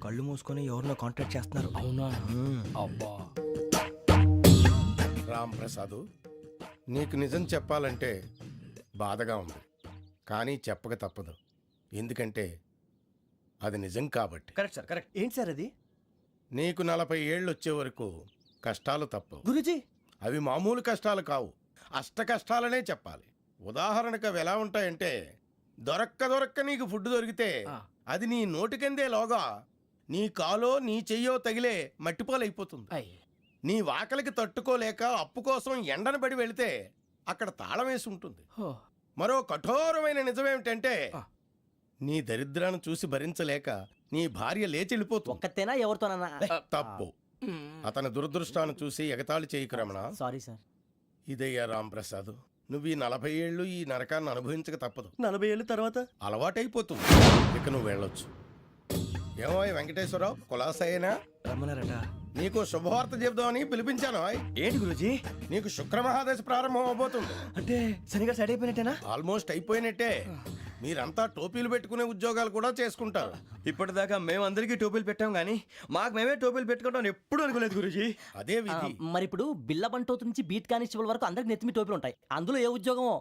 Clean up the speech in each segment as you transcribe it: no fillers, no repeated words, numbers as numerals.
కళ్ళు మూసుకొని ఎవరినో కాంటాక్ట్ చేస్తున్నారు. అవునా? అబ్బా. రామ్ ప్రసాద్, నీకు నిజం చెప్పాలంటే బాధగా ఉంది, కానీ చెప్పక తప్పదు. ఎందుకంటే అది నిజం కాబట్టి. Correct sir, correct. ఏంటి సార్ అది? నీకు 40 ఏళ్ళు వచ్చే వరకు కష్టాలు తప్పవు గురూజీ. అవి మామూలు కష్టాలు కావు, అష్ట కష్టాలనే చెప్పాలి. ఉదాహరణకు అవి ఎలా ఉంటాయంటే, దొరక్క నీకు ఫుడ్ దొరికితే అది నీ నోటికందే లోగా నీ కాలో నీ చెయ్యో తగిలే మట్టిపాలైపోతుంది. నీ వాకలికి తట్టుకోలేక అప్పు కోసం ఎండను పడి వెళితే అక్కడ తాళం వేసి ఉంటుంది. మరో కఠోరమైన నిజమేమిటంటే, నీ దరిద్రాన్ని చూసి భరించలేక నీ భార్య లేచి వెళ్ళిపోతుంది. ఒక్కతేనా ఎవరితోనన్నా? తప్పు. అతని దురదృష్టాన్ని చూసి ఎగతాళి చేయకు రమణ. Sorry sir. ఇదయ్యా రాంప్రసాద్, నువ్వు ఈ 40 ఏళ్ళు ఈ నరకాన్ని అనుభవించక తప్పదు. 40 ఏళ్ళ తర్వాత అలవాటైపోతుంది. ఇక నువ్వు వెళ్ళొచ్చు. ఏమో వెంకటేశ్వరరావు, కులాసైనా రమ్మన్నారట. నీకు శుభవార్త చెబుదామని పిలిపించాను. ఏంటి గురూజీ? నీకు శుక్రమహాదశ ప్రారంభం అవబోతుంది. అంటే సరిగా సెట్ అయిపోయినట్టేనా? ఆల్మోస్ట్ అయిపోయినట్టే. మీరంతా టోపీలు పెట్టుకునే ఉద్యోగాలు కూడా చేసుకుంటారు. ఇప్పటిదాకా మేమందరికీ టోపీలు పెట్టాం గానీ మాకు మేమే టోపీలు పెట్టుకుంటాం ఎప్పుడు అనుకోలేదు గురూజీ. అదే విధి. మరి ఇప్పుడు బిల్ల బంటోతు నుంచి బీట్ కానిస్టేబుల్ వరకు అందరికి నెత్తిమి టోపీలు ఉంటాయి. అందులో ఏ ఉద్యోగమో?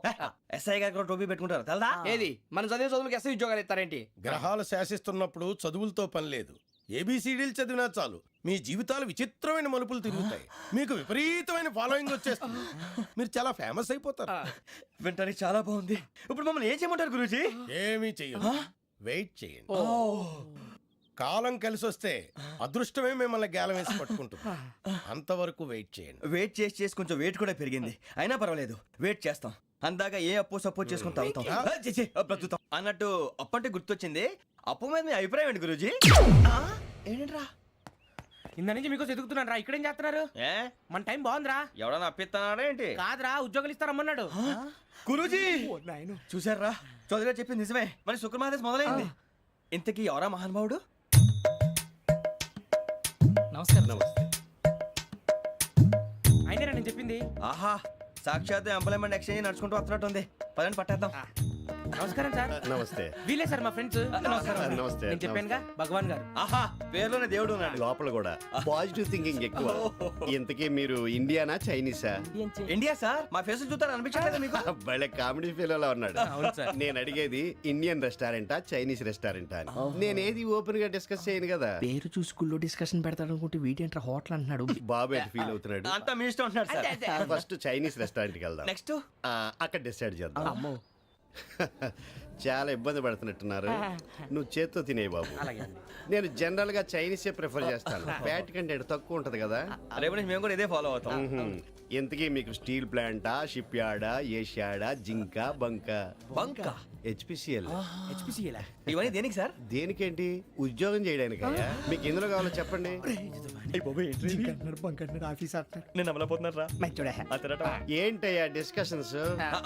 ఎస్ఐ గారు కూడా టోపీ పెట్టుకుంటారు తెలదా? ఏది మన చదివే చదువులకు ఎస్ఐ ఉద్యోగాలు ఇస్తారేంటి? గ్రహాలు శాసిస్తున్నప్పుడు చదువులతో పని లేదు. ఏబిసిడీలు చదివినా చాలు మీ జీవితాలు విచిత్రమైన మలుపులు తిరుగుతాయి. మీకు విపరీతమైన ఫాలోయింగ్ వచ్చేస్తుంది. మీరు చాలా ఫేమస్ అయిపోతారు. వింటానికి చాలా బాగుంది. ఇప్పుడు మమ్మల్ని ఏం చేయమంటారు గురూజీ? ఏమీ చెయ్యదు, వెయిట్ చేయండి. కాలం కలిసి వస్తే అదృష్టమే మిమ్మల్ని గేలం వేసి పట్టుకుంటుంది. అంతవరకు వెయిట్ చేయండి. వెయిట్ చేసి కొంచెం వెయిట్ కూడా పెరిగింది. అయినా పర్వాలేదు, వెయిట్ చేస్తాం. అందాక ఏ అప్పు సపోర్ట్ చేసుకుని తాగుతాం, బ్రతుకుతాం అన్నట్టు. అప్పు అంటే గుర్తొచ్చింది. అప్పు మీద మీ అభిప్రాయం ఏంటి గురూజీ? ఏంటరా ఇంత నుంచి మీకు ఎదుగుతున్నాను రా. ఇక్కడేం చేస్తున్నారు? మన టైం బాగుందిరా. ఎవడన్నా అప్పిస్తున్నాడా ఏంటి? కాదురా, ఉద్యోగాలు ఇస్తారమ్మన్నాడు గురూజీ. చూసారా, చౌదరిగా చెప్పింది నిజమే. మరి శుక్రమాదేశ్ మొదలైంది. ఇంతకీ ఎవరా మహానుభావుడు? నమస్కారం. అయినా నేను చెప్పింది. ఆహా, సాక్షాత్ ఎంప్లాయ్మెంట్ ఎక్స్చేంజ్ నడుచుకుంటూ వస్తున్నట్టు ఉంది. పదండి పట్టేద్దాం. నమస్కారం సార్. నమస్తే. వీలే సార్ మా ఫ్రెండ్స్. నమస్తే. నేను చెప్పానుగా, భగవాన్ గారు. ఆహా, పేరులోనే దేవుడు ఉన్నాడు. లోపల కూడా పాజిటివ్ థింకింగ్ ఎక్కువ. ఇంతకీ మీరు ఇండియానా చైనీసా? India sir. మా ఫేస్ చూస్తారు అనిపించలేదు మీకు? భలే కామెడీ ఫీల్ ఉన్నాడు. అవును సార్. నేను అడిగేది ఇండియన్ రెస్టారెంటా చైనీస్ రెస్టారెంటా అని. నేనేది ఓపెన్ గా డిస్కస్ చేయను కదా. పేరు చూసుకుల్లో డిస్కషన్ పెడతాడు అనుకుంటే వీటేంట్రా హోటల్ అంటున్నాడు. బాబు ఎట్ ఫీల్ అవుతున్నాడు. అంతా మీ ఇష్టం ఉంటున్నాడు సార్. ఫస్ట్ చైనీస్ రెస్టారెంట్ కి వెళ్దాం. నెక్స్ట్ అక్కడ డిసైడ్ చేద్దాం. అమ్మో, చాలా ఇబ్బంది పడుతున్నట్టున్నారు. నువ్వు చేత్తో తినే బాబు. నేను జనరల్ గా చైనీసే ప్రిఫర్ చేస్తాను. ఫ్యాట్ కంటెంట్ తక్కువ ఉంటది కదా. రేపు నుంచి మేము కూడా ఇదే ఫాలో అవుతాం. ఇంతకీ మీకు స్టీల్ ప్లాంటా, షిప్ యార్డా, ఏషియాడా, జింక, బంకా? బంకా, హెచ్పిసిఎల్. ఇవన్నీ దేనికి సార్? దేనికేంటి? ఉద్యోగం చేయడానికి. మీకు ఎందులో కావాలో చెప్పండి. నేను అమలపోతున్నారా? ఏంటయ్యా డిస్కషన్స్?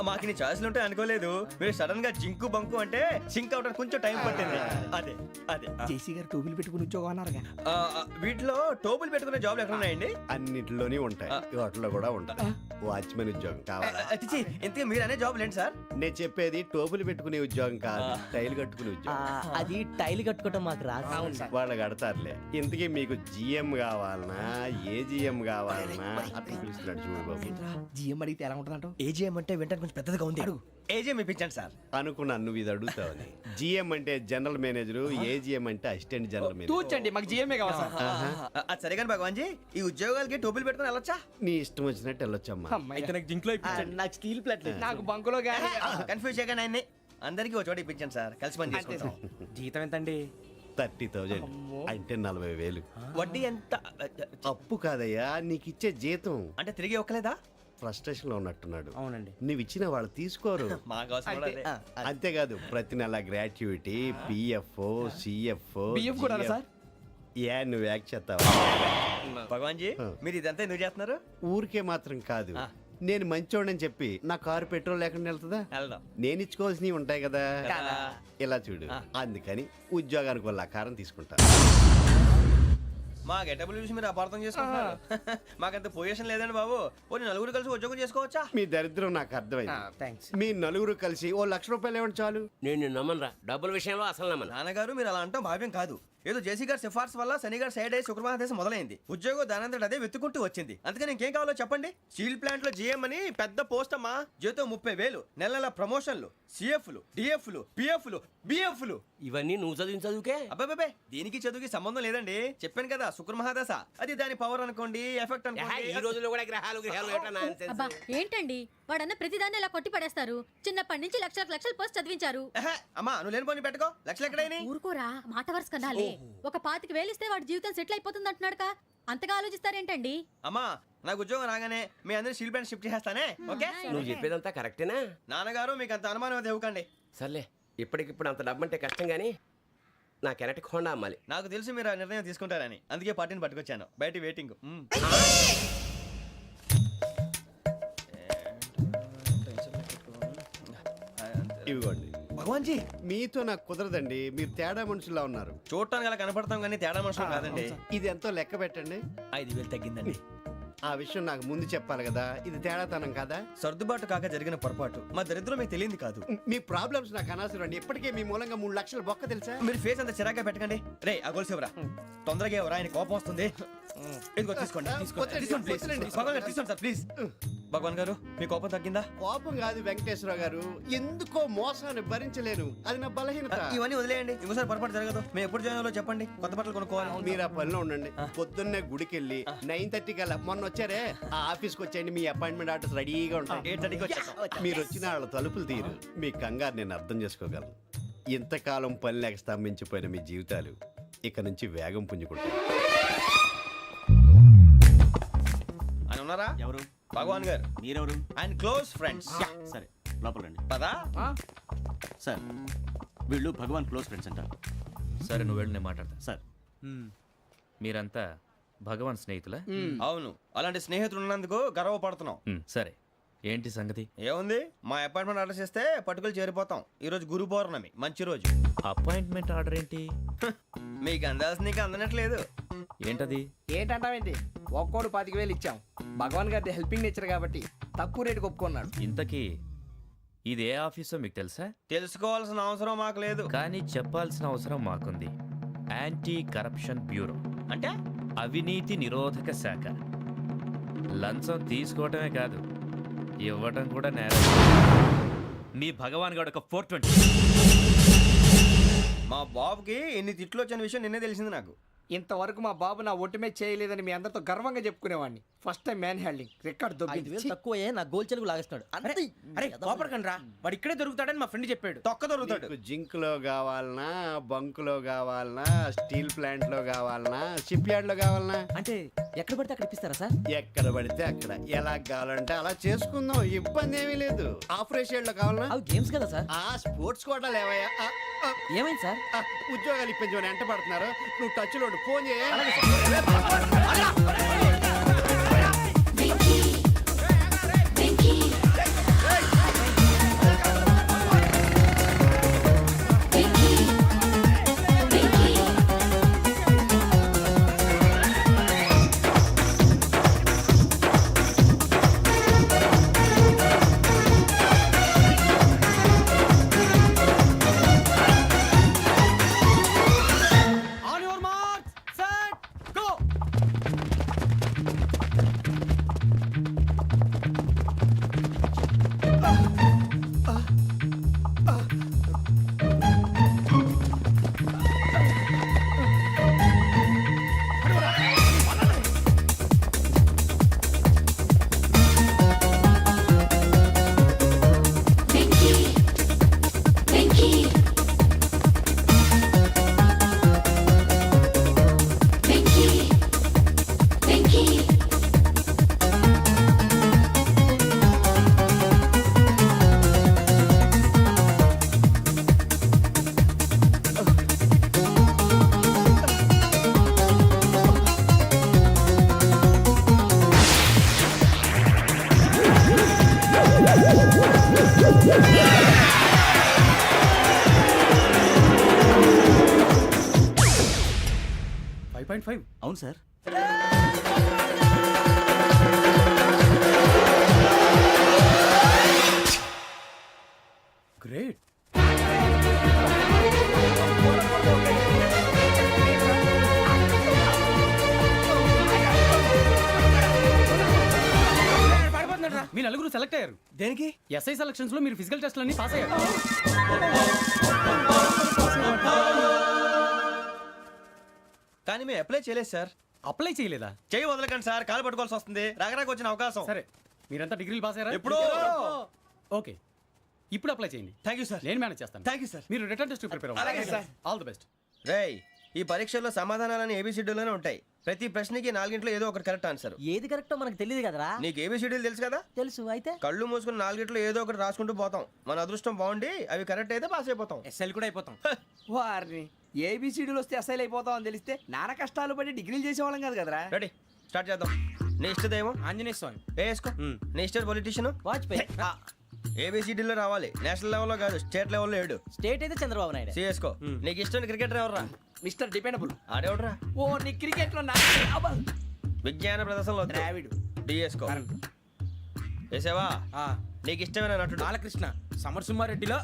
మాకు నీ ఛాయిస్లు ఉంటాయి అనుకోలేదు. మీరు సడన్ గా జింకు బంకు అంటే సింక్ అవడానికి కొంచెం టైం పట్టింది. అదే అదే జేసీ గారు టోపీలు పెట్టుకుని ఉద్యోగం అన్నారుగా. వీటిలో టోపులు పెట్టుకునే జాబ్లు ఎక్కడ ఉన్నాయండి? అన్నిటిలోనే ఉంటాయి, వాటిలో కూడా ఉంటాయి. వాచ్మెన్ ఉద్యోగం కావాలా? ఇంతకీ మీరు అనే జాబ్ ఏంటి సార్? నేను చెప్పేది టోపులు పెట్టుకునే ఉద్యోగం కాదు, టైల్ కట్టుకునే ఉద్యోగం. అది టైల్ కట్టుకోవటం మాకు రాదు. వాళ్ళు కడతారులే. ఇంతకీ మీకు జిఎం కావాలనా, ఏ జిఎం కావాలనా? అట్లా పిలుస్తున్నాడు చూడు బాబు. జిఎం అడిగితే ఎలా ఉంటుందంట? ఏజీఎం అంటే వెంటనే కొంచెం పెద్దదిగా ఉంది. అడుగు. ఏజీఎం ఇప్పించండి సార్. అనుకున్నాను నువ్వు ఇది అడుగుతావని. జిఎం అంటే జనరల్ మేనేజర్, ఏజిఎం అంటే అసిస్టెంట్ జనరల్ మేనేజర్. తూచండి, మాకు జిఎంఏ కావాలి సార్. అది సరే కానీ భగవాన్ జీ, ఈ ఉద్యోగాలకి టోపులు పెట్టుకుని వెళ్ళొచ్చా? నీ ఇష్టం వచ్చినట్టు వెళ్ళొచ్చమ్మా. అయితే నాకు జింక్ లో నాకు స్టీల్ ప్లేట్. నాకు బంకులో గానీ. కన్ఫ్యూజ్ చేయగానే ఆయన్ని అందరికీ ఒక చోట ఇప్పించండి సార్. కలిసి పని చేసుకుంటాం. జీతం ఎంతండి? 30,000 అంటే 40,000. వడ్డీ ఎంత? అప్పు కాదయ్యా, నీకు ఇచ్చే జీతం. అంటే తిరిగి ఒక్కలేదా? ఫ్రస్ట్రేషన్ లో ఉన్నట్టున్నాడు. అవునండి. నువ్వు ఇచ్చిన వాళ్ళు తీసుకోరు. మాకు అవసరం కూడా అదే. అంతేకాదు ప్రతి నెల గ్రాట్యుటీ, పిఎఫ్, సిఎఫ్. బియ్యం కూడా సార్? ఏ నువ్వు యాక్ట్ చేస్తావా? భగవాన్ జీ, మీరు ఇదంతా ఎందుకు చేస్తున్నారు? ఊరికే మాత్రం కాదు, నేను మంచోడని చెప్పి నా కారు పెట్రోల్ లేకుండా వెళ్తుందా? వెళ్దాం. నేను ఇచ్చుకోవాల్సినవి ఉంటాయి కదా. ఇలా చూడు, అందుకని ఉద్యోగానికి వాళ్ళ ఆకారం తీసుకుంటా. మా గెటబుల్ చూసి మీరు అపార్థం చేసుకుంటున్నారు. మాకంత పొజిషన్ లేదండి బాబు. పోనీ నలుగురు కలిసి ఉద్యోగం చేసుకోవచ్చా? మీ దరిద్రం నాకు అర్థమైంది. మీ నలుగురు కలిసి ఓ 1,00,000 రూపాయలు ఇవ్వండి చాలు. నేను నమ్మనరా, డబ్బుల విషయంలో అసలు నమ్మను. నాన్నగారు మీరు అలా అంటాం భావ్యం కాదు. ఏదో జేసీ గారి సిఫార్సు వల్ల శని గారు సైడ్ అయ్యి శుక్రమహాదేశం మొదలైంది. ఉద్యోగం దానంతటి అదే వెతుకుంటూ వచ్చింది. అందుకని ఇంకేం కావాలో చెప్పండి. స్టీల్ ప్లాంట్ లో జీఎం అని పెద్ద పోస్ట్ అమ్మా. జీతం 30,000, నెల నెల ప్రమోషన్లు, సిఎఫ్లు, డిఎఫ్లు, పిఎఫ్లు, బిఎఫ్లు. ఇవన్నీ నువ్వు చదివిన చదువుకే. అబ్బాబే దీనికి చదువుకి సంబంధం లేదండి. చెప్పాను కదా శుక్రమహాదశ. అది దాని పవర్ అనుకోండి, ఎఫెక్ట్ ఈ అనుకోండి. రోజుల్లో కూడా గ్రహాలు ఏటా nonsense? అబ్బా ఏంటండి వాడన్న ప్రతిదాన్ని ఇలా కొట్టి పడేస్తారు. చిన్నప్పటి నుంచి లక్షల పోస్ట్ చదివించారు. ఎహె, అమ్మా నువ్వు లేని పోనీ పెట్టుకో. లక్షలు ఎక్కడైనా ఊరుకోరా, మాట వరుస కదాలే. ఒక 25,000 ఇస్తే వాడి జీవితం సెటిల్ అయిపోతుంది అంటున్నాడుగా. అంతగా ఆలోచిస్తారేంటండి? అమ్మా నాకు ఉద్యోగం రాగానే మీ అందరూ స్టీల్ ప్లాంట్ షిఫ్ట్ చేస్తానే. ఓకే నువ్వు చెప్పేదంతా కరెక్టేనా? నాన్నగారు మీకు అంత అనుమానం అయితే ఇవ్వకండి. సర్లే, ఇప్పటికిప్పుడు అంత డబ్బు అంటే కష్టం కానీ నా కెనటిక్ హోండా అమ్మాలి. నాకు తెలుసు మీరు ఆ నిర్ణయం తీసుకుంటారని, అందుకే పార్టీని పట్టుకొచ్చాను. బయట వెయిటింగ్. ఇవిగోండి. భగవాన్ జీ మీతో నాకు కుదరదండి, మీరు తేడా మనుషుల్లా ఉన్నారు. చూడటానికి అలా కనపడతాం కానీ తేడా మనుషులు కాదండి. ఇది ఎంతో లెక్క పెట్టండి. 5,000 తగ్గిందండి. ఆ విషయం నాకు ముందు చెప్పాలి కదా, ఇది తేడాతనం కదా. సర్దుబాటు కాక జరిగిన పొరపాటు. మా దరిద్రం మీకు తెలియదు కాదు. మీ ప్రాబ్లమ్స్ నాకు అనవసరం అండి. ఇప్పటికే మీ మూలంగా 3 లక్షల బొక్క తెలుసా. మీరు ఫేస్ అంత చిరాగ్గా పెట్టకండి. రే ఆ గొలుసేవరా, తొందరగా ఎవరా, ఆయన కోపం వస్తుంది. ఇదిగో తీసుకోండి. తీసుకోండి ప్లీజ్. భగవాన్ గారు తీసుకోండి సార్ ప్లీజ్. భగవాన్ గారు మీ కోపం తగ్గిందా? కోపం కాదు వెంకటేశ్వర గారు, ఎందుకో మోసాన్ని భరించలేను, అది నా బలహీనత. ఇవన్నీ వదిలేయండి, ఇంకోసారి పొరపాటు జరగదు. మేము ఎప్పుడు జాయిన్ అవ్వాలో చెప్పండి, కొత్త బట్టలు కొనుక్కోవాలి. మీరు ఆ పనిలో ఉండండి. పొద్దున్నే గుడికి వెళ్ళి 9:30 కల్లా, మొన్న వచ్చారే ఆ ఆఫీస్కి వచ్చేయండి. మీ అపాయింట్మెంట్ ఆర్డర్స్ రెడీగా ఉంటాయి. 8:30కి వచ్చేస్తాం. మీరు వచ్చిన వాళ్ళ తలుపులు తీరు. మీ కంగారు నేను అర్థం చేసుకోగలను. ఇంతకాలం పని లేక స్తంభించిపోయిన మీ జీవితాలు ఇక నుంచి వేగం పుంజుకుంటాయి. ఆయన ఉన్నారా? ఎవరు? భగవాన్ గారు. మీరెవరు? ఆయన క్లోజ్ ఫ్రెండ్స్. సరే లోపల రండి. పదా సార్ వీళ్ళు భగవాన్ క్లోజ్ ఫ్రెండ్స్ అంటారు. సరే నువ్వు వెళ్ళి నేను మాట్లాడతా. సార్ మీరంతా భగవాన్ స్నేహితులా? అవును, అలాంటి స్నేహితులు ఉన్నందుకు గర్వపడుతున్నాం. సరే ఏంటి సంగతి? ఏముంది, మా అపాయింట్మెంట్ ఆర్డర్ చేస్తే పట్టుకులు చేరిపోతాం. ఈ రోజు గురు పౌర్ణమి, మంచి రోజు. అపాయింట్మెంట్ ఆర్డర్ ఏంటి? మీకు అందాల్సి నీకు అందనట్లేదు. ఏంటది? ఏంటంటావేంటి? ఒక్కోడు 25,000 ఇచ్చాం. భగవాన్ గారి హెల్పింగ్ నేచర్ కాబట్టి తక్కువ రేటుకి ఒప్పుకున్నాడు. ఇంతకీ ఇది ఏ ఆఫీసో మీకు తెలుసా? తెలుసుకోవాల్సిన అవసరం మాకు లేదు. కానీ చెప్పాల్సిన అవసరం మాకుంది. యాంటీ కరప్షన్ బ్యూరో అంటే అవినీతి నిరోధక శాఖ. లంచం తీసుకోవటమే కాదు, ఇవ్వటం కూడా నేరం. మీ భగవాన్ గారు ఒక 420. మా బాబుకి ఎన్ని తిట్లు వచ్చిన విషయం నిన్నే తెలిసింది నాకు. ఇంతవరకు మా బాబు నా ఒట్టుమే చేయలేదని మీ అందరితో గర్వంగా చెప్పుకునేవాడిని. First time man handing record 5,000 తక్కువే నా గోల్ చెలుగు లాగేస్తున్నాడు. అరే కోపడకండి రా, వాడు ఇక్కడే దొరుకుతాడని మా ఫ్రెండ్ చెప్పాడు. తొక్క దొరుకుతాడు. మీకు జింక్ లో కావాలనా, బంక్ లో కావాలనా, స్టీల్ ప్లాంట్ లో కావాలనా, షిప్ యార్డ్ లో కావాలనా? అంటే ఎక్కడ పడితే అక్కడ ఇప్పిస్తారా సార్? ఎక్కడ పడితే అక్కడ, ఎలా కావాలంటే అలా చేసుకుందాం, ఇబ్బంది ఏమీ లేదు. ఆపరేషన్ లో కావాలనా? అవి గేమ్స్ కదా సార్. ఆ స్పోర్ట్స్ కోటా లేవయ్యా. ఏమైంది సార్? ఉద్యోగాలు ఇప్పించమని ఎంట పడుతున్నారు. నువ్వు టచ్ లో ఫోన్ చేయ. అవును సార్. గ్రేట్. సెలెక్ట్ అయ్యారు. దేనికి? ఎస్ఐ సెలక్షన్స్ లో మీరు ఫిజికల్ టెస్ట్ అన్ని పాస్ అయ్యారు. కానీ మేము అప్లై చేయలేదు సార్. అప్లై చేయలేదా? చేయి వదలకండి సార్, కాలు పట్టుకోవాల్సి వస్తుంది. రాగరాకు వచ్చిన అవకాశం. సరే, మీరంతా డిగ్రీలు పాస్ అయ్యారా? ఎప్పుడో. ఓకే, ఇప్పుడు అప్లై చేయండి. Thank you sir. నేను మేనేజ్ చేస్తాను. Thank you sir. మీరు రిటర్న్ టెస్ట్ ప్రిపేర్ అలాగే అవ్వండి. సార్. All the best. రేయ్, ఈ పరీక్షల్లో సమాధానాలని ఏబిసిడ్యూల్లోనే ఉంటాయి. ప్రతి ప్రశ్నకి 4 ఏదో ఒకటి కరెక్ట్ ఆన్సర్. ఏది కరెక్టో మనకు తెలియదు కదరా. నీకు ఏబిసిడ్యూల్ తెలుసు కదా? తెలుసు. అయితే కళ్ళు మూసుకుని 4 ఏదో ఒకటి రాసుకుంటూ పోతాం. మన అదృష్టం బాగుండి అవి కరెక్ట్ అయితే పాస్ అయిపోతాం. ఎస్ఎల్ కూడా అయిపోతాం. వారిని ఏబిసిడీలు వస్తే ఎస్ఐలు అయిపోతాం అని తెలిస్తే నాన్న కష్టాలు పడి డిగ్రీలు చేసేవాళ్ళం కాదు కదరా. రెడీ, స్టార్ట్ చేద్దాం. నీ ఇష్టదేమో ఆంజనేయ స్వామి. వేసుకో. నీ ఇష్ట పొలిటీషియన్ వాజ్పేయి. ఏబిసిడీలో రావాలి. నేషనల్ లెవెల్లో కాదు, స్టేట్ లెవెల్లో 7. స్టేట్ అయితే చంద్రబాబు నాయుడు. సిఎస్కో. నీకు ఇష్టం క్రికెటర్ ఎవర్రా? Mister dependable. ఆడేవడరా? ఓ నీ క్రికెట్ లో విజ్ఞాన ప్రదర్శనలో ద్రావిడు. డిఎస్కో. వేసావా? నీకు ఇష్టమైన నటుడు? బాలకృష్ణ. సమర్ సుమారెడ్డిలో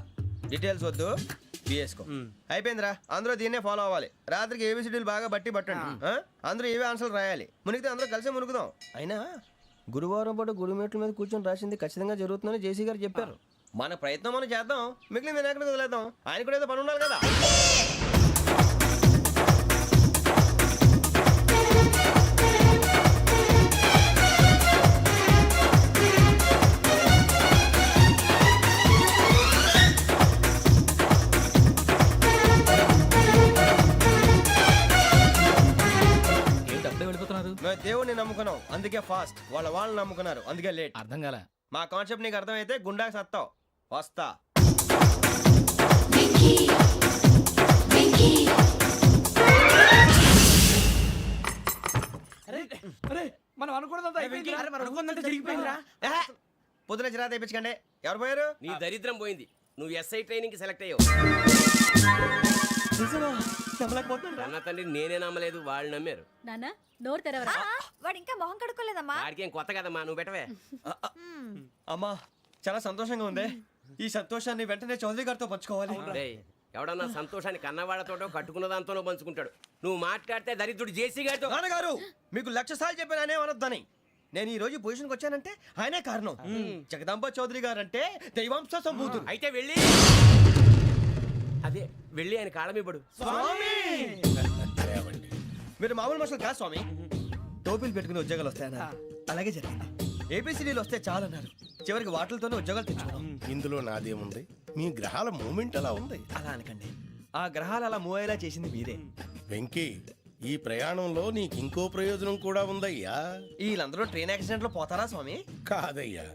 డీటెయిల్స్ వద్దు, బిఎస్కో. అయిపోయిందిరా. అందరూ దీన్నే ఫాలో అవ్వాలి. రాత్రికి ఏబిసిడీలు బాగా బట్టి పట్టండి. అందరూ ఏవే ఆన్సర్లు రాయాలి. మునిగితే అందరూ కలిసి మునుగుదాం. అయినా గురువారం పాటు గురుమేట్ల మీద కూర్చొని రాసింది ఖచ్చితంగా జరుగుతుందని జేసీ గారు చెప్పారు. మన ప్రయత్నం మనం చేద్దాం, మిగిలింది నేను ఎక్కడికి వదిలేద్దాం. ఆయన కూడా ఏదో పని ఉండాలి కదా. మేము దేవుడిని నమ్ముకున్నాం, అందుకే ఫాస్ట్. వాళ్ళని నమ్ముకున్నారు, అందుకే లేట్. అర్థం కాల. మా కాన్సెప్ట్ నీకు అర్థమైతే గుండా సత్తావు. వస్తా. మనం అనుకున్నదంతా జరిగిపోయిందిరా. పొద్దున చిరా తెప్పించకండి. ఎవరు పోయారు? నీ దరిద్రం పోయింది. నువ్వు ఎస్ఐ ట్రైనింగ్ కి సెలెక్ట్ అయ్యావు. అన్న తండ్రి నేనే నమ్మలేదు, వాళ్ళు నమ్మారు. నాన్న నోరు తెరవరా. వాడు ఇంకా మొహం కడుక్కోలేదమ్మా. వాడికి ఏం కొత్త కదమ్మా, నువ్వు పెట్టవే. అమ్మా, చాలా సంతోషంగా ఉంది. ఈ సంతోషాన్ని వెంటనే చౌదరి గారితో పంచుకోవాలి. డేయ్, ఎవడన్నా సంతోషాన్ని కన్నవాళ్లతోటో కట్టుకున్న దాంతోనో పంచుకుంటాడు. నువ్వు మాట్లాడితే దరిద్రుడు జేసీ గారితో. నాన్నగారు, మీకు 1,00,000 సార్లు చెప్పానే అనొద్దని. నేను ఈ రోజు పొజిషన్కి వచ్చానంటే ఆయనే కారణం. జగదాంబ చౌదరి గారు అంటే దైవాంశ సంభూతుడు. అయితే వెళ్ళి అదే వెళ్ళి ఆయన కాళ్ళమివ్వడు. మీరు మామూలు మనుషులు కాదు స్వామి. టోపీలు పెట్టుకుని ఉద్యోగాలు వస్తాయన్నా, అలాగే జరిగింది. ఏబిసిడీలు వస్తే చాలన్నారు. చివరికి వాటిలతోనే ఉద్యోగాలు తెచ్చుకున్నాం. ఇందులో నాదేముంది? మీ గ్రహాల మూమెంట్ అలా ఉంది. అలా అనకండి, ఆ గ్రహాలు అలా మూవ్ అయ్యేలా చేసింది మీరే. వెంకీ, ఈ ప్రయాణంలో నీకు ఇంకో ప్రయోజనం కూడా ఉందయ్యా. వీళ్ళందరూ ట్రైన్ యాక్సిడెంట్ లో పోతారా స్వామి? కాదయ్యా,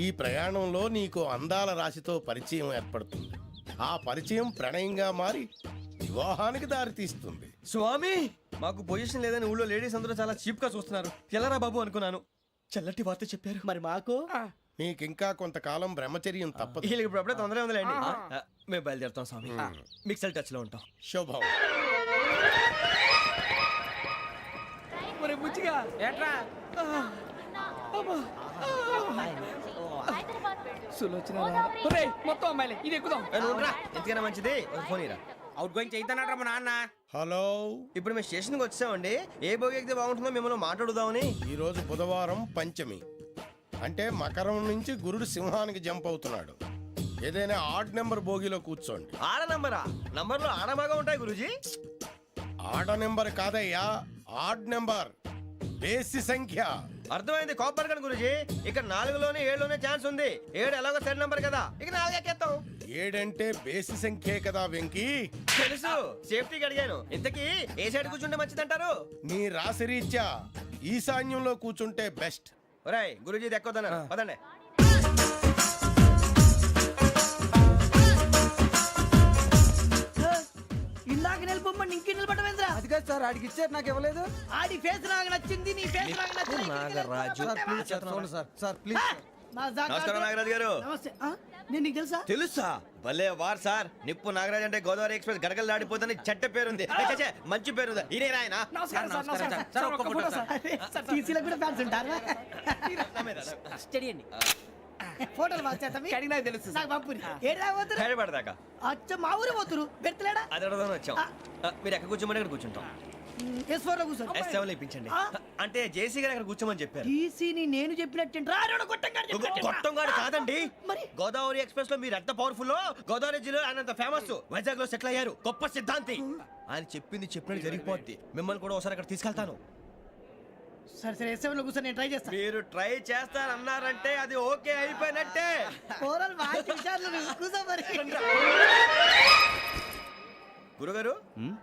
ఈ ప్రయాణంలో నీకు అందాల రాశితో పరిచయం ఏర్పడుతుంది. ఆ పరిచయం ప్రణయంగా మారి వివాహానికి దారితీస్తుంది. స్వామి, మాకు పొజిషన్ లేదని ఊళ్ళో లేడీస్ అందరూ చాలా చీప్ గా చూస్తున్నారు. ఎలారా బాబు అనుకున్నాను. చల్లటి వార్త చెప్పారు. మరి మాకు నీకింకా కొంతకాలం బ్రహ్మచర్యం తప్పదు. వీళ్ళకి ఇప్పుడు అప్పుడే తొందరగా ఉందిలేండి. మేము బయలుదేరుతాం స్వామి. మిక్సెల్ టచ్ లో ఉంటాం. శుభం. బుచ్చిగా ఏట్రా మొత్తం అమ్మాయిలే, ఇది ఎక్కుదాం. ఎందుకైనా మంచిది ఒక ఫోన్ ఇరా. అవుట్ గోయింగ్ చేద్దానట్రా మా నాన్న. హలో, ఇప్పుడు మేము స్టేషన్కి వచ్చామండి. ఏ బోగి ఎక్కితే బాగుంటుందో మిమ్మల్ని మాట్లాడుదామని. ఈరోజు బుధవారం పంచమి, అంటే మకరం నుంచి గురుడు సింహానికి జంప్ అవుతున్నాడు. ఏదైనా ఆడ్ నెంబర్ బోగిలో కూర్చోండి. ఆడ నంబరా? నంబర్లో ఆడ బాగా ఉంటాయి గురూజీ. ఆడ నెంబర్ కాదయ్యా, ఆడ్ నెంబర్, బేసి సంఖ్య. అర్థమైంది. కాపర్ కన్ గురూజీ. ఇక్కడ 4లోనే 7లోనే ఛాన్స్ ఉంది. 7 ఎలాగో సెడ్ నంబర్ కదా, ఇక 4 ఎక్కేస్తాం. 7 అంటే బేసి సంఖ్యే కదా వెంకీ. తెలుసు, సేఫ్టీకి అడిగాను. ఇంతకీ ఏ సైడ్ కూర్చుంటే మంచిదంటారు? నీ రాశి రీత్యా ఈశాన్యంలో కూర్చుంటే బెస్ట్. ఒరేయ్, గురూజీ దెక్కొద్దన్నారు. పదండి. ఇందాక నిలబొమ్మని ఇంకే నిలబడమేంద్రా? అది కాదు సార్, ఆడికి ఇచ్చారు, నాకు ఇవ్వలేదు. ఆడి ఫేస్ నాకు నచ్చింది, నీ ఫేస్ నాకు నచ్చింది. నాగరాజు. Sir please. నమస్కారం నాగరాజు గారు. నమస్తే. నేను నీకు తెలుసా? తెలుసా? భలే వార్ సార్. నిప్పు నాగరాజ్ అంటే గోదావరి ఎక్స్ప్రెస్ గడగలు దాడిపోతుంది చెట్ట పేరుంది. మంచి పేరు. ఇదే ఆయన. టీసీలో కూడా ఫ్యాన్స్ ఉంటారా? స్టడీ అండి. ఫోటోలు పాస్ చేస్తాం కడిగి నాకు తెలుసు నాకు పంపుని ఏడా పోతురు హైదరాబాద్ అచ్చ మా ఊరు పోతురు పెడతలేడా అది అడగదామని వచ్చాం మీరు ఎక్కడ కూర్చోమని అక్కడ కూర్చుంటాం S4 లో కూర్చో S7 లో ఇప్పించండి అంటే జేసీ గారు అక్కడ కూర్చోమని చెప్పారు టీసీని నేను చెప్పినట్టు రాడు గొట్టం గారు కాదండి మరి? గోదావరి ఎక్స్ప్రెస్ లో మీరు ఎంత పవర్ఫుల్ గోదావరి జిల్లా ఆయన ఫేమస్ వైజాగ్ లో సెటిల్ అయ్యారు గొప్ప సిద్ధాంతి ఆయన చెప్పింది చెప్పినట్టు జరిగిపోద్ది మిమ్మల్ని కూడా ఒకసారి అక్కడ తీసుకెళ్తాను సరే సరే S7 లో కూర్చో నేను ట్రై చేస్తాను మీరు ట్రై చేస్తారన్నారంటే అది ఓకే అయిపోయినట్టే ఓవరాల్ బాగా చూశారు కూర్చో మరి గురుగారు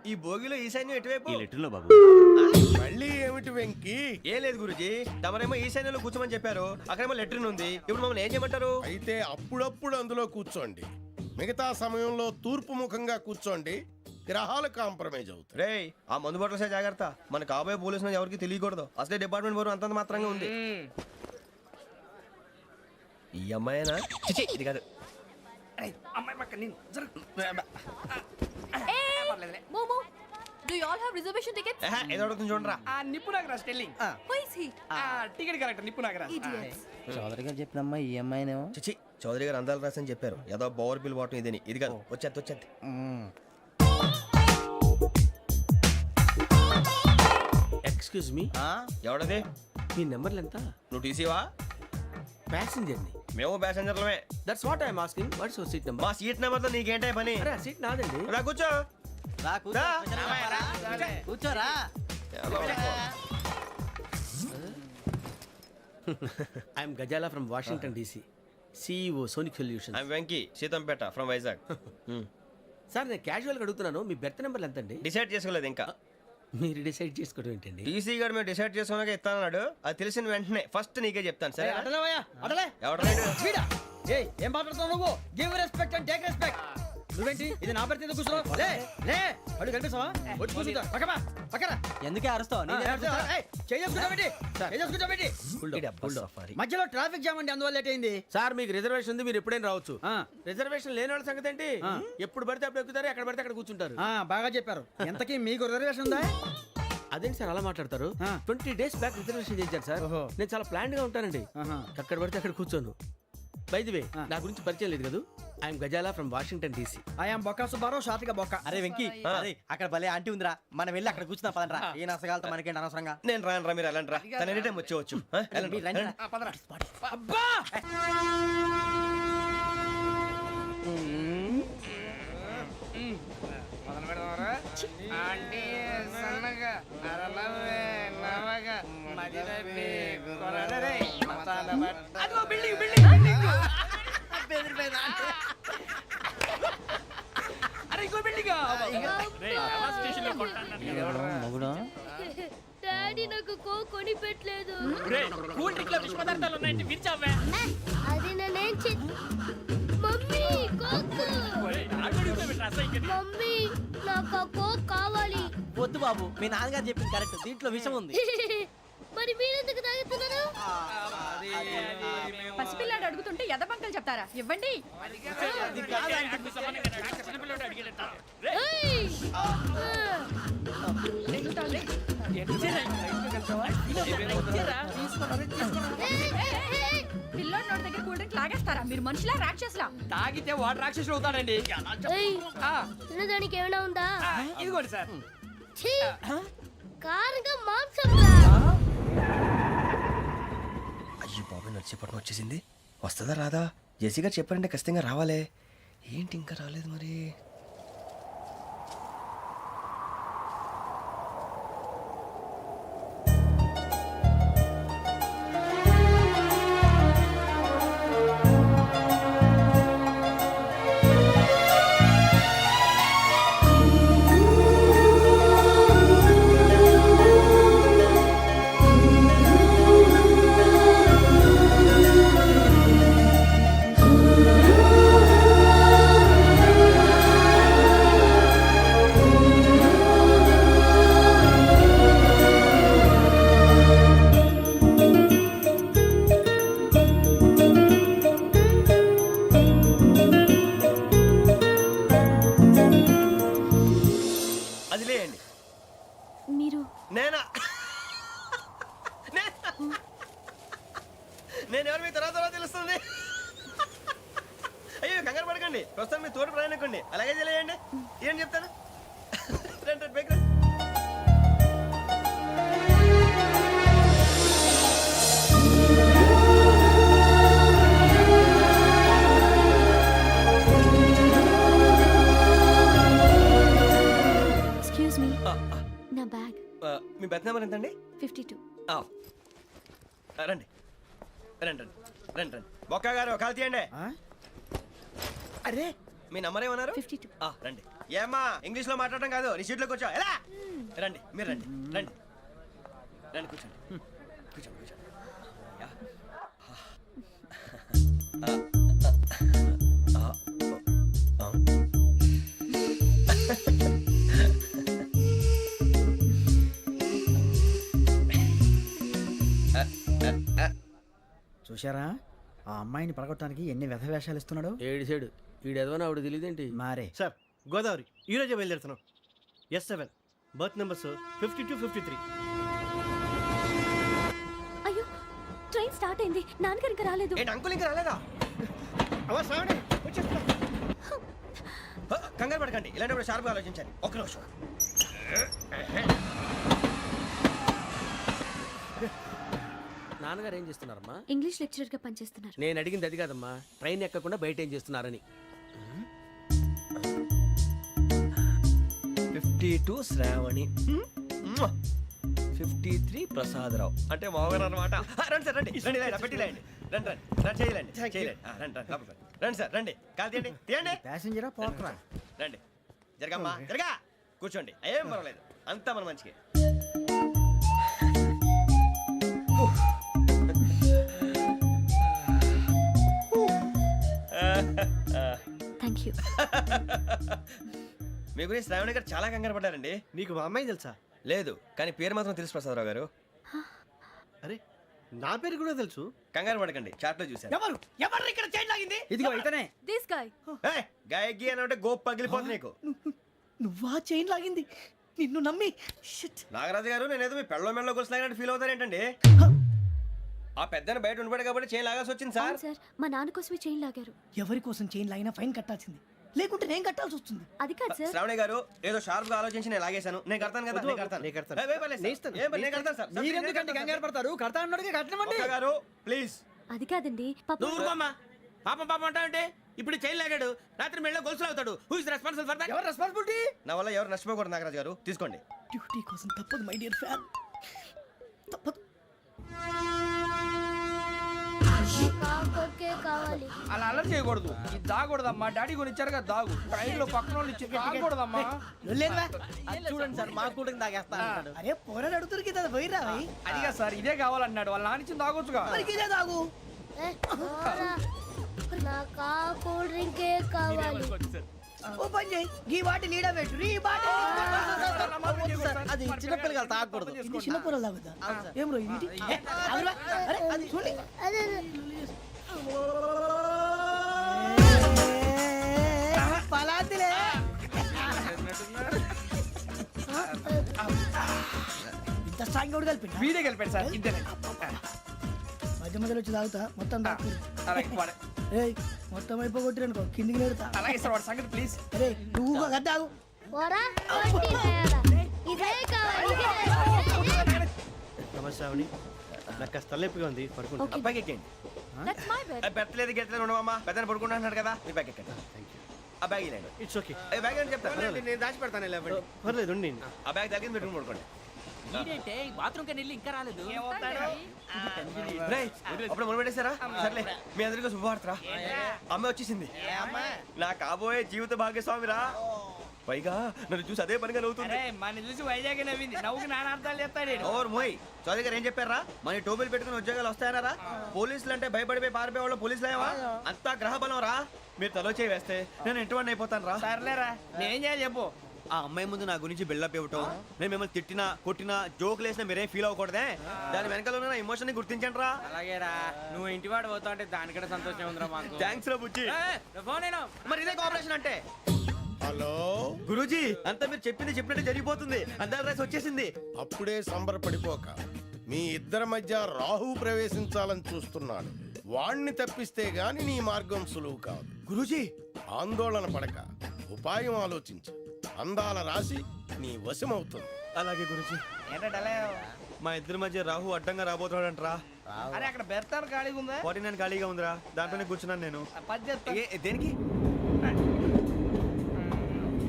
ఈ భోగిలో ఈశాన్యం ఎటువైపు ఈ లెటర్లో బాబు మళ్ళీ ఏమిటి వెంకీ ఏం లేదు గురుజీ తమరేమో ఈశాన్యంలో కూర్చోమని చెప్పారు అక్కడేమో లెటర్ ఉంది ఇప్పుడు మమ్మల్ని ఏం చేయమంటారు అయితే అప్పుడప్పుడు అందులో కూర్చోండి మిగతా సమయంలో తూర్పు ముఖంగా కూర్చోండి గ్రహాలు కాంప్రమైజ్ అవుతాయి రేయ్ ఆ మందు బట్టలసే జాగ్రత్త మన కాబోయే పోలీసులు ఎవరికి తెలియకూడదు అసలే డిపార్ట్మెంట్ బోరు అంతంత మాత్రంగా ఉంది ఈ అమ్మాయినా చిచి, ఇది కాదు అమ్మాయి పక్క నేను మోమో do you all have reservation tickets ఏహే, ఏదో అడుగుతుంది చూడరా ఆ Nippu Nagaraj telling who is he ticket correct Nippu Nagaraj idiots Chowdary గారు చెప్పినమ్మా ఈ అమ్మాయినేమో చిచి చౌదరి గారు అందాలు రాసని చెప్పారు ఏదో బోర్ బిల్ వాటం ఇదని ఇది కాదు వచ్చేది ఎక్స్క్యూజ్ మీ ఎవడది మీ నెంబర్లు ఎంత నువ్వు టీసీవా ప్యాసింజర్ ని మేము ప్యాసెంజర్లమే that's what I'm asking what's your seat number మా సీట్ నెంబర్తో నీకేంటే పని అరే ఆ సీట్ నాదండి రా కూర్చో రా. కూర్చోరా I'm Gazala from Washington DC CEO Sonic solution I'm Venky Seethampeta from Vizag sir నేను క్యాజువల్గా అడుగుతున్నాను మీ బెర్త్ నెంబర్లు ఎంత అండి డిసైడ్ చేసుకోలేదు ఇంకా మీరు డిసైడ్ చేసుకోవడం ఏంటండి టీసీ గారు మేము డిసైడ్ చేసుకున్నాక ఇస్తానన్నాడు అది తెలిసిన వెంటనే ఫస్ట్ నీకే చెప్తాను సరే అడలే ఎవడ ఏం మాట్లాడుతున్నావు నువ్వు give respect and take respect నువ్వేంటి ఇది నా పరిస్థితి కూర్చున్నావు లే లే అడుగు కనిపిస్తావా వచ్చి కూర్చుంటా పక్కమా పక్కన ఎందుకే అరుస్తావు మధ్యలో ట్రాఫిక్ జామ్ అండి అందువల్ల లేట్ అయింది సార్ మీకు రిజర్వేషన్ ఉంది మీరు ఎప్పుడైనా రావచ్చు రిజర్వేషన్ లేని వాళ్ళ సంగతి ఏంటి ఎప్పుడు పడితే అప్పుడు ఎక్కుతారు ఎక్కడ పడితే అక్కడ కూర్చుంటారు బాగా చెప్పారు ఎంతకీ మీకు రిజర్వేషన్ ఉందా అదేంటి సార్ అలా మాట్లాడతారు 20 days బ్యాక్ రిజర్వేషన్ చేశారు సార్ నేను చాలా ప్లాన్డ్ గా ఉంటానండి అక్కడ పడితే అక్కడ కూర్చోను బై ది వే నా గురించి పరిచయం లేదు కదా I'm Gazala from Washington DC I'm Bokka Subbarao షాతిక బొక్క అరే వెంకీ అరే అక్కడ భలే ఆంటీ ఉందిరా మనం వెళ్ళి అక్కడ కూర్చున్నా పదండ్రా ఏ నసగాలతో మనకేంటి అనవసరంగా నేను రాను రా మీరు వెళ్ళండి రా తన ఎనీ టైం వచ్చేవచ్చు వెళ్ళండి, మీరు రండి. వెళ్ళండి. అబ్బా మొదలు పెడదామరా ఆంటీ సన్నగా అరలవే నవగా మదిరపి కొరడరే మతాల అదిగో బిల్డింగ్ బిల్డింగ్ అరే ఇంకో బిల్డింగ్ మగుడు డాడీ నాకు కోక్ కొని పెట్టలేదు కూల్ డ్రింక్ లో విష పదార్థాలు ఉన్నాయండి విరిచావే అది నేనేం మమ్మీ కోక్ మమ్మీ నాకు ఆ కోక్ కావాలి వద్దు బాబు మీ నాన్నగారు చెప్పింది కరెక్ట్ దీంట్లో విషయం ఉంది మరి మీరెందుకు తాగుతున్నారు పసిపిల్లాడు అడుగుతుంటే ఎదబంకలు చెప్తారా ఇవ్వండి ఏయ్! పిల్లోడి నోటి దగ్గర కూల్ డ్రింక్ లాగేస్తారా మీరు మనుషులా రాక్షసులా తాగితే వాడు రాక్షసుడు అవుతాడండి ఏయ్! తినడానికి ఏమైనా ఉందా ఇదిగోండి సార్ ఛీ! కారంగా మాంసం రా అయ్యో బాబాయ్ నడిచేపట్నం వచ్చేసింది వస్తుందా రాదా జేసీ గారు చెప్పారంటే ఖచ్చితంగా రావాలే ఏంటి ఇంకా రాలేదు మరి అది లేయండి మీరు నేనా నేను ఎవరు మీ తర్వాత తెలుస్తుంది అయ్యో కంగారు పడకండి, ప్రస్తుతం మీ తోడు ప్రయాణకండి, అలాగే తెలియండి. ఏం చెప్తాను రండి రండి బైక్ రండి. ఎక్స్క్యూజ్ మీ, నా బ్యాగ్. మీ బెత్ నెంబర్ ఎంతండి? 52. రండి రండి రండి రండి రండి. బొక్క గారు కాల్ తీయండి. అరే మీ నంబర్ ఏమన్నారు? 52. రండి. ఏమ్మా ఇంగ్లీష్ లో మాట్లాడడం కాదు, నీ సీట్లో కూర్చో. ఎలా రండి, మీరు రండి రండి రండి కూర్చోండి కూర్చోండి కూర్చోండి. యా. చూశారా ఆ అమ్మాయిని పడగొట్టడానికి ఎన్ని వ్యధ వేషాలు ఇస్తున్నాడు. ఏడు సైడు ఈడు ఎదవని ఆవిడ తెలియదేంటి. మారే సార్ గోదావరి ఈరోజే బయలుదేరుతున్నాం. S7 berth numbers 52, 53. అయ్యో, ట్రైన్ స్టార్ట్ అయింది. నాన్నగారు ఇంకా రాలేదు. ఏంటి అంకుల్ ఇంకా రాలేదా? కంగారు పడకండి, ఇలాంటప్పుడు షార్ప్గా ఆలోచించండి. ఒక్క నిమిషం. నాన్నగారు ఏం చేస్తున్నారమ్మా? ఇంగ్లీష్ లెక్చరర్ గా పనిచేస్తున్నారు. నేను అడిగింది అది కాదమ్మా, ట్రైన్ ఎక్కకుండా బయట ఏం చేస్తున్నారని. 52 శ్రావణి, 53 ప్రసాదరావు అంటే మామగారు అనమాట. రండి సార్ రండి రండి, ఇలా పెట్టి లేండి. రండి రండి రండి, చేయలేండి చేయలేండి. రండి రండి లోపలికి రండి. రండి సార్ రండి, కాలు తీయండి తీయండి. ప్యాసింజరా పోట్రా. రండి జరగమ్మా జరగా, కూర్చోండి. ఏం పర్వాలేదు, అంతా మన మంచికి. Thank you. మీ గురించి శ్రావణి గారు చాలా కంగారు పడ్డారండి. నీకు మా అమ్మాయి తెలుసా? లేదు, కానీ పేరు మాత్రం తెలుసు ప్రసాదరావు గారు. అరే నా పేరు కూడా తెలుసు. కంగారు పడకండి, చాట్లో చూశాను. ఎవరు ఎవరు ఇక్కడ చైన్ లాగింది? ఇదిగో ఇతనే. This guy. గాయకి అని అంటే గోప్ పగిలిపోతుంది నీకు. నువ్వా చైన్ లాగింది? నిన్ను నమ్మి. Shit. నాగరాజు గారు, నేనేదో మీ పెళ్ళ మెళ్ళలో గురిసిలాగినట్టు ఫీల్ అవుతారేంటండి? ఆ పెద్దని బయట ఉండిపోయాడు కాబట్టి చేయి లాగాల్సి వచ్చింది సార్. అవును సార్, మా నాన్న కోసమే చైన్ లాగారు. ఎవరి కోసం చైన్ లాగినా ఫైన్ కట్టాల్సింది, లేకుంటే నేను కట్టాల్సి వస్తుంది. అది కాదు సార్. శ్రావణి గారు ఏదో షార్ప్ గా ఆలోచించి నేను లాగేశాను. నేను కడతాను కదా, నేను కడతాను. నేను కడతాను. ఏ, పర్లేదు సార్. ఏం పర్లేదు, నేను కడతాను సార్. మీరెందుకంటే కంగారు పడతారు? కడతా అన్నాడుగా కట్టమండి. ఒక్క గారు ప్లీజ్. అది కాదండి, పాప. నువ్వు ఊరుకోమ్మా. పాపం పాపం అంటావంటే ఇప్పుడు చైన్ లాగాడు, రాత్రి మెళ్ళ గొలుసులు అవుతాడు. Who is responsible for that? ఎవరు రెస్పాన్సిబిలిటీ? నా వల్ల ఎవరు నష్టపోకూడదు నాగరాజు గారు, తీసుకోండి. డ్యూటీ కోసం తప్పదు మై డియర్ ఫ్యాన్, తప్పదు. కావాలి. అలా అల్లరి చేయకూడదు. ఇది దాగకూడదమ్మా. డాడీ కొని ఇచ్చారు కదా దాగు. ట్రైన్ లో పక్కన వాళ్ళు ఇచ్చి దాగకూడదమ్మా. చూడండి సార్, మా కూడా తాగేస్తా. అరే పోరాడు అడుగుతారు కదా, పోయిరా. అదిగా సార్, ఇదే కావాలన్నాడు. వాళ్ళ నానిచ్చింది తాగొచ్చుగా. ఇదే తాగు. నాకు కూల్ డ్రింకే కావాలి. ఓ పని చేయి, ఈ బాటిల్ లీడ పెట్టు. ఈ బాటిల్ అది చిన్నపిల్లలు తాగకూడదు. ఇది చిన్న పొరలు తాగుతా. ఏం రో ఇది? అరే అది చూడండి. పలాతిలే. ఇంత స్ట్రాంగ్ కూడా కలిపి వీడే కలిపాడు సార్. ఇంతనే మధ్య మధ్యలో వచ్చి తాగుతా, మొత్తం తాగు. ఏయ్ మొత్తం అయిపోగొట్టిరనుకో కిందికి నేడుతా. అలాగే సార్, వాడి సంగతి ప్లీజ్. అరే నువ్వు కదా తాగు. ఇదే కావాలి. నమస్తే శ్రావణి, నాకు కాస్త తలెప్పిగా ఉంది, పడుకుంటా. అబ్బాయికి ఎక్కండి. That's my bed. పెట్టలేదు గెట్టలేదు ఉండవమ్మా. పెద్దని పడుకుంటున్నాడు కదా, మీ బ్యాగ్ ఎక్కండి. ఆ బ్యాగ్ ఇలాండి. It's okay. బ్యాగ్ అని చెప్తాను, నేను దాచి పెడతాను. పర్లేదు ఉండి. ఆ బ్యాగ్ తగ్గింది పెట్టుకుని పడుకోండి. బాత్రూమ్ వెళ్ళి ఇంకా రాలేదు. రేయ్, అప్పుడు మొదలు పెట్టేశారా? సర్లే, మీ అందరికీ శుభవార్తరా. అమ్మాయి వచ్చేసింది, నా కాబోయే జీవిత భాగ్యస్వామిరా. పైగా నన్ను చూసి అదే పనిగా నవ్వుతుంది. మన చూసి వైజాగ్ నవ్వింది. నవ్వుకి నాన్న అర్థాలు చెప్తాడు. ఓర్ మోయ్, చౌదరి గారు ఏం చెప్పారా? మన టోబీలు పెట్టుకుని ఉద్యోగాలు వస్తాయనరా? పోలీసులు అంటే భయపడిపోయి పారిపోయే వాళ్ళు పోలీసులు అయ్యవా? అంతా గ్రహ బలం రా. మీరు తలో చేయి వేస్తే నేను ఇంటివాడిని అయిపోతాను రా. సర్లేరా, నేనేం చేయాలి చెప్పు. ఆ అమ్మాయి ముందు నా గురించి బిల్డప్ ఇవ్వటం, నేను మిమ్మల్ని తిట్టినా కొట్టినా జోకులు వేసినా మీరేం ఫీల్ అవ్వకూడదే. దాని వెనకాల ఉన్న నా ఎమోషన్ ని గుర్తించండి రా. అలాగేరా, నువ్వు ఇంటివాడు పోతా అంటే దానికంటే సంతోషం ఉందిరా మాకు. థ్యాంక్స్ రా బుజ్జి. ఫోన్ మరి ఇదే కోఆపరేషన్ అంటే. హలో గురూజీ, అంతా మీరు చెప్పింది చెప్పినట్టు జరిగిపోతుంది. అందాల రైస్ వచ్చేసింది. అప్పుడే సంబరపడిపోక, మీ ఇద్దరి మధ్య రాహు ప్రవేశించాలని చూస్తున్నాడు. వాణ్ణి తప్పిస్తే గాని నీ మార్గం సులువు కాదు. గురూజీ ఆందోళన పడక ఉపాయం ఆలోచించు. అందాల రాశి నీ వశమవుతుంది. అలాగే గురూజీ. మా ఇద్దరి మధ్య రాహు అడ్డంగా రాబోతున్నాడంట్రా. అరే అక్కడ బెర్తాను ఖాళీగా ఉందా? 49 ఖాళీగా ఉందిరా, దాంట్లోనే కూర్చున్నాను నేను. పది చెప్తా. దేనికి?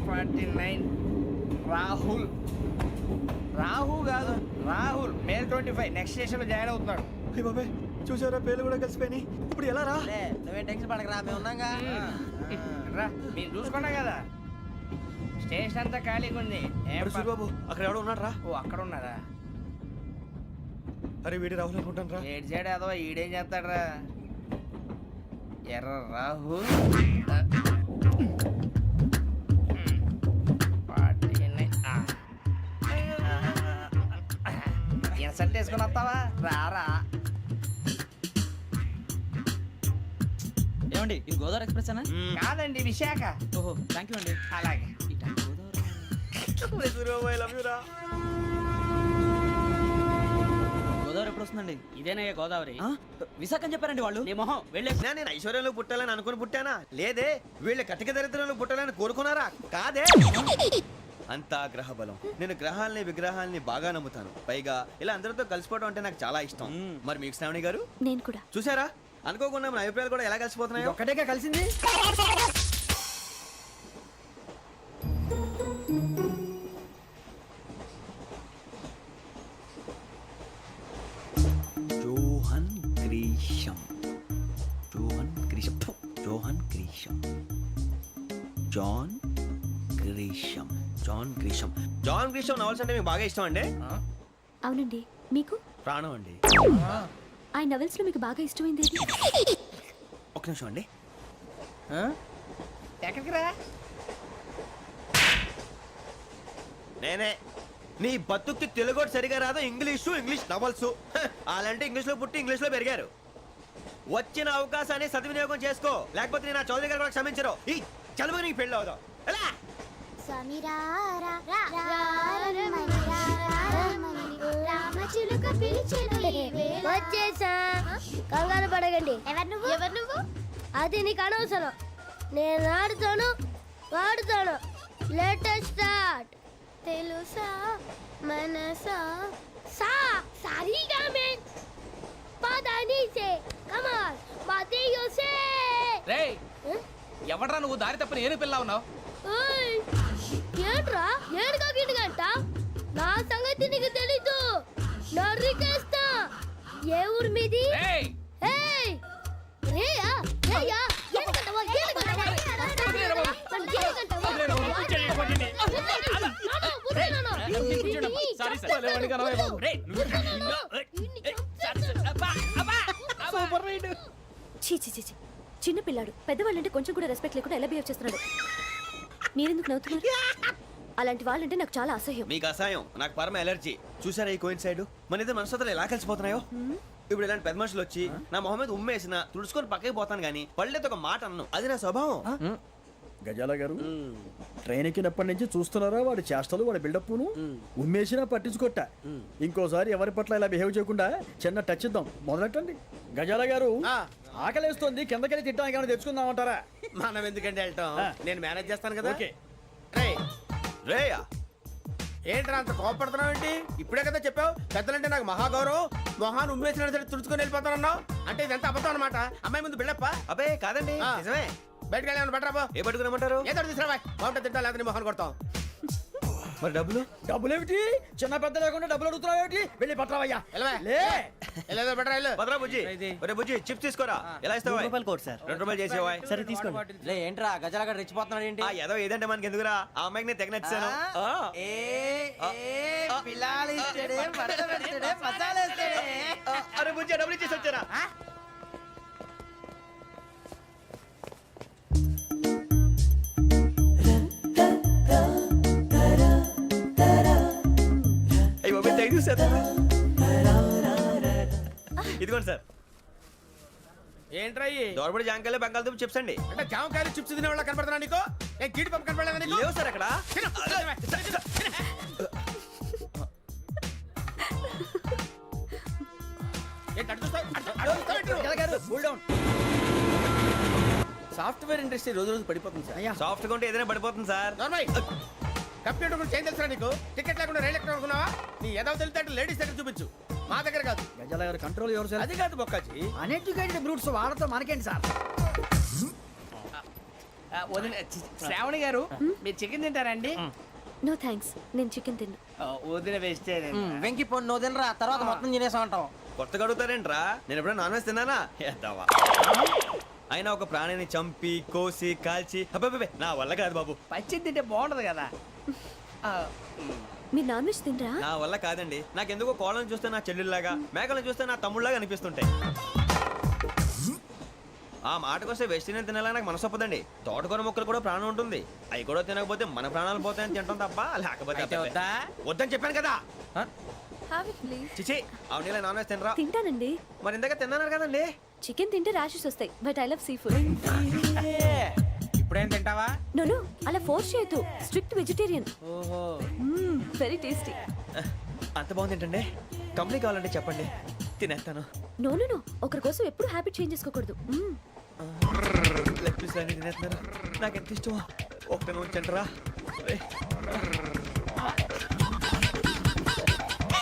49 రాహుల్. రాహు కాదు రాహుల్. మే 25 నెక్స్ట్ స్టేషన్ లో జాయిన్ అవుతున్నాడు. అయ్య బాబాయ్, చూసారా పేర్లు కూడా కలిసిపోయినాయి. ఇప్పుడు ఎలా రా? నువ్వే టెన్షన్ పడకరా, మేము ఉన్నాగా. రా, మీరు చూసుకున్నా కదా స్టేషన్ అంతా ఖాళీగా ఉంది. అరే సూరిబాబు, అక్కడ ఎవడో ఉన్నాడు రా. ఓ అక్కడ ఉన్నారా? అరే వీడి రాహుల్ అనుకుంటాను రా. ఏడు సైడ్ అదో ఈడేం చేస్తాడరా? ఎర్ర రాహు. ఇన్సల్ట్ వేసుకుని వస్తావా? రారా. ఏమండి ఇది గోదావరి ఎక్స్ప్రెస్ అనా? కాదండి, విశాఖ. ఓహో థ్యాంక్ యూ అండి. అలాగే. సూరిబాబు ఐ లవ్ యు రా. గోదావరి ఎప్పుడు వస్తుందండి? ఇదేనయ్య గోదావరి. విశాఖ అని చెప్పారండి వాళ్ళు. నీ మొహం వెళ్ళే. నేను ఐశ్వర్యంలో పుట్టాలని అనుకుని పుట్టానా? లేదే. వీళ్ళ కటిక దరిద్రంలో పుట్టాలని కోరుకున్నారా? కాదే. అంతా గ్రహ బలం. నేను గ్రహాలని విగ్రహాలని బాగా నమ్ముతాను. పైగా ఇలా అందరితో కలిసిపోవడం అంటే నాకు చాలా ఇష్టం. మరి మీకు శ్రావణి గారు? నేను కూడా. చూసారా, అనుకోకుండా మన అభిప్రాయాలు కూడా ఎలా కలిసిపోతున్నాయో. ఒక్కటేగా కలిసింది. Johan Grisham. Johan Grisham. ఫు, Johan Grisham. John Grisham. John Grisham. John Grisham novels అంటే మీకు బాగా ఇష్టం అండి? అవునండి. మీకు? ప్రాణం అండి. ఆ నవెల్స్ లో మీకు బాగా ఇష్టమైంది ఏది? ఒక నిమిషం అండి. ఎక్కడికి రా? నేనే. నీ బతుక్కి తెలుగు సరిగా రాదు, ఇంగ్లీష్ నవల్స్. అలాంటి ఇంగ్లీష్లో పుట్టి ఇంగ్లీష్లో పెరిగారు. వచ్చిన అవకాశాన్ని సద్వినియోగం చేసుకో, లేకపోతే నేను ఆ చౌదరి గారు కూడా క్షమించరు. ఈ చదువు నీకు పెళ్ళి అవుదాం. ఎలా? వచ్చేసా. కంగారు పడకండి. ఎవరు నువ్వు? అది నీకు అనవసరం. నేను ఆడుతాను, వాడుతాను. Latest start. తెలుసా మనసా సా సారీగా మే పదని సే కమాన్ మాదేయో సే. రేయ్, ఎవడ్రా నువ్వు? దారి తప్పని ఏను పిల్ల ఉన్నావు? ఓయ్, ఏంట్రా ఏడుగా గిడుగంట? నా సంగతి నీకు తెలీదు. నరికేస్తా. ఏ ఊరు మీది? రేయ్, ఏయ్ రేయా రేయా ఏడుగంటవా ఏడుగంటవా చీ చీ చీ చీ. చిన్న పిల్లాడు. పెద్దవాళ్ళంటే కొంచెం కూడా రెస్పెక్ట్ లేకుండా ఎలా బిహేవ్ చేస్తున్నాడు. మీరెందుకు నవ్వుతున్నారు? అలాంటి వాళ్ళంటే నాకు చాలా అసహ్యం. మీకు అసహాయం, నాకు పరమ ఎలర్జీ. చూసారా ఈ కోయిన్ సైడ్? మన ఇద్దరు మనస్తత్వాలు ఎలా కలిసిపోతున్నాయో. ఇప్పుడు ఇలాంటి పెద్ద మనుషులు వచ్చి నా మొహం మీద ఉమ్మేసిన తుడుచుకొని పక్కకి పోతాను కానీ పళ్ళేతో ఒక మాట అన్ను. అది నా స్వభావం. గజాల గారు ట్రైన్ ఎక్కినప్పటి నుంచి చూస్తున్నారా వాడి చేష్టలు, వాడి బిల్డప్ను? ఉమ్మేసినా పట్టించుకోట. ఇంకోసారి ఎవరి పట్ల ఇలా బిహేవ్ చేయకుండా చిన్న టచ్ ఇద్దాం. మొదలెట్టండి. గజాల గారు ఆకలేస్తుంది, కిందకెళ్ళి తిట్టడానికి ఏమైనా తెచ్చుకుందామంటారా? మనం ఎందుకంటే వెళ్తాం, నేను మేనేజ్ చేస్తాను కదా. ఓకే. రేయా, ఏంట్రా అంత కోపడుతున్నావు ఏంటి? ఇప్పుడే కదా చెప్పావు పెద్దలంటే నాకు మహాగౌరవం, మొహాన్ని ఉమ్మేసిన సరే తుడుచుకొని వెళ్ళిపోతానన్నావు. అంటే ఇదంతా అబద్ధం అనమాట. అమ్మాయి ముందు బిల్డప్ప? అబ్బే కాదండి, నిజమే. బయటకు వెళ్ళి బట్రాబో. ఏ పట్టుకురమ్మంటారు? ఏదో తీసుకురా బాగుంటుంది, తింటా లేదా మొహాన్ని కొడతాం. మరి డబ్బులు? డబ్బులు ఏమిటి? చిన్న పెద్ద లేకుండా డబ్బులు అడుగుతున్నావు ఏమిటి? వెళ్ళి పట్టరావయ్యా. బట్రా వెళ్ళు. భద్రా బుజ్జి, ఒరే బుజ్జి చిప్స్ తీసుకోరా. ఎలా ఇస్తావా? Court sir. 2 రూపాయలు చేసేవా? సరే తీసుకోండి. లే ఏంట్రా గజాలగా రెచ్చిపోతున్నాడు ఏంటి? ఏదో ఏదంటే మనకి ఎందుకురా, ఆ అమ్మాయికి నేను తెగ నచ్చాను. అరే బుజ్జి డబ్బులు ఇచ్చేసి వచ్చారా? ఇదిగోండి సార్. ఏంట్రా దోరబడి జాంకాయలు బంగాళదుంప చిప్స్ అండి. అంటే జామకాయలు చిప్స్ తినే వాళ్ళ కనపడుతున్నా నీకు? ఏ గీడి పంప కనపడలేదా నీకు? లేవు సార్ అక్కడ. Cool down. సాఫ్ట్వేర్ ఇండస్ట్రీ రోజు రోజు పడిపోతుంది సార్. అయ్యా సాఫ్ట్ గా ఉంటే ఏదైనా పడిపోతుంది సార్. కంప్యూటర్ గురించి ఏం తెలుసా నీకు? టికెట్ లేకుండా రైలు ఎక్కడ అనుకున్నావా? నీ ఏదో తెలితే లేడీస్ దగ్గర చూపించు, మా దగ్గర కాదు. గజాల గారు కంట్రోల్ ఎవరు సార్? అది కాదు బొక్కాజీ. అన్ఎడ్యుకేటెడ్ బ్రూట్స్ వాళ్ళతో మనకేంటి సార్? శ్రావణి గారు మీరు చికెన్ తింటారండి? నో థ్యాంక్స్, నేను చికెన్ తిన్నా. వదిన వేస్తే వెంకి పొన్ను నువ్వు తినరా, తర్వాత మొత్తం తినేసా ఉంటాం. కొత్తగా అడుగుతారేంట్రా? నేను ఎప్పుడైనా నాన్ వెజ్ తిన్నానా? ఎద్దావా. అయినా ఒక ప్రాణిని చంపి కోసి కాల్చి అబ్బబ్బబ్బే, నా వల్ల కాదు బాబు. పచ్చి తింటే బాగుంటది కదా. మీరు నాన్ వెజ్ తినరా? నా వల్ల కాదండి. నాకెందుకో కోళ్ళని చూస్తే నా చెల్లెళ్ళలాగా, మేకలను చూస్తే నా తమ్ముళ్ళలాగా అనిపిస్తుంటాయి. ఆ మాటకొస్తే వెస్టిరియన్ తినాలని నాకు మనసు ఒప్పదండి. తోటకూర మొక్కలు కూడా ప్రాణం ఉంటుంది. అవి కూడా తినకపోతే మన ప్రాణాలు పోతాయని తింటాం తప్ప, లేకపోతే అబ్బబ్బే. వద్దని చెప్పాను కదా. చిచి, అవునీ నాన్ వెజ్ తినరా? తింటానండి. మరి ఇందాక తిన్నాను కదండి. చికెన్ తింటే ర్యాషెస్ వస్తాయి, but I love sea food. ఇప్పుడేం తింటావా? నో అలా ఫోర్స్ చేయొద్దు. Strict vegetarian. ఓహో, వెరీ టేస్టీ. అంత బాగుంది ఏంటండి? కంప్లీట్ కావాలంటే చెప్పండి, తినేస్తాను. నో ఒకరి కోసం ఎప్పుడు హ్యాబిట్ చేంజ్ చేసుకోకూడదు. లెగ్ పీస్ అన్ని తినేస్తున్నారు. నాకు ఎంత ఇష్టమో. ఒక్క ఉంచండిరా.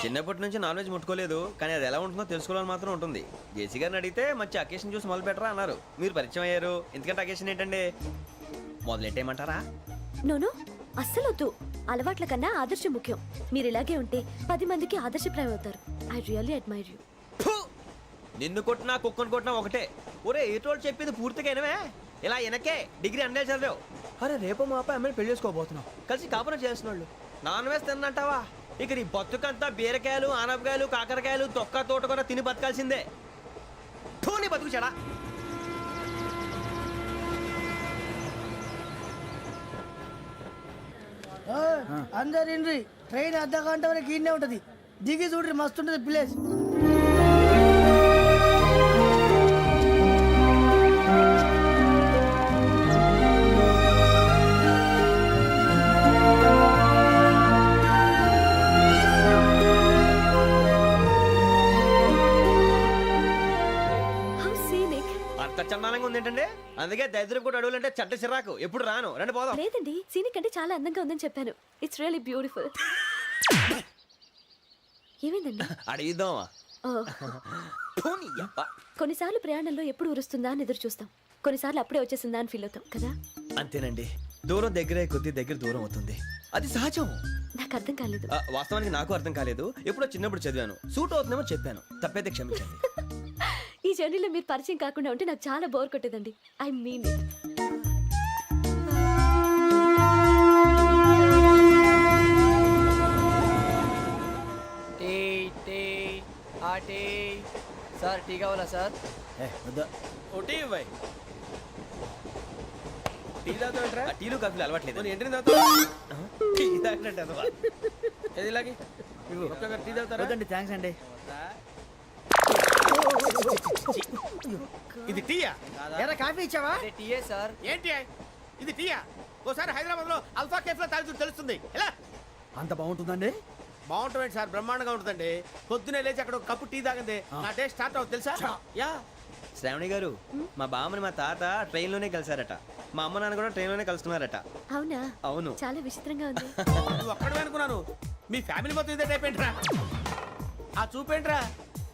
చిన్నప్పటి నుంచి నాన్ వెజ్ ముట్టుకోలేదు, కానీ అది ఎలా ఉంటుందో తెలుసుకోవాలని మాత్రం ఉంటుంది. జేసీ గారిని అడిగితే మంచి అకేషన్ చూసి మొదలు పెట్టరా అన్నారు. మీరు పరిచయం అయ్యారు, ఎందుకంటే అకేషన్ ఏంటండి? మొదలెట్టేయమంటారా? నో అస్సలు వద్దు. అలవాట్ల కన్నా ఆదర్శం ముఖ్యం. మీరు ఇలాగే ఉంటే 10 మందికి ఆదర్శప్రాయం అవుతారు. I really admire you. నిన్ను కొట్టినా కుక్కను కొట్టినా ఒకటే. ఒరే ఏటోళ్ళు చెప్పింది పూర్తిగా వినవే. ఇలా వెనకే డిగ్రీ అన్నే చదివావు. అరే రేపు మా అబ్బాయి అమ్మాయిని పెళ్లి చేసుకోబోతున్నావు, కలిసి కాపురం చేస్తున్నాళ్ళు. Non veg తిన్నంటావా? ఇక నీ బతుకంతా బీరకాయలు, ఆనపకాయలు, కాకరకాయలు, తొక్క తోట కూడా తిని బతకాల్సిందే. నీ బతుకు చెడా. అందరు ఇండ్రి, ట్రైన్ అర్ధ గంట వరకు ఇన్నే ఉంటది. దిగి చూడ్రి, మస్తు ఉంటది ప్లేస్. అంత చందానంగా ఉంది ఏంటండి? అందుకే దరిద్రం కూడా అడవులంటే చెడ్డ చిరాకు. ఎప్పుడు రాను, రండి పోదాం. లేదండి, సీనిక్ అంటే చాలా అందంగా ఉందని చెప్పాను. It's really beautiful. ఏమైందండి? అడిగిద్దామా? కొన్నిసార్లు ప్రయాణంలో ఎప్పుడు ఉరుస్తుందా అని ఎదురు చూస్తాం, కొన్నిసార్లు అప్పుడే వచ్చేసిందా అని ఫీల్ అవుతాం కదా. అంతేనండి, దూరం దగ్గరే కొద్ది దగ్గర దూరం అవుతుంది. అది సహజం. నాకు అర్థం కాలేదు. వాస్తవానికి నాకు అర్థం కాలేదు. ఎప్పుడో చిన్నప్పుడు చదివాను, సూట్ అవుతుందేమో చెప్పాను. తప్పైతే క్షమించండి. ఈ జర్నీలో మీరు పరిచయం కాకుండా ఉంటే నాకు చాలా బోర్ కొట్టేదండి. I mean it. Sir tea కావాలా సార్? ఒకటి ఇవ్వై. టీ తాగుతాంట్రా? టీలు కాఫీలు అలవాట్లేదు. ఏంటి తాగుతా? టీ తాగినట్టు అదవా. ఏది ఇలాగే ఒక్కొక్కరు టీ తాగుతారా? వద్దండి, థ్యాంక్స్ అండి. ఇది టీయా? ఎరా కాఫీ ఇచ్చావా? టీయే సార్. ఏంటి ఇది టీయా? ఓసారి హైదరాబాద్ లో అల్ఫా కేఫ్ లో తాగుతూ తెలుస్తుంది. ఎలా అంత బాగుంటుందండి? బాగుంటుంది సార్, బ్రహ్మాండంగా ఉంటుందండి. పొద్దునే లేచి అక్కడ ఒక కప్పు టీ తాగింది నా డే స్టార్ట్ అవుతుంది తెలుసా? యా. శ్రావణి గారు, మా బామ్మని మా తాత ట్రైన్ లోనే కలిసారట. మా అమ్మ నాన్న కూడా ట్రైన్ లోనే కలుస్తున్నారట. అవునా? అవును. చాలా విచిత్రంగా ఉంది. నువ్వు ఒక్కడే అనుకున్నాను, మీ ఫ్యామిలీ మొత్తం ఇదే టైప్ ఏంట్రా? ఆ చూపేంట్రా,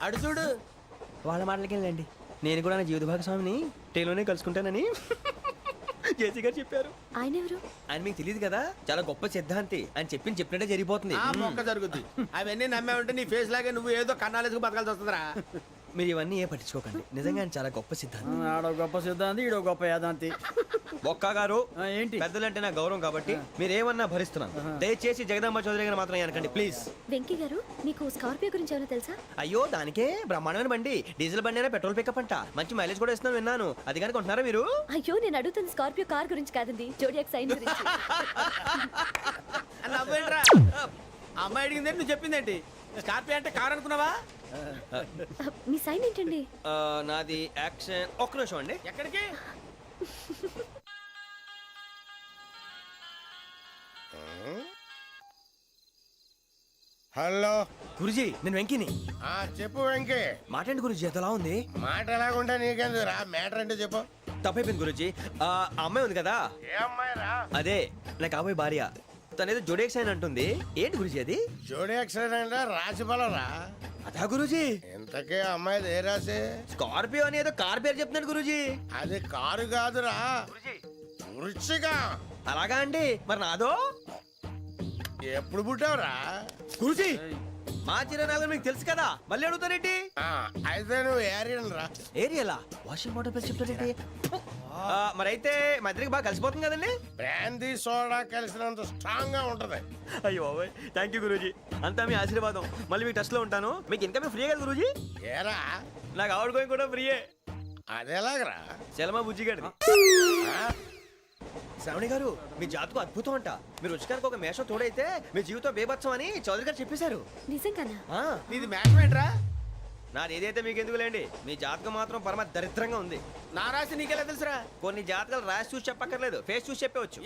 అడు చూడు. వాళ్ళ మాటలకి వెళ్ళండి. నేను కూడా నా జీవిత భాగస్వామిని ట్రైన్ లోనే కలుసుకుంటానని జేసీ గారు చెప్పారు. ఆయన ఎవరు? ఆయన మీకు తెలియదు కదా, చాలా గొప్ప సిద్ధాంతి. అని చెప్పినట్టే జరిగిపోతుంది. ఆ మొక్క జరుగుద్ది. అవన్నీ నమ్మే ఉంటే నీ ఫేస్ లాగే నువ్వు ఏదో కన్నాలేసుకు బతకాల్సి వస్తుందిరా. మీరు ఇవన్నీ ఏ పట్టించుకోకండి. నిజంగా ఆయన చాలా గొప్ప సిద్ధాంతి. ఆడో గొప్ప సిద్ధాంతి, ఈడో గొప్ప యాదాంతి. బొక్క గారు, ఏంటి? పెద్దలంటే నా గౌరవం కాబట్టి మీరు ఏమన్నా భరిస్తున్నాను. దయచేసి జగదాంబ చౌదరి గారు మాత్రం అనకండి ప్లీజ్. వెంకీ గారు, మీకు స్కార్పియో గురించి ఏమైనా తెలుసా? అయ్యో, దానికే బ్రహ్మాండమైన బండి. డీజిల్ బండి అయినా పెట్రోల్ పికప్ అంట. మంచి మైలేజ్ కూడా ఇస్తున్నాను విన్నాను. అది కనుక కొంటున్నారా మీరు? అయ్యో, నేను అడుగుతుంది స్కార్పియో కార్ గురించి కాదండి, జోడియాక్ సైన్ గురించి. నవ్వేంట్రా? అమ్మాయి అడిగిందేంటి, నువ్వు చెప్పిందేంటి? స్కార్పియో అంటే కార్ అనుకున్నావా? మీ సైన్ ఏంటండి? నాది యాక్షన్. ఒక్క నిమిషం అండి. ఎక్కడికి? హలో గురుజీ నేను వెంకిని. చెప్పు వెంకీ. మాటండి గురుజీ ఎంతలా ఉంది? మాట ఎలాగుంటా నీకెందుకు రా, మ్యాటర్ అంటే చెప్పు. తప్పైపోయింది గురుజీ. ఆ అమ్మాయి ఉంది కదా, ఏ అమ్మాయి రా? అదే నా కాబోయే భార్య. తనేదో జోడేక్స్ అని అంటుంది. ఏంటి గురుజీ అది? జోడి యాక్సిడెంట్ రాసి బలరా. అదా గురుజీ? ఇంతకే అమ్మాయిది ఏ రాసి? స్కార్పియో అని ఏదో కార్ పేరు చెప్తున్నాడు గురుజీ. అది కారు కాదురా, వృచ్చిక. అలాగా అండి, మరి నాదో? ఎప్పుడు పుట్టావురా? గురుజీ మా చిరనాలు మీకు తెలుసు కదా, మళ్ళీ అడుగుతారేంటి? అయితే నువ్వు ఏరియన్ రా. ఏరియలా? వాషింగ్ వాటర్ పేరు చెప్తారేంటి? మరైతే మా ఇద్దరికి బాగా కలిసిపోతుంది కదండి. బ్రాందీ సోడా కలిసినంత స్ట్రాంగ్ గా ఉంటది. అయ్యో థ్యాంక్ యూ గురూజీ, అంతా మీ ఆశీర్వాదం. మళ్ళీ మీ టచ్ లో ఉంటాను. మీకు ఇంకా ఫ్రీ కదా గురూజీ? ఏరా నాకు ఆవిడ గోయింగ్ కూడా ఫ్రీయే. అదేలాగరా? చలమా బుజ్జి గారిది. శ్రావణి గారు మీ జాతకు అద్భుతం అంట. మీరు రుచికారికి ఒక మేషం తోడైతే మీ జీవితం బేబత్సం అని చౌదరి గారు చెప్పేశారు. నిజంగానా? నీది మేషం ఏంట్రా? నాది ఏదైతే మీకు ఎందుకులేండి, మీ జాతకం మాత్రం పరమ దరిద్రంగా ఉంది. నా రాసి నీకెలా తెలుసురా? కొన్ని జాతకాలు రాసి చూసి చెప్పక్కర్లేదు, ఫేస్ చూసి చెప్పవచ్చు.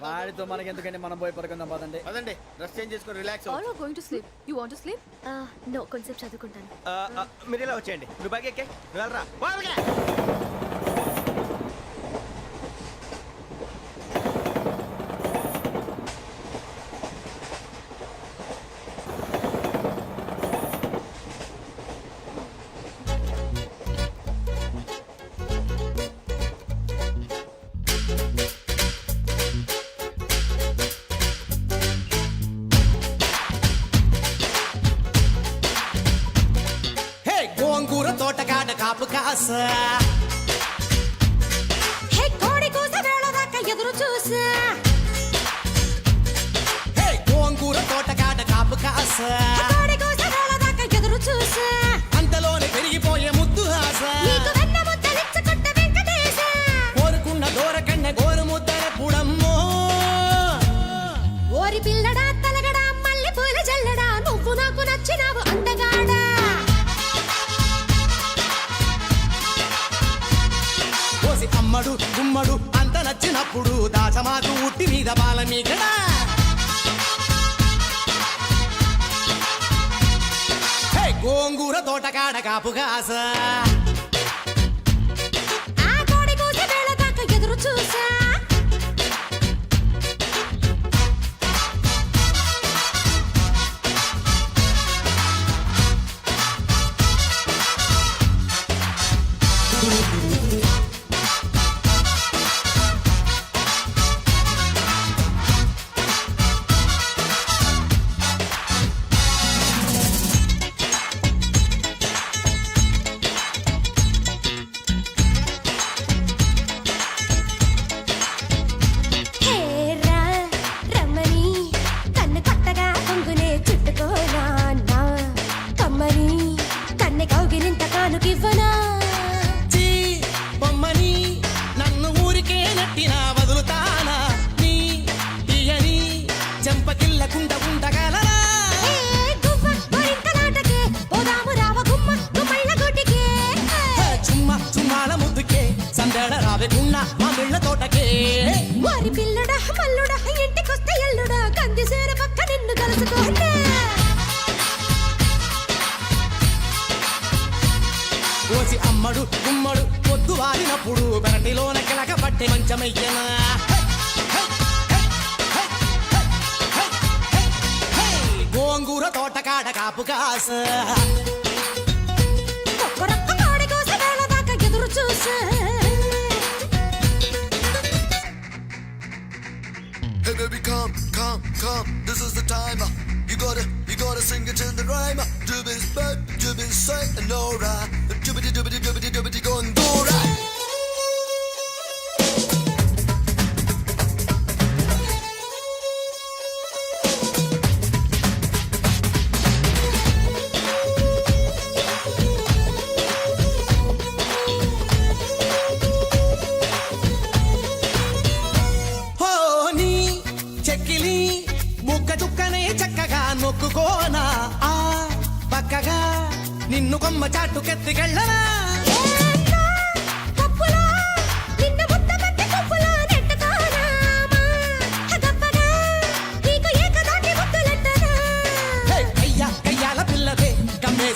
వాడితో మనకి ఎందుకంటే మనం పోయి పడుకుందాం పదండి. పదండి, డ్రెస్ చేంజ్ చేసుకొని relax. All are going to sleep. You want to sleep? No, కొంచెం చదువుకుంటాను. మీరు ఇలా వచ్చేయండి. నువ్వు బాగా ఎక్కే, నువ్వు వెళ్ళరా. గోంగూర తోటకాడ కాపు కాస. హే కోడి కూస వేళ దాకా ఎదురు చూసా. హే గోంగూర తోటకాడ కాపు కాస. కోడి కూస వేళ దాకా ఎదురు చూసా. అంతలోనే పెరిగిపోయే ముద్దు ఆశ. నీకు వెన్న ముద్దలిచ్చుకుంట వెంకటేశ. కోరుకున్న దూరకన్న గోరు ముద్దల పుడమ్మో. ఓరి పిల్లడా తలగడా మల్లె పూల జల్లడా, నువ్వు నాకు నచ్చినావు అందగాడా. అమ్మడు గుమ్మడు అంత నచ్చినప్పుడు దాచమాకు ఉట్టి మీద బాల మీకడా. గోంగూర తోటకాడ కాపు కాస. కోడి కూస వేళ దాకా ఎదురు చూసా. వారి పిల్లడా మల్లుడా ఇంటికొస్తే ఎల్లుడా కంది సేర పక్క నిన్ను కలుసుకోండి. ఓసి అమ్మడు గుమ్మడు పొద్దు వారినప్పుడు పెరటిలోన కిలక పట్టి మంచమయ్యనా. గోంగూర తోటకాడ కాపు కాస. ఒక్కరొక్క కోడి కోస వేళ దాకా ఎదురు చూసా. Hey baby, come, come, come, this is the time. You gotta sing it in the rhyme. Dubis back, dubis side, and no right. Dubbity dubbity dubbity dubbity go and go right. మొక్కుకోనా ఆ పక్కగా నిన్ను కొమ్మ చాటుకెత్తికెళ్ళనా.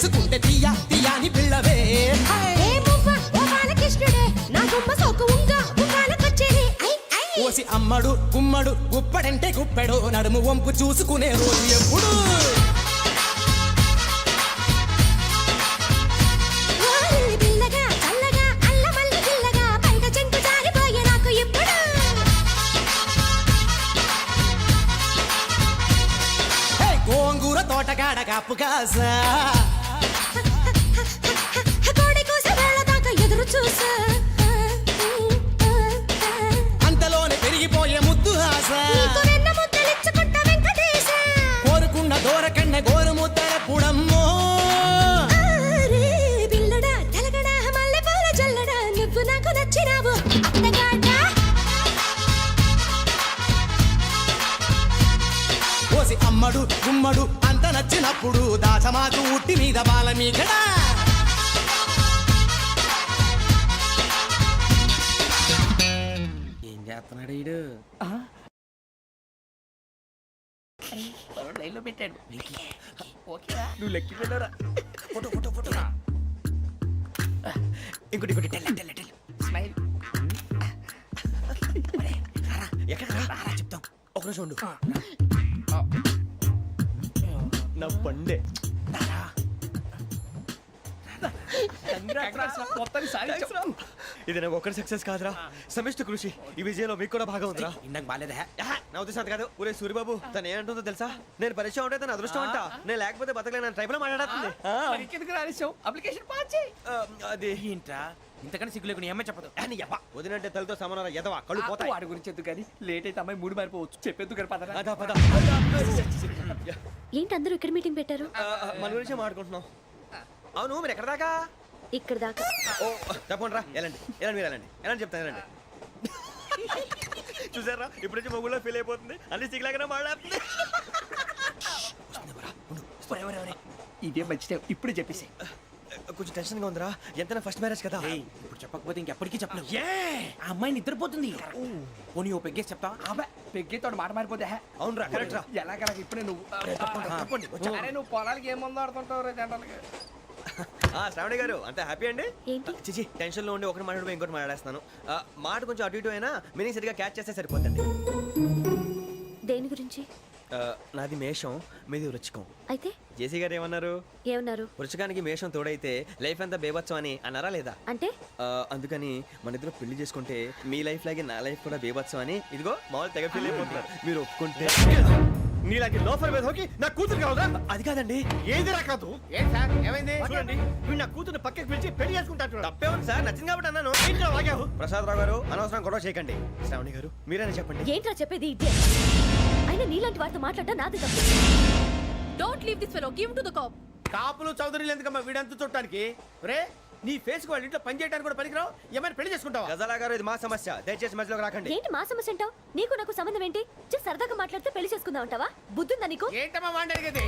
చేసుకుంటే తీయా తీయాని పిల్లవే OC అమ్మడు గుమ్మడు గుప్పడంటే గుప్పెడు నడుము వంపు చూసుకునే రోజు ఎప్పుడు గోంగూర తోటగాడ కాపు కాసా ఎదురు చూసా అంతలోనే పెరిగిపోయే ముద్దు ఆశ కోరుకున్న దూరకన్న గోరు ముద్దల పుడమ్మో పిల్లడా తలగడా మల్లె పూల జల్లడా నువ్వు నాకు నచ్చినావు అత్తగాడా ఓసి అమ్మడు గుమ్మడు అంత నచ్చినప్పుడు దాచమాకు ఉట్టి మీద బాల మీగడా ఏం చేస్తున్నాడు ఈడు లైన్లో పెట్టాడు ఓకేరా నువ్వు లెక్కి పెట్టారా ఫోటో ఫోటో ఫోటో ఇంకోటి టెల్ స్మైల్ ఎక్కడ చెప్తాం ఒక రోజు ఉండు నా పండే ఇది నాకు ఒక్కరి సక్సెస్ కాదురా సమిష్టి కృషి ఈ విజయంలో మీకు కూడా భాగం ఉందిరా ఇందాక బాగాలేదా నా ఉద్దేశం కాదు ఊరే సూరిబాబు తను ఏమంటుందో తెలుసా నేను పరిచయం ఉంటే తన అదృష్టం అంట నేను లేకపోతే బతకలేను ట్రైబ్ లో మాట్లాడుతుంది అప్లికేషన్ పాస్ చేయి అది ఏంట్రా ఇంతకన్నా సిగ్గు లేకుండా ఏమై చెప్పదు వదినంటే తలతో సమానం ఎదవా కళ్ళు పోతాయి వాడి గురించి ఎందుకు కానీ లేట్ అయితే అమ్మాయి మూడు మారిపోవచ్చు చెప్పేందుకు కానీ పదరా అదా పద ఏంటి అందరూ ఇక్కడ మీటింగ్ పెట్టారు మన గురించి మాట్లాడుకుంటున్నాం అవును మీరు ఎక్కడ దాకా ఇక్కడ దాకా ఓ తప్పకుండా రా వెళ్ళండి మీరు వెళ్ళండి చెప్తాను వెళ్ళండి చూసారా ఇప్పుడు నుంచి మొగుల్లో ఫీల్ అయిపోతుంది అన్ని సిగ్లాగానే మాట్లాడుతుంది ఇదే మంచి టైం ఇప్పుడు చెప్పేసి కొంచెం టెన్షన్ గా ఉందిరా ఎంతైనా ఫస్ట్ మ్యారేజ్ కదా ఇప్పుడు చెప్పకపోతే ఇంకెప్పటికీ చెప్పలేవు ఆ అమ్మాయి నిద్రపోతుంది పోనీ ఓ పెగ్గేసి చెప్తావా అబ్బా పెగ్గేతో మాట మారిపోతే అవునురా కరెక్ట్ రా ఎలాగలా ఇప్పుడే నువ్వు తప్పండి అరే నువ్వు పొలాలకి ఏం ముందు ఆడుతుంటావు రే జనరల్గా శ్రావణి గారు అంత హ్యాపీ అండి ఏంటి చిచి టెన్షన్ లో ఉండి ఒకటి మాట్లాడి ఇంకోటి మాట్లాడేస్తున్నాను మాట కొంచెం అటు ఇటు అయినా మీనింగ్ సరిగా క్యాచ్ చేస్తే సరిపోతుంది దేని గురించి నాది మేషం మీది వృచ్చికం అయితే జేసీ గారు ఏమన్నారు వృచ్చికానికి మేషం తోడైతే లైఫ్ అంతా బేబత్సం అని అన్నారా లేదా అంటే అందుకని మన ఇద్దరు పెళ్లి చేసుకుంటే మీ లైఫ్ లాగే నా లైఫ్ కూడా బేబత్సం అని ఇదిగో మామూలు తెగ పెళ్లి అయిపోతున్నారు మీరు ఒప్పుకుంటే నీలాంటి లోఫర్ మీద హోకి నా కూతురు కావదా అది కాదండి ఏది రాకాదు ఏం సార్ ఏమైంది చూడండి వీడు నా కూతురు పక్కకి పిలిచి పెళ్లి చేసుకుంటాడు తప్పే ఉంది సార్ నచ్చింది కాబట్టి అన్నాను ప్రసాద్ రావు గారు అనవసరం గొడవ చేయకండి శ్రావణి గారు మీరైనా చెప్పండి ఏంట్రా చెప్పేది ఇదే అయినా నీలాంటి వారితో మాట్లాడటం నాది తప్పు don't leave this fellow give to the cop కాపులు చౌదరులు ఎందుకమ్మా వీడంతా చూడటానికి రే నీ ఫేస్ వాళ్ళ ఇంట్లో పని చేయడానికి కూడా పనికిరావు ఏమైనా పెళ్లి చేసుకుంటావా గజాలా గారు ఇది మా సమస్య దయచేసి మధ్యలోకి రాకండి ఏంటి మా సమస్య అంటావు నీకు నాకు సంబంధం ఏంటి జస్ట్ సరదాగా మాట్లాడితే పెళ్లి చేసుకుందాం అంటావా బుద్ధుందా నీకు ఏంటమ్మా వాడిని అడిగేది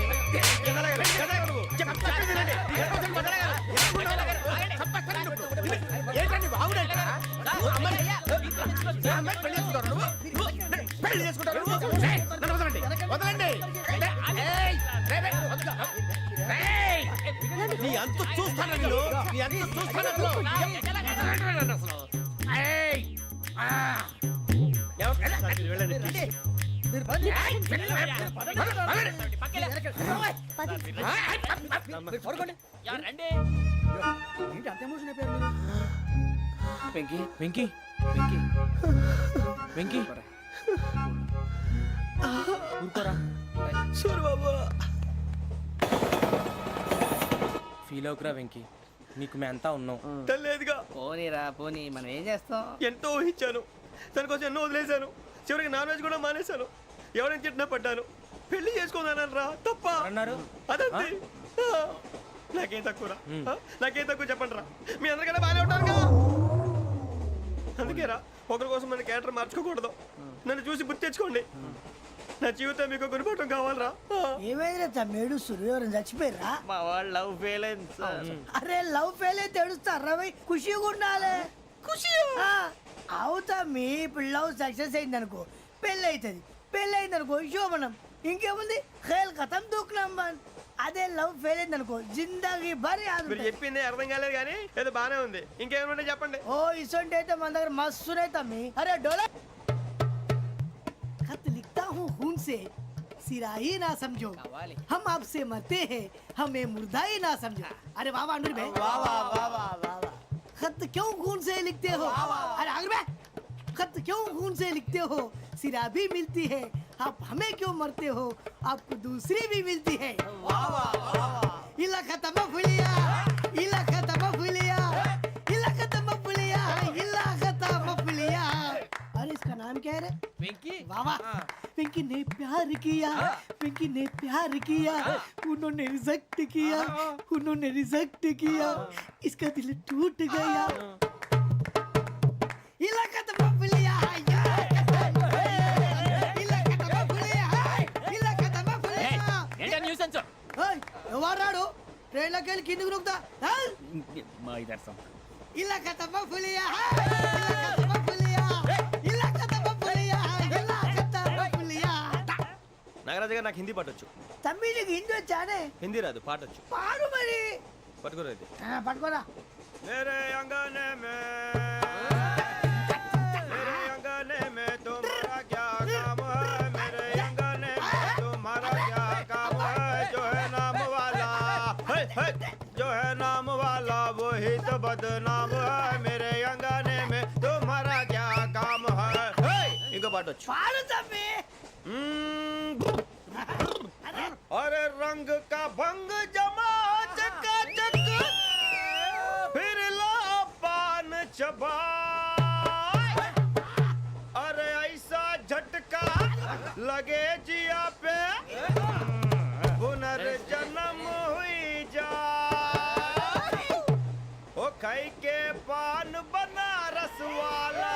ఏంటండి బాగుండండి పెళ్లి చేసుకుంటారు వదలండి నీ అంత చూస్తాను నీ అంత చూస్తాను వెంకీ వెంకీ వెంకీ వెంకీ ఊరుకోరా సూరిబాబు ఫీల్ అవుకురా వెంకీ నీకు మేము అంతా ఉన్నాం తెలియదుగా పోనీరా పోనీ మనం ఏం చేస్తాం ఎంతో ఊహించాను తన కోసం ఎన్నో వదిలేశాను చివరికి నాన్ వెజ్ కూడా మానేశాను ఎవరైనా తిట్టినా పడ్డాను పెళ్లి చేసుకుందానని రా తప్ప అన్నారు అదంతే నాకేం తక్కువరా నాకేం తక్కువ చెప్పండి రా మీ అందరికన్నా బాగానే ఉంటారు కదా అందుకేరా ఒకరి కోసం మన క్యారెక్టర్ మార్చుకోకూడదు నన్ను చూసి గుర్తు తెచ్చుకోండి నా జీవితం మీకు గురిపటం కావాలరా ఏమైందిరా తమ్మేడు సూర్యవరం చచ్చిపోయిరా మా వాళ్ళు లవ్ ఫెయిల్ అయింది సార్ అరే లవ్ ఫెయిల్ అయితే ఏడుస్తారా భయ్ ఖుషిగా ఉండాలి ఖుషి అవుతా మీ ఇప్పుడు లవ్ సక్సెస్ అయింది అనుకో పెళ్ళి అవుతుంది పెళ్ళి అయింది అనుకో శోభనం ఇంకేముంది ఖేల్ కథం దూకునాం బాన్ అదే లవ్ ఫెయిల్ అయింది అనుకో జిందాగీ భారీ మీరు చెప్పింది అర్థం కాలేదు కానీ ఏదో బానే ఉంది. ఇంకేమైనా చెప్పండి. ఓ ఇసొంటి అయితే మన దగ్గర మస్తునే తమ్మి. అరే డోలా खत लिखता हूँ खून से सिरा ही ना समझो हम आपसे मरते हैं हमें मुर्दा ही ना समझो. अरे वाह वाह अनुर भाई वाह वाह वाह वाह वाह. खत क्यों खून से लिखते हो? अरे अनुर भाई खत क्यों खून से लिखते हो? सिरा भी मिलती है आप हमें क्यों मरते हो? आपको दूसरी भी मिलती है. वाह वाह वाह. इला खत्म फुलिया इला खत्म फुलिया इला खत्म फुलिया इला खत्म फुलिया. अरे इसका नाम क्या है रे? వెంకీ वाह वाह. पिंकी ने प्यार किया पिंकी ने प्यार किया उन्होंने रिजेक्ट किया उन्होंने रिजेक्ट किया इसका दिल टूट गया. इलाका तो बबलिया इलाका तो बबलिया इलाका तो बबलिया. ఏంటా న్యూసెన్స్? ओए ఎవరాడు ట్రైన్ లోకి వెళ్ళి కిందికి నొక్కుతా. మా ఇదర్శం ఇలాకా तो बबलिया इलाका तो बबलिया इलाका तो बबलिया इलाका तो बबलिया. నాగరాజు గారు నాకు హిందీ పాటొచ్చు. తమ్మి నీకు హిందీ వచ్చానే? హిందీ రాదు, పాటొచ్చు. పాడు మరి. పట్టుకోలేదు. పట్టుకోరా. मेरे अंगने में मेरे अंगने में तुम्हारा क्या काम है? मेरे अंगने में तुम्हारा क्या काम है? जो है नाम वाला जो है नाम वाला वही तो बदनाम है. मेरे अंगने में तुम्हारा क्या काम है? इनको पाटो. పాడు తమ్మి. अरे रंग का भंग जमा चकाचक फिर ला पान चबा. अरे ऐसा झटका लगे जिया पे पुनर्जन्म हुई जा. ओ खाई के पान बनारस वाला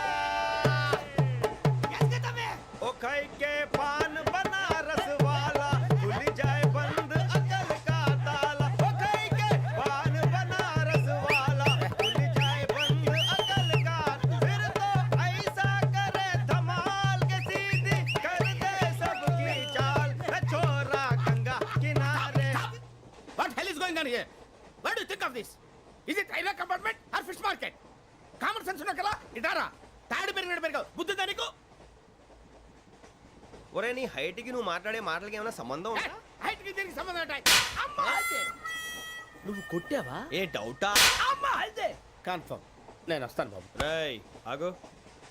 ओ खाई के पान बनारस वाला खुल जाए बंद अकल का ताला. ओ खाई के पान बनारस वाला खुल जाए बंद अकल का. फिर तो ऐसा करे धमाल के सीधी कर दे सबकी चाल. छोरा गंगा किनारे. What hell is going on here? What do you think of this? Is it railway compartment or fish market? Common sense ఉన్న కదా ఇటారా తాడి పెరిగినట్టు పెరగవు బుద్ధి దానికి. ఒరే నీ హైట్ కి నువ్వు మాట్లాడే మాటలకి ఏమైనా సంబంధం ఉందా? హైట్ కి దీనికి సంబంధం ఉంటాయి. అమ్మా అయితే నువ్వు కొట్టావా? ఏ డౌటా? అమ్మా అయితే కన్ఫర్మ్ నేను వస్తాను బాబు. రేయ్ ఆగు.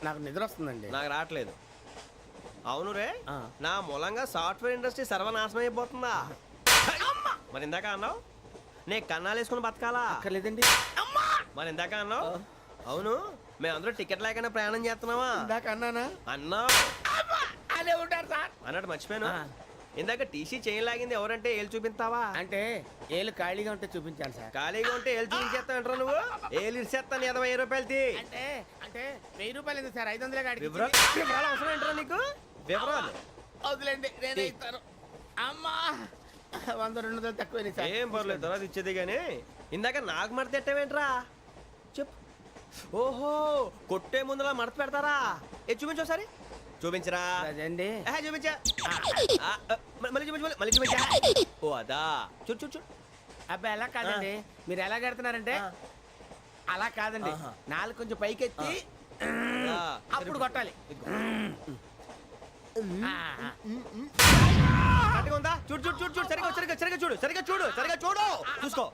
నాకు నిద్ర వస్తుందండి. నాకు రావట్లేదు. అవును రే, నా మూలంగా సాఫ్ట్వేర్ ఇండస్ట్రీ సర్వనాశనం అయిపోతుందా? మరి ఇందాక అన్నావు నే కన్నాలు వేసుకుని బతకాలా? అక్కర్లేదండి. మరి ఇందాక అన్నావు అవును మేమందరూ టికెట్ లేకుండా ప్రయాణం చేస్తున్నావా? ఇందాక అన్నానా? అన్నావు. అదే ఉంటారు సార్. అన్నట్టు మర్చిపోయాను. ఇందాక టీసీ చేయి లాగింది ఎవరంటే ఏళ్ళు చూపిస్తావా? అంటే ఏళ్ళు ఖాళీగా ఉంటే చూపించాను సార్. ఖాళీగా ఉంటే ఏళ్ళు చూపించేస్తానంటారా నువ్వు? ఏళ్ళు ఇచ్చేస్తాను 20 రూపాయలది. అంటే అంటే 1000 రూపాయలు ఎందుకు సార్? 500 కాడికి వివరాలు అవసరం ఏంటరా నీకు? వివరాలు వదిలేండి నేనే ఇస్తాను. అమ్మా 100-200 తక్కువ సార్. ఏం పర్లేదు తర్వాత ఇచ్చేది కానీ ఇందాక నాకు మడత ఎట్టవేంట్రా చెప్పు. ఓహో కొట్టే ముందులా మడత పెడతారా? ఏ చూపించు ఒకసారి. చూపించరా? అదండి చూపించా. మళ్ళీ చూపించు మళ్ళీ చూపించా. ఓ అదా చూడు చూడు చూడు. అబ్బాయి ఎలా కాదండి, మీరు ఎలా కడుతున్నారంటే అలా కాదండి. నాలుగు కొంచెం పైకెత్తి అప్పుడు కొట్టాలి. కరెక్ట్గా ఉందా? చూడు చూడు చూడు చూడు సరిగా సరిగా సరిగా చూడు సరిగా చూడు సరిగా చూడు చూసుకో.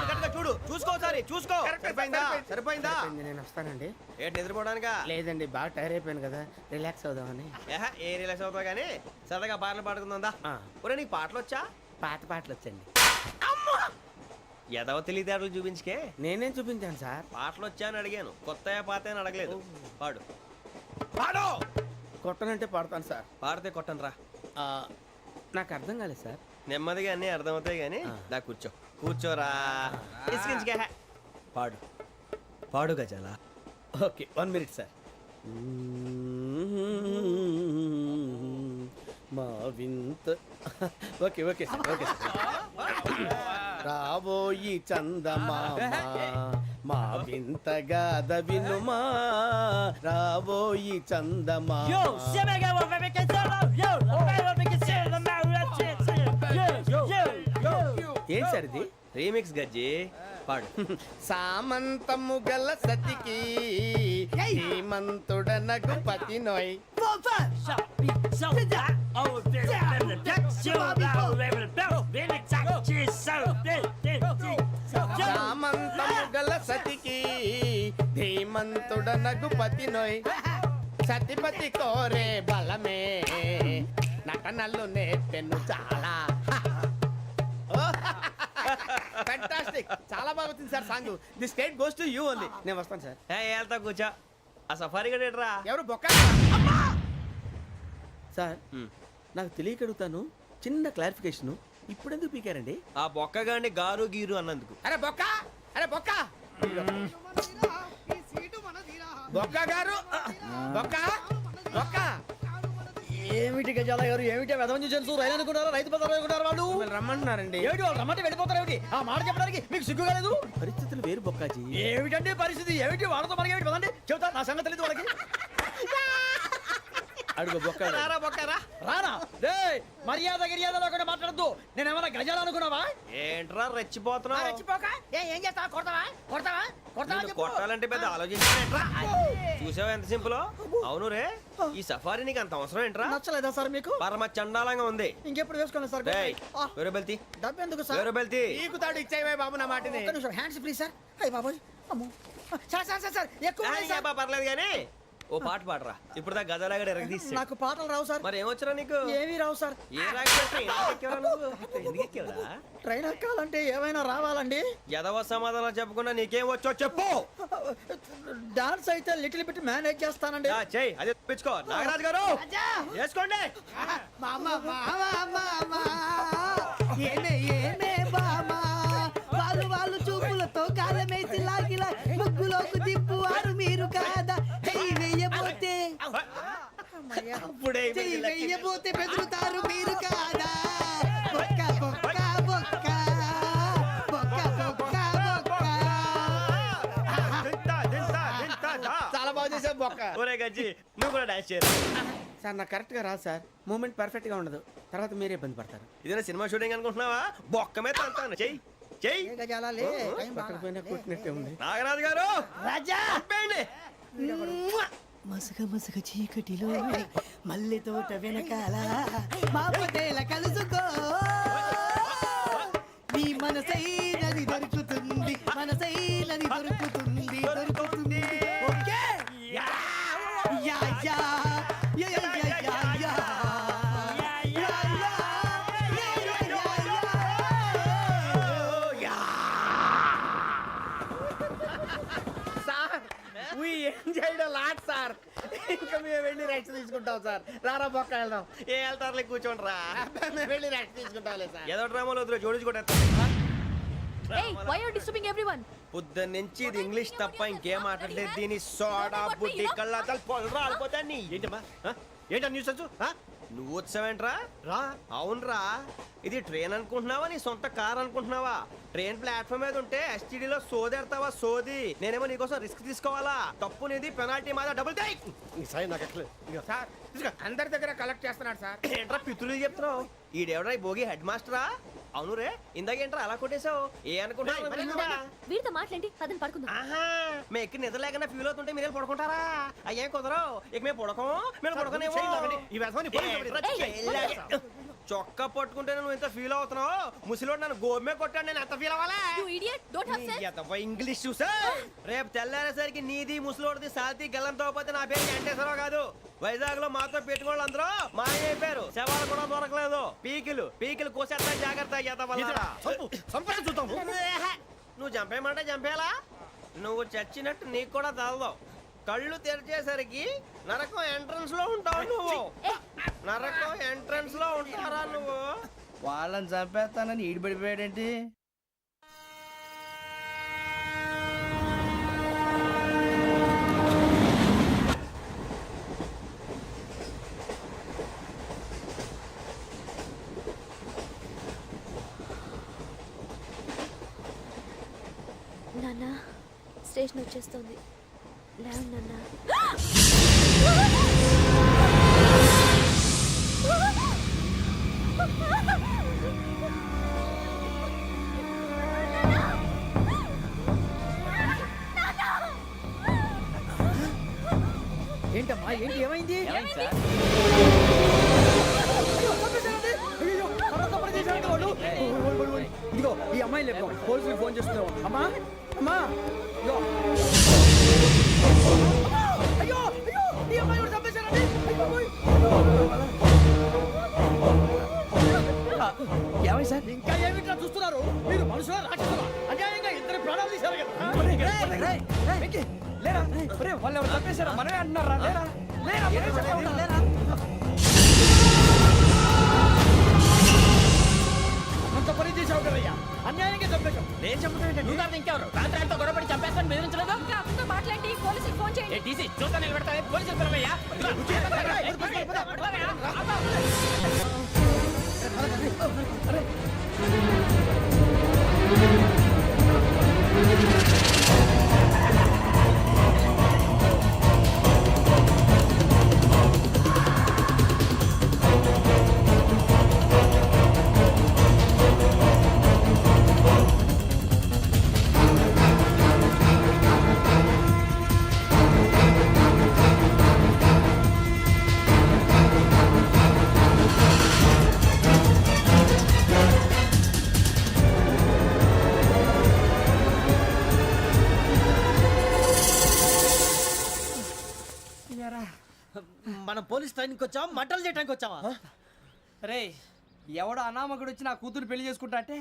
కరెక్ట్గా చూడు చూసుకో ఒకసారి చూసుకో. సరిపోయిందా? సరిపోయిందా? నేను వస్తానండి. ఏంటి నిద్రపోవడానికా? లేదండి బాగా టైర్ అయిపోయాను కదా రిలాక్స్ అవుదామని. ఏ రిలాక్స్ అవుతావు కానీ సరదాగా పాటలు పాడుకుందా? ఒరే నీకు పాటలు వచ్చా? పాత పాటలు వచ్చండి. ఎదవ తెలివితేటలు చూపించుకే. నేనేం చూపించాను సార్? పాటలు వచ్చా అని అడిగాను, కొత్త పాత అని అడగలేదు. పాడు పాడు. కొట్టనంటే పాడతాను సార్. పాడితే కొట్టను రా. నాకు అర్థం కాలేదు సార్. నెమ్మదిగా అన్నీ అర్థమవుతాయి కానీ దా కూర్చో. కూర్చోరా. పాడు పాడు గజాల. Okay 1 minute sir. మా వింత okay okay sir okay sir. రాబోయి చందమామ మా వింతగా దవినుమా రాబోయి చందమామ. ఏం సార్ ఇది? రీమిక్స్ గజ్జి పాడు. సామంతము గల సతికి హేమంతుడనగు పతి నోయ్. సామంతము గల సతికి ధీమంతుడనగు పతి నోయ్. సతిపతి కోరే బలమే నటనలు నేర్పెను చాలా. ఫ్యాంటాస్టిక్, చాలా బాగా వచ్చింది sir song. The state goes to you only. నేను వస్తాను సార్. వెళ్తా కూర్చో. ఆ సఫారీ గడేట్రా. ఎవరు బొక్క సార్ నాకు తెలియక అడుగుతాను, చిన్న క్లారిఫికేషన్. ఇప్పుడు ఎందుకు పీకారండి? ఆ బొక్కగాండి గారు గీరు అన్నందుకు. అరే బొక్క, అరే బొక్క, బొక్క గారు, బొక్క బొక్క. ఏమిటి గజాల గారు, ఏమిటి వెదవం చూసాను రైలు అనుకున్నారా, రైతు బజార్ అనుకున్నారు వాళ్ళు? మిమ్మల్ని రమ్మంటున్నారండి. ఏమిటి వాళ్ళు రమ్మంటే వెళ్ళిపోతారు ఏమిటి? ఆ మాట చెప్పడానికి మీకు సిగ్గు కాలేదు? పరిస్థితులు వేరు బొక్కాజీ. ఏమిటండి పరిస్థితి, ఏమిటి వాళ్ళతో మనకి ఏమిటి పదండి చెబుతా, నా సంగతి తెలియదు వాళ్ళకి. అడుగు బొక్క. రారా బొక్కరా. రానా రే, మర్యాద గిర్యాద లేకుండా మాట్లాడద్దు. నేను ఏమన్నా గజాలు అనుకున్నావా? ఏంట్రా రెచ్చిపోతున్నావు? ఏం చేస్తా, కొడతావా కొడతావా కొడతావా నిన్ను కొట్టాలంటే పెద్ద ఆలోచించానేంట్రా. చూసావా ఎంత సింపుల్. అవును రే, ఈ సఫారీ నీకు అంత అవసరం ఏంట్రా? నచ్చలేదా సార్ మీకు? పరమ చండాలంగా ఉంది. ఇంకెప్పుడు వేసుకోండి సార్. డేయ్, వేరే బెల్తి, డబ్బు ఎందుకు సార్? వేరే బెల్తి. నీకు తాడు ఇచ్చాయి బాబు నా మాటని. ఒక్క నిమిషం, హ్యాండ్స్ ప్లీజ్ సార్. అయ్య బాబోయ్, అమ్మో సార్ సార్ సార్ సార్ ఎక్కువ ఉన్నాయి సార్. పర్లేదు కానీ ఓ పాట పాడరా. ఇప్పుడు దా గదలాగడ ఎరగదీసి. నాకు పాటలు రావు సార్. మరి ఏమొచ్చరా నీకు? ఏమీ రావు సార్. ఏ రాకపోతే ఎందుకు ఎక్కేవరా? ట్రైన్ ఎక్కాలంటే ఏమైనా రావాలండి. ఎదవ సమాధానం చెప్పకుండా నీకేం వచ్చో చెప్పు. డాన్స్ అయితే లిటిల్ బిట్ మేనేజ్ చేస్తానండి. చెయ్యి, అదే తెప్పించుకో. నాగరాజు గారు చేసుకోండి. వాళ్ళు చూపులతో కాలమేసి లాగిలా ముగ్గులోకి తిప్పువారు మీరు కాదా? వెయ్యబోతే వెయ్యబోతే బెదురుతారు మీరు కాదా? బొక్క బొక్క బొక్క బొక్క బొక్క బొక్క. చాలా బాగా చేసావు బొక్క. ఒరే గజ్జి, నువ్వు కూడా డాన్స్ చేయరు. సార్ నాకు కరెక్ట్ గా రాదు సార్. మూమెంట్ పర్ఫెక్ట్ గా ఉండదు, తర్వాత మీరే ఇబ్బంది పడతారు. ఇదేనా సినిమా షూటింగ్ అనుకుంటున్నావా? బొక్క మీద అంటాను. చెయ్యి చెయ్యి. పక్కన పోయినా కొట్టినట్టే ఉంది. నాగరాజు గారు రాజా చెప్పండి. మసక మసక చీకటిలో మల్లె తోట వెనకాల మా పటేల కలుసుకో. నీ మనసైనది దొరుకుతుంది, మనసైనది దొరుకుతుంది, దొరుకుతుంది. Okay yeah yeah yeah yeah yeah yeah yeah. We enjoyed a lot, sir. ఇంకా మేము వెళ్ళి రెస్ట్ తీసుకుంటాం సార్. రారా బొక్క వెళ్దాం. ఏ వెళ్తారులే, కూర్చోండి రా. మేము వెళ్ళి రెస్ట్ తీసుకుంటాంలే సార్. ఏదో డ్రామాలో వద్దులే, జోడించుకుంటా. పొద్దున్న నుంచి ఇది ఇంగ్లీష్ తప్ప ఇంకేం మాట్లాడలేదు. దీని సోడా బుద్ధి కళ్ళ పొలం రాలిపోతా. నీ ఏంటమ్మా ఏంటా న్యూస్ వచ్చు? నువ్వు వచ్చావేంట్రా? రా. అవునరా, ఇది ట్రైన్ అనుకుంటున్నావా, నీ సొంత కార్ అనుకుంటున్నావా? ట్రైన్ ప్లాట్ఫామ్ మీద ఉంటే ఎస్టీడీలో సోదేడతావా సోది. నేనేమో నీకోసం రిస్క్ తీసుకోవాలా? తప్పు నీది, పెనాల్టీ మాదా, డబుల్ టై. సార్ అందరి దగ్గర కలెక్ట్ చేస్తున్నాడు సార్. ఏంట్రా పితులు చెప్తున్నావు? ఈడెవడ్రా ఈ భోగి హెడ్ మాస్టరా? అవును రే, ఇందాకేంట్రా అలా కొట్టేశావు? ఏ అనుకుంటున్నా? వీరితో మాట్లాడి పదని పడుకుందాం. ఆహా, మేము ఎక్కి నిద్ర లేకుండా ఫీల్ అవుతుంటే మీరేం పడుకుంటారా? అయ్యేం కుదరవు. ఇక మేము పడకం, మేము పడుకునేమో. చొక్కా పట్టుకుంటే నువ్వు ఎంత ఫీల్ అవుతున్నావు? ముసలివాడు నన్ను గోమే కొట్టాడు, నేను ఎంత ఫీల్ అవ్వాలా? ఇంగ్లీష్ చూసా. రేపు తెల్లారేసరికి నీది ముసలివాడిది సాతి గల్లంతో పోతే నా పేరు వెంకటేశ్వరరావు కాదు. వైజాగ్ లో మాతో పెట్టుకోళ్ళు అందరూ మాయైపోయారు. శవాలు కూడా దొరకలేదు. పీకిలు కోసేస్తా, జాగ్రత్త. నువ్వు చంపేయమంటే చంపేలా? నువ్వు చచ్చినట్టు నీకు కూడా తగదు. కళ్ళు తెరిచేసరికి నరకం ఎంట్రన్స్ లో ఉంటావు నువ్వు. నరకం ఎంట్రన్స్ లో ఉంటారా నువ్వు? వాళ్ళని చంపేస్తానని ఈడిపడిపోయాడేంటి? నాన్న, స్టేషన్ వచ్చేస్తుంది. లేవండి నాన్న. ఏంటి ఏమైంది ఏమైంది సార్? అయ్యో, చంపేశారండి. అయ్యయ్యో, అమ్మ తప్పని చేశారంట వాళ్ళు. ఓయ్. ఇదిగో ఈ అమ్మాయి లేపు పోలీసులకు ఫోన్ చేస్తున్నావు. అమ్మా అమ్మా ఇదిగో. అయ్యో అయ్యో ఈ అమ్మాయి కూడా చంపేశారండి. అయ్యో, ఓయ్. ఏమైంది సార్? ఇంకా ఏమిట్లా చూస్తున్నారు మీరు? మనుషుల రాక్షసులా? అన్యాయంగా ఇద్దరు ప్రాణాలు తీశారు కదా. వెంకీ, లేరా ఒరేయ్, వాళ్ళు ఎవరు చంపేశారా? మనమే అంటున్నారా? లేరా లేరా అంత పని చేశావు కదయ్యా, అన్యాయంగా చంపేశావు. నేను చెప్పడం నువ్వు కాదు ఇంకెవరు రాత్రి ఆయనతో గొడవపడి చంపేస్తాను బెదిరించలేదు మాట్లాడి పోలీసులకు ఫోన్ చేయండి. ఏ టీసీ చూస్తా నిలబెడతా పోలీసులు పిలవయ్యా. మనం పోలీస్ ట్రైనింగ్ వచ్చావా మంటలు చేయడానికి వచ్చావా? రే ఎవడో అనామకుడు వచ్చి నా కూతురు పెళ్లి చేసుకుంటా అంటే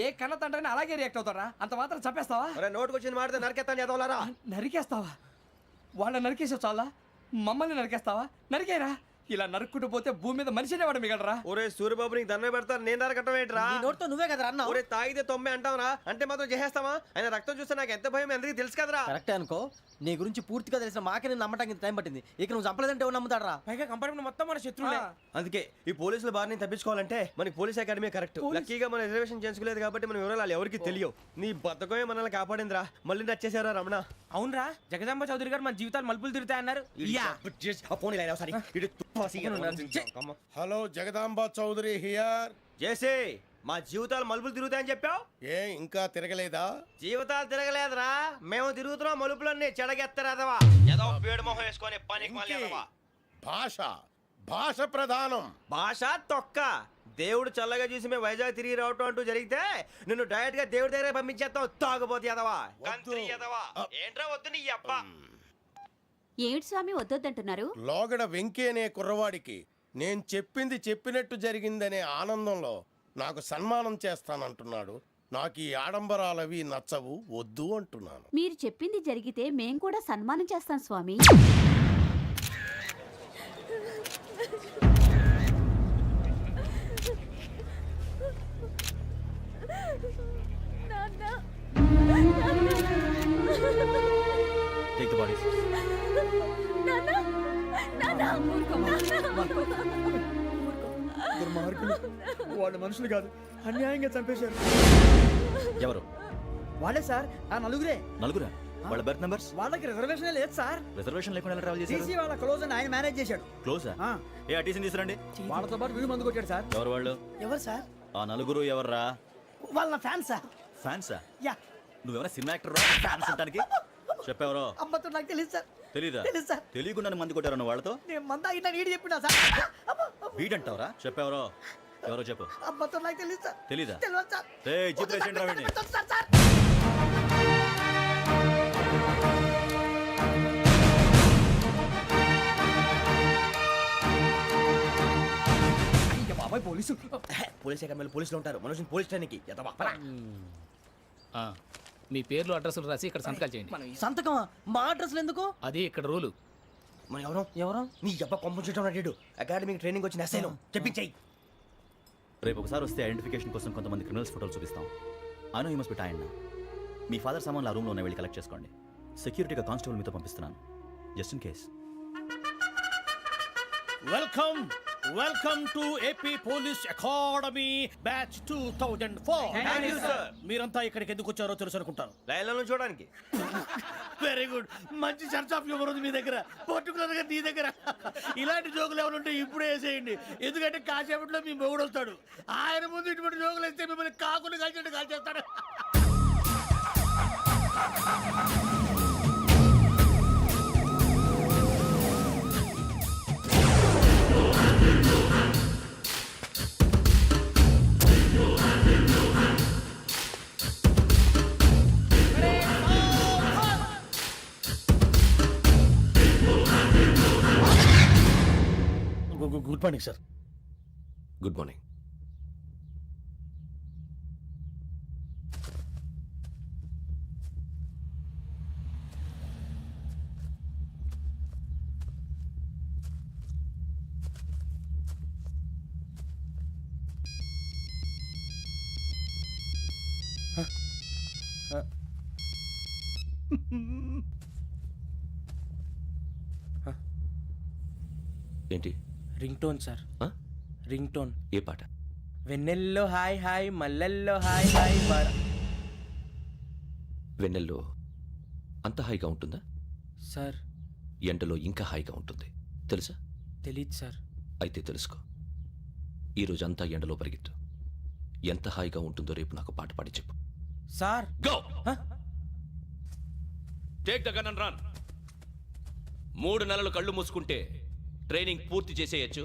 ఏ కన్న తండ్రిని అలాగే రియాక్ట్ అవుతారా? అంత మాత్రం చంపేస్తావా? నోటుకు వచ్చింది మాడితే నరకెత్తాను చదవాలరా. నరికేస్తావా? వాళ్ళ నరికేసావు చాలా, మమ్మల్ని నరికేస్తావా? నరికేరా. ఇలా నరుక్కుంటూ పోతే భూమి మీద మనిషినే వాడు మిగలరా. ఒరే సూర్యబాబు నీకు దండ పెడతాను, నేను నరకటం ఏంట్రా? నీ నోటితో నువ్వే కదా అన్నా. ఒరే తాగితే తొమ్మే అంటావురా, అంటే మాత్రం చేసేస్తావా? ఆయన రక్తం చూస్తే నాకు ఎంత భయం అందరికీ తెలుసు కదరా. కరెక్టే అనుకో, నీ గురించి పూర్తిగా తెలిసిన మాకే నేను నమ్మటానికి టైం పట్టింది. ఇక నువ్వు చంపలేదంటే ఎవరు నమ్ముతాడరా? పైగా కంపార్ట్మెంట్ మొత్తం మన శత్రువులే. అందుకే ఈ పోలీసుల బారిని తప్పించుకోవాలంటే మనకి పోలీస్ అకాడమీ కరెక్ట్. లక్కీగా మనం రిజర్వేషన్ చేసుకోలేదు కాబట్టి మనం వివరాలు ఎవరికి తెలియవు. నీ బతకమే మనల్ని కాపాడిందిరా. మళ్ళీ నచ్చేసారా రమణ? అవునరా, జగదాంబ చౌదరి గారు మన జీవితాలు మలుపులు తిరుగుతాయన్నారు. Hello Jagadamba Chowdary here. చేసే మా జీవితాలు మలుపులు తిరుగుతాయని చెప్పావు, ఏ ఇంకా తిరగలేదా? జీవితాలు తిరగలేదురా, మేము తిరుగుతున్నాం మలుపులన్నీ. చెడగెత్తరాదవా ఏదో పేడు మొహం వేసుకొని పనికి మళ్ళీ భాష భాష ప్రధానం. భాష తొక్క. దేవుడు చల్లగా చూసి మేము వైజాగ్ తిరిగి రావటం అంటూ జరిగితే నిన్ను డైరెక్ట్ గా దేవుడి దగ్గర పంపించేస్తావు. తాగుబోతు ఎదవా, గంత్రి ఎదవా. ఏంట్రా వద్దు నీ అప్ప. ఏమిటి స్వామి వద్దొద్దంటున్నారు? లోగడ వెంకీ అనే కుర్రవాడికి నేను చెప్పింది చెప్పినట్టు జరిగిందనే ఆనందంలో నాకు సన్మానం చేస్తానంటున్నాడు. నాకు ఈ ఆడంబరాలవి నచ్చవు, వద్దు అంటున్నాను. మీరు చెప్పింది జరిగితే మేం కూడా సన్మానం చేస్తాం స్వామి. Take the bodies. దుర్మార్గులు, వాళ్ళు మనుషులు కాదు, అన్యాయంగా చంపేశారు. ఎవరు? వాళ్ళే సార్, ఆ నలుగురే. నలుగురా? వాళ్ళ బర్త్ నంబర్స్? వాళ్ళకి రిజర్వేషన్ లేదు సార్. రిజర్వేషన్ లేకుండా ఎలా ట్రావెల్ చేశారు? టీసీ వాళ్ళ క్లోజ్ అని ఆయన మేనేజ్ చేశాడు. క్లోజా? ఆ. ఏ టీసీని తీసురండి. వాళ్ళతో పాటు వీడు మందు కొట్టాడు సార్. ఎవరు వాళ్ళు? ఎవరు సార్? ఆ నలుగురు ఎవర్రా? వాళ్ళ ఫ్యాన్ సార్. ఫ్యాన్సా? యా. నువ్వేమైనా సినిమా యాక్టర్ ఫ్యాన్స్ అంటానికి? చెప్పెవరో? అమ్మతో నాకు తెలియదు సార్. తెలీదా? తెలుసు సార్. తెలియకుండా మంది కొట్టారు వాళ్ళతో? నేను మంద అయినా నీడి చెప్పినా సార్. వీడంటావరా? చెప్పెవరో? ఎవరో చెప్పు. అమ్మతో నాకు తెలియదు సార్. తెలీదా? తెలియదు సార్. ఏయ్, జీప్ రేషన్ రా వీడిని. Sir sir. అయ్య బాబాయ్ పోలీసు. పోలీస్ అకాడమీలో పోలీసులు ఉంటారు. మనుషులు పోలీస్ ట్రైనింగ్కి ఎదవా. మీ పేర్లు అడ్రస్లు రాసి ఇక్కడ సంతకాలు చేయండి. సంతకమా? మా అడ్రస్లు ఎందుకు? అది ఇక్కడ రూలు. మన ఎవరు నీ అబ్బా పంపించడం అడిగాడు. అకాడమిక్ ట్రైనింగ్ వచ్చిన అసలు చెప్పించాయి. రేపు ఒకసారి వస్తే ఐడెంటిఫికేషన్ కోసం కొంతమంది క్రిమినల్స్ ఫోటోలు చూపిస్తాం. I know you must be tired now. Me father సామాన్లు ఆ రూమ్లో ఉన్న వెళ్ళి కలెక్ట్ చేసుకోండి. సెక్యూరిటీగా కానిస్టేబుల్ మీతో పంపిస్తున్నాను, just in case. Welcome to AP police academy batch 2004. మీరంతా ఇక్కడికి ఎందుకు వచ్చారో తెలుసు అనుకుంటాను. లైన్లను చూడడానికి. వెరీ గుడ్, మంచి చర్చ్ ఆఫ్ హ్యూమర్ ఉంది మీ దగ్గర, పర్టికులర్ గా నీ దగ్గర. ఇలాంటి జోకులు ఎవరు ఉంటే ఇప్పుడే వేసేయండి, ఎందుకంటే కాసేపట్లో మీ మొగుడు వస్తాడు. ఆయన ముందు ఇటువంటి జోకులు వేస్తే మిమ్మల్ని కాకులు కాల్చేట్టు కాల్చేస్తాడు. Good morning sir. Good morning. ఏంటి? Ring tone sir. Ring tone. ఏ పాట? వెన్నెల్లో హాయ్ హాయ్ మల్లెల్లో హాయ్ హాయ్ వెన్నెల్లో అంత హాయిగా ఉంటుందా? సార్ ఎండలో ఇంకా హాయిగా ఉంటుంది తెలుసా? తెలీదు సార్. అయితే తెలుసుకో. ఈరోజు అంతా ఎండలో పరిగెత్తు. ఎంత హాయిగా ఉంటుందో రేపు నాకు పాట పాడి చెప్పు. Sir go. Take the gun and run. 3 నెలలు కళ్ళు మూసుకుంటే ట్రైనింగ్ పూర్తి చేసేయచ్చు,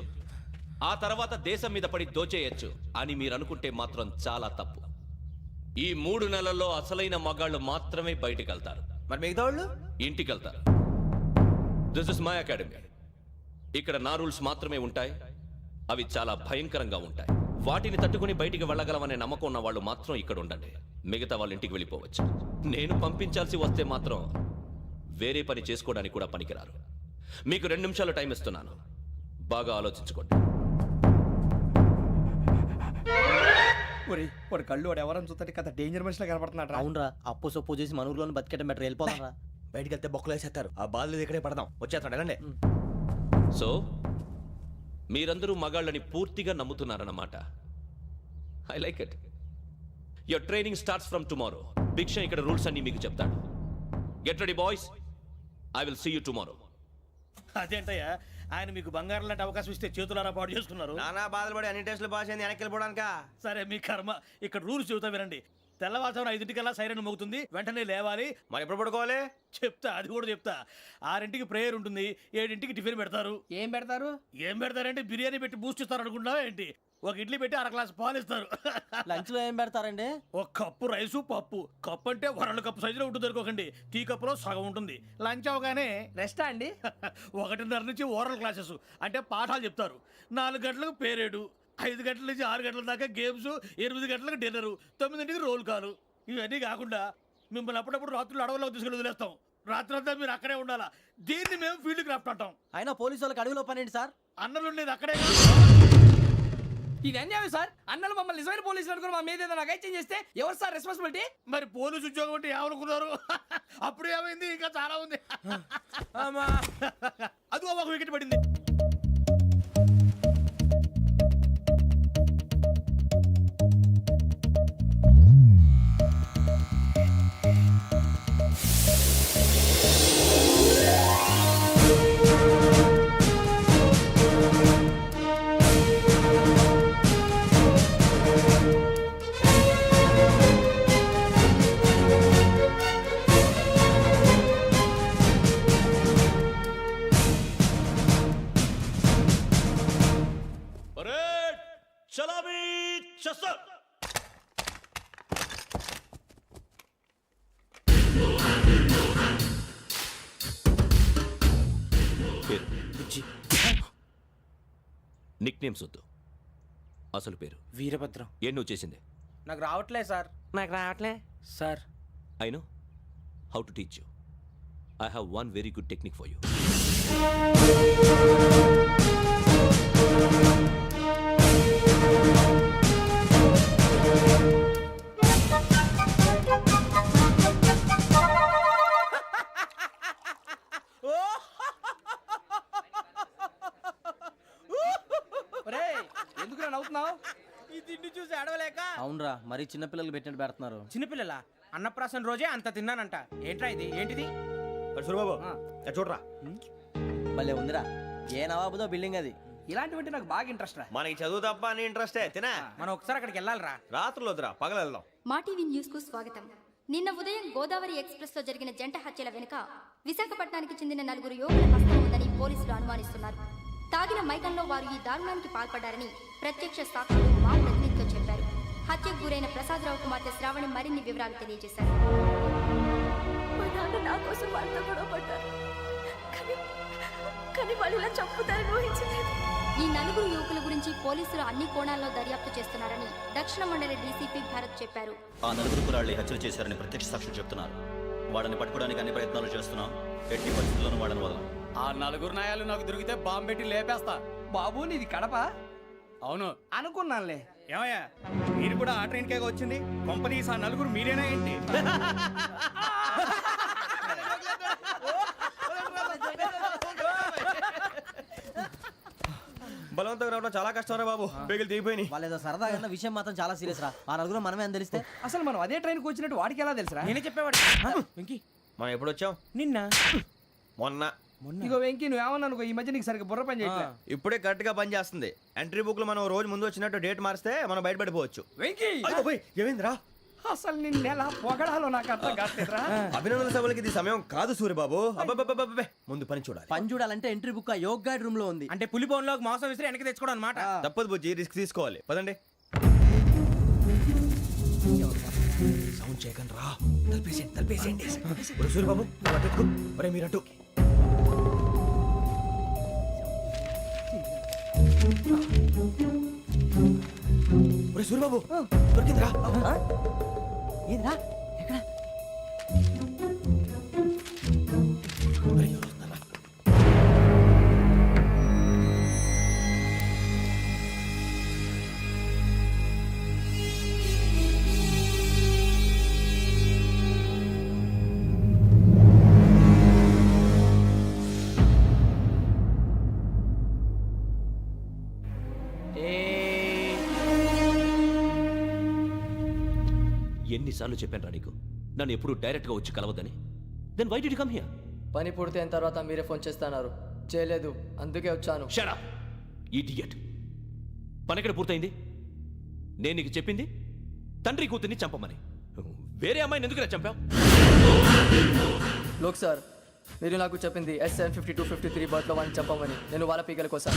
ఆ తర్వాత దేశం మీద పడి దోచేయచ్చు అని మీరు అనుకుంటే మాత్రం చాలా తప్పు. ఈ 3 నెలల్లో అసలైన మగాళ్ళు మాత్రమే బయటికి వెళ్తారు. మరి మిగతా వాళ్ళు ఇంటికి వెళ్తారు. This is my academy. ఇక్కడ నా రూల్స్ మాత్రమే ఉంటాయి. అవి చాలా భయంకరంగా ఉంటాయి. వాటిని తట్టుకుని బయటికి వెళ్ళగలమనే నమ్మకం ఉన్న వాళ్ళు మాత్రం ఇక్కడ ఉండండి. మిగతా వాళ్ళు ఇంటికి వెళ్ళిపోవచ్చు. నేను పంపించాల్సి వస్తే మాత్రం వేరే పని చేసుకోవడానికి కూడా పనికిరారు. మీకు 2 నిమిషాలు టైం ఇస్తున్నాను. బాగా ఆలోచించుకోండి. వాడు కళ్ళు వాడు ఎవరైనా చూస్తే కదా డేంజర్ మనిషిలో కనపడుతున్నాడు. అవునరా, అప్పు సొప్పు చేసి మన ఊర్లో బతికేట బెటర్ వెళ్ళిపోతాం రా. బయటికి వెళ్తే బొక్కలు వేసేస్తారు. ఆ బాధలు ఇక్కడే పడదాం. వచ్చేస్తాడు వెళ్ళండి. సో మీరందరూ మగాళ్ళని పూర్తిగా నమ్ముతున్నారన్నమాట. I like it. Your training starts from tomorrow. Bhiksha ఇక్కడ రూల్స్ అన్ని మీకు చెప్తాడు. Get ready boys. I will see you tomorrow. అదేంటయ్యా, ఆయన మీకు బంగారం లాంటి అవకాశం ఇస్తే చేతులారా పాటు చేసుకున్నారు. నానా బాధలు పడి అన్ని టెస్టులు పాస్ అయింది వెనక్కి వెళ్ళిపోవడానికా? సరే మీ కర్మ. ఇక్కడ రూల్స్ చెబుతా వినండి. తెల్లవారుజామున 5 సైరన్ మోగుతుంది, వెంటనే లేవాలి. మరి ఎప్పుడు పడుకోవాలి చెప్తా, అది కూడా చెప్తా. 6 ప్రేయర్ ఉంటుంది, 7 టిఫిన్ పెడతారు. ఏం పెడతారు? ఏం పెడతారంటే బిర్యానీ పెట్టి బూస్ట్ ఇస్తారు అనుకుంటున్నావా ఏంటి? ఒక ఇడ్లీ పెట్టి 1/2 గ్లాస్ పాలు ఇస్తారు. లంచ్ లో ఏం పెడతారండి? ఒక కప్పు రైసు పప్పు. కప్పు అంటే 1/2 కప్పు సైజులో ఉంటుంది అనుకోకండి. టీ కప్పులో సగం ఉంటుంది. లంచ్ అవగానే రెస్టా అండి? 1:30 నుంచి ఓరల్ క్లాసెస్ అంటే పాఠాలు చెప్తారు. 4 గంటలకు పేరేడు, 5 గంటల నుంచి 6 గంటల దాకా గేమ్స్, 8 గంటలకు డిన్నరు, 9 రోల్ కాలు. ఇవన్నీ కాకుండా మిమ్మల్ని అప్పుడప్పుడు రాత్రులు అడవుల్లో తీసుకెళ్ళి వదిలేస్తాం. రాత్రంతా మీరు అక్కడే ఉండాలా. దీన్ని మేము ఫీల్డ్ క్రాఫ్ట్ అంటాం. అయినా పోలీసు వాళ్ళకి అడవిలో పని ఏంటి సార్? అన్నలు ఉండేది అక్కడే. ఇది అన్యాయం సార్. అన్నలు మమ్మల్ని నిజమైన పోలీసులు అనుకుని మా మీద ఏదైనా అగైత్యం చేస్తే ఎవరు సార్ రెస్పాన్సిబిలిటీ? మరి పోలీసు ఉద్యోగం అంటే ఏమనుకున్నారు? అప్పుడు ఏమైంది? ఇంకా చాలా ఉంది. అది ఒక వికెట్ పడింది. నిక్ నేమ్స్ వద్దు. అసలు పేరు? వీరభద్రం. ఏం నువ్వు చేసింది? నాకు రావట్లే సార్. నాకు రావట్లే sir. I know how to teach you. I have one very good technique for you. ఎందుకు నవ్వుతున్నావు? ఈ తిండి చూసి అడవలేక. అవునరా, మరి చిన్నపిల్లలు పెట్టినట్టు పెడుతున్నారు. చిన్నపిల్లల అన్నప్రాసన రోజే అంత తిన్నానంట. ఏంట్రా ఇది? ఏంటిది? సూరిబాబు చూడరా. భలే ఉందిరా. ఏ నవాబుదో బిల్డింగ్ అది. ఇలాంటివంటే నాకు బాగా ఇంట్రెస్ట్ రా. మనకి చదువు తప్ప అని ఇంట్రెస్టే. తినా మనం ఒకసారి అక్కడికి వెళ్ళాలిరా. రాత్రులు వద్దురా, పగలు వెళ్దాం. మా టీవీ న్యూస్ కు స్వాగతం. నిన్న ఉదయం గోదావరి ఎక్స్ప్రెస్ లో జరిగిన జంట హత్యల వెనుక విశాఖపట్నానికి చెందిన 4 యువకుల హస్తం ఉందని పోలీసులు అనుమానిస్తున్నారు. తాగిన మైకంలో వారు ఈ దారుణానికి పాల్పడ్డారని ప్రత్యక్ష సాక్షులు మా ప్రతినిధితో చెప్పారు. హత్యకు గురైన ప్రసాదరావు కుమార్తె శ్రావణి మరిన్ని వివరాలు తెలియజేశారు. నా కోసం వాళ్ళతో గొడవ పడ్డారు, కానీ వాళ్ళు ఇలా చంపుతారని ఊహించలేదు. ఈ నలుగురు యువకుల గురించి పోలీసులు అన్ని కోణాల్లో దర్యాప్తు చేస్తున్నారని దక్షిణ మండలి డీసీపీ భరత్ చెప్పారు. ఆ నలుగురు కురాళ్ళు హత్యలు చేశారని ప్రత్యక్ష సాక్షులు చెప్తున్నారు. వాళ్ళని పట్టుకోవడానికి అన్ని ప్రయత్నాలు చేస్తున్నాం. ఎట్టి పరిస్థితుల్లోనూ వాళ్ళని వదలం. ఆ నలుగురు నాయాలు నాకు దొరికితే బాంబు పెట్టి లేపేస్తా. బాబు నీది కడప? అవును అనుకున్నానులే. ఏమయ్యా మీరు కూడా ఆ ట్రైన్ కేగా వచ్చింది? కంపెనీస్ ఆ నలుగురు మీరేనా ఏంటి? బలవంతంగా రావడం చాలా కష్టం రా బాబు. పేగులు దిగిపోయినాయి. వాళ్ళు ఏదో సరదాగా విషయం మాత్రం చాలా సీరియస్ రా. ఆ నలుగురు మనమే అని తెలిస్తే అసలు మనం అదే ట్రైన్కి వచ్చినట్టు వాడికి ఎలా తెలుసురా? నేనే చెప్పేవాడు. వెంకీ మనం ఎప్పుడు వచ్చాం? నిన్న మొన్న. ఇగో వెంకీ నువ్వేమన్నా అనుకో, ఈ మధ్య నీకు సరిగ్గా బుర్ర పని చేయట్లేదు. ఇప్పుడే కరెక్ట్ గా పని చేస్తుంది. ఎంట్రీ బుక్ లో మనం రోజు ముందు వచ్చినట్టు డేట్ మారిస్తే మనం బయటపడిపోవచ్చు. వెంకీ ఏమైందిరా? అసలు నిన్న ఎలా పొగడాలో నాకు అర్థం కాట్లేదురా. అభినందన సభలకి ఇది సమయం కాదు సూర్యబాబు. అబ్బబ్బబ్బబ్బే ముందు పని చూడాలి. పని చూడాలంటే ఎంట్రీ బుక్ యోగ్ గైడ్ రూమ్ లో ఉంది. అంటే పులి బోన్లోకి మాంసం విసిరి వెనక్కి తెచ్చుకోవడం అనమాట. తప్పదు బుజ్జి, రిస్క్ తీసుకోవాలి. పదండి. సౌండ్ చేయకండి రా. తలపేసేయండి. సూర్యబాబు ఒరే మీరు అటు. ఒరే సూర్యబాబు దొరికిందిరా. ఏంద్రా ఎక్కడ? ఎన్నిసార్లు చెప్పాను రా నీకు నన్ను ఎప్పుడు డైరెక్ట్ గా వచ్చి కలవద్దని? Then why did you come here? పని పూర్తయిన తర్వాత మీరే ఫోన్ చేస్తున్నారు. చేయలేదు, అందుకే వచ్చాను. Shut up idiot. పని ఎక్కడ పూర్తయింది? నేను నీకు చెప్పింది తండ్రి కూతుర్ని చంపమని. వేరే అమ్మాయిని ఎందుకు చంపావు? లోక్ సార్, మీరు నాకు చెప్పింది SN5253 బర్త్లో వాడిని చంపమని. నేను వాళ్ళ పీకల కోసం.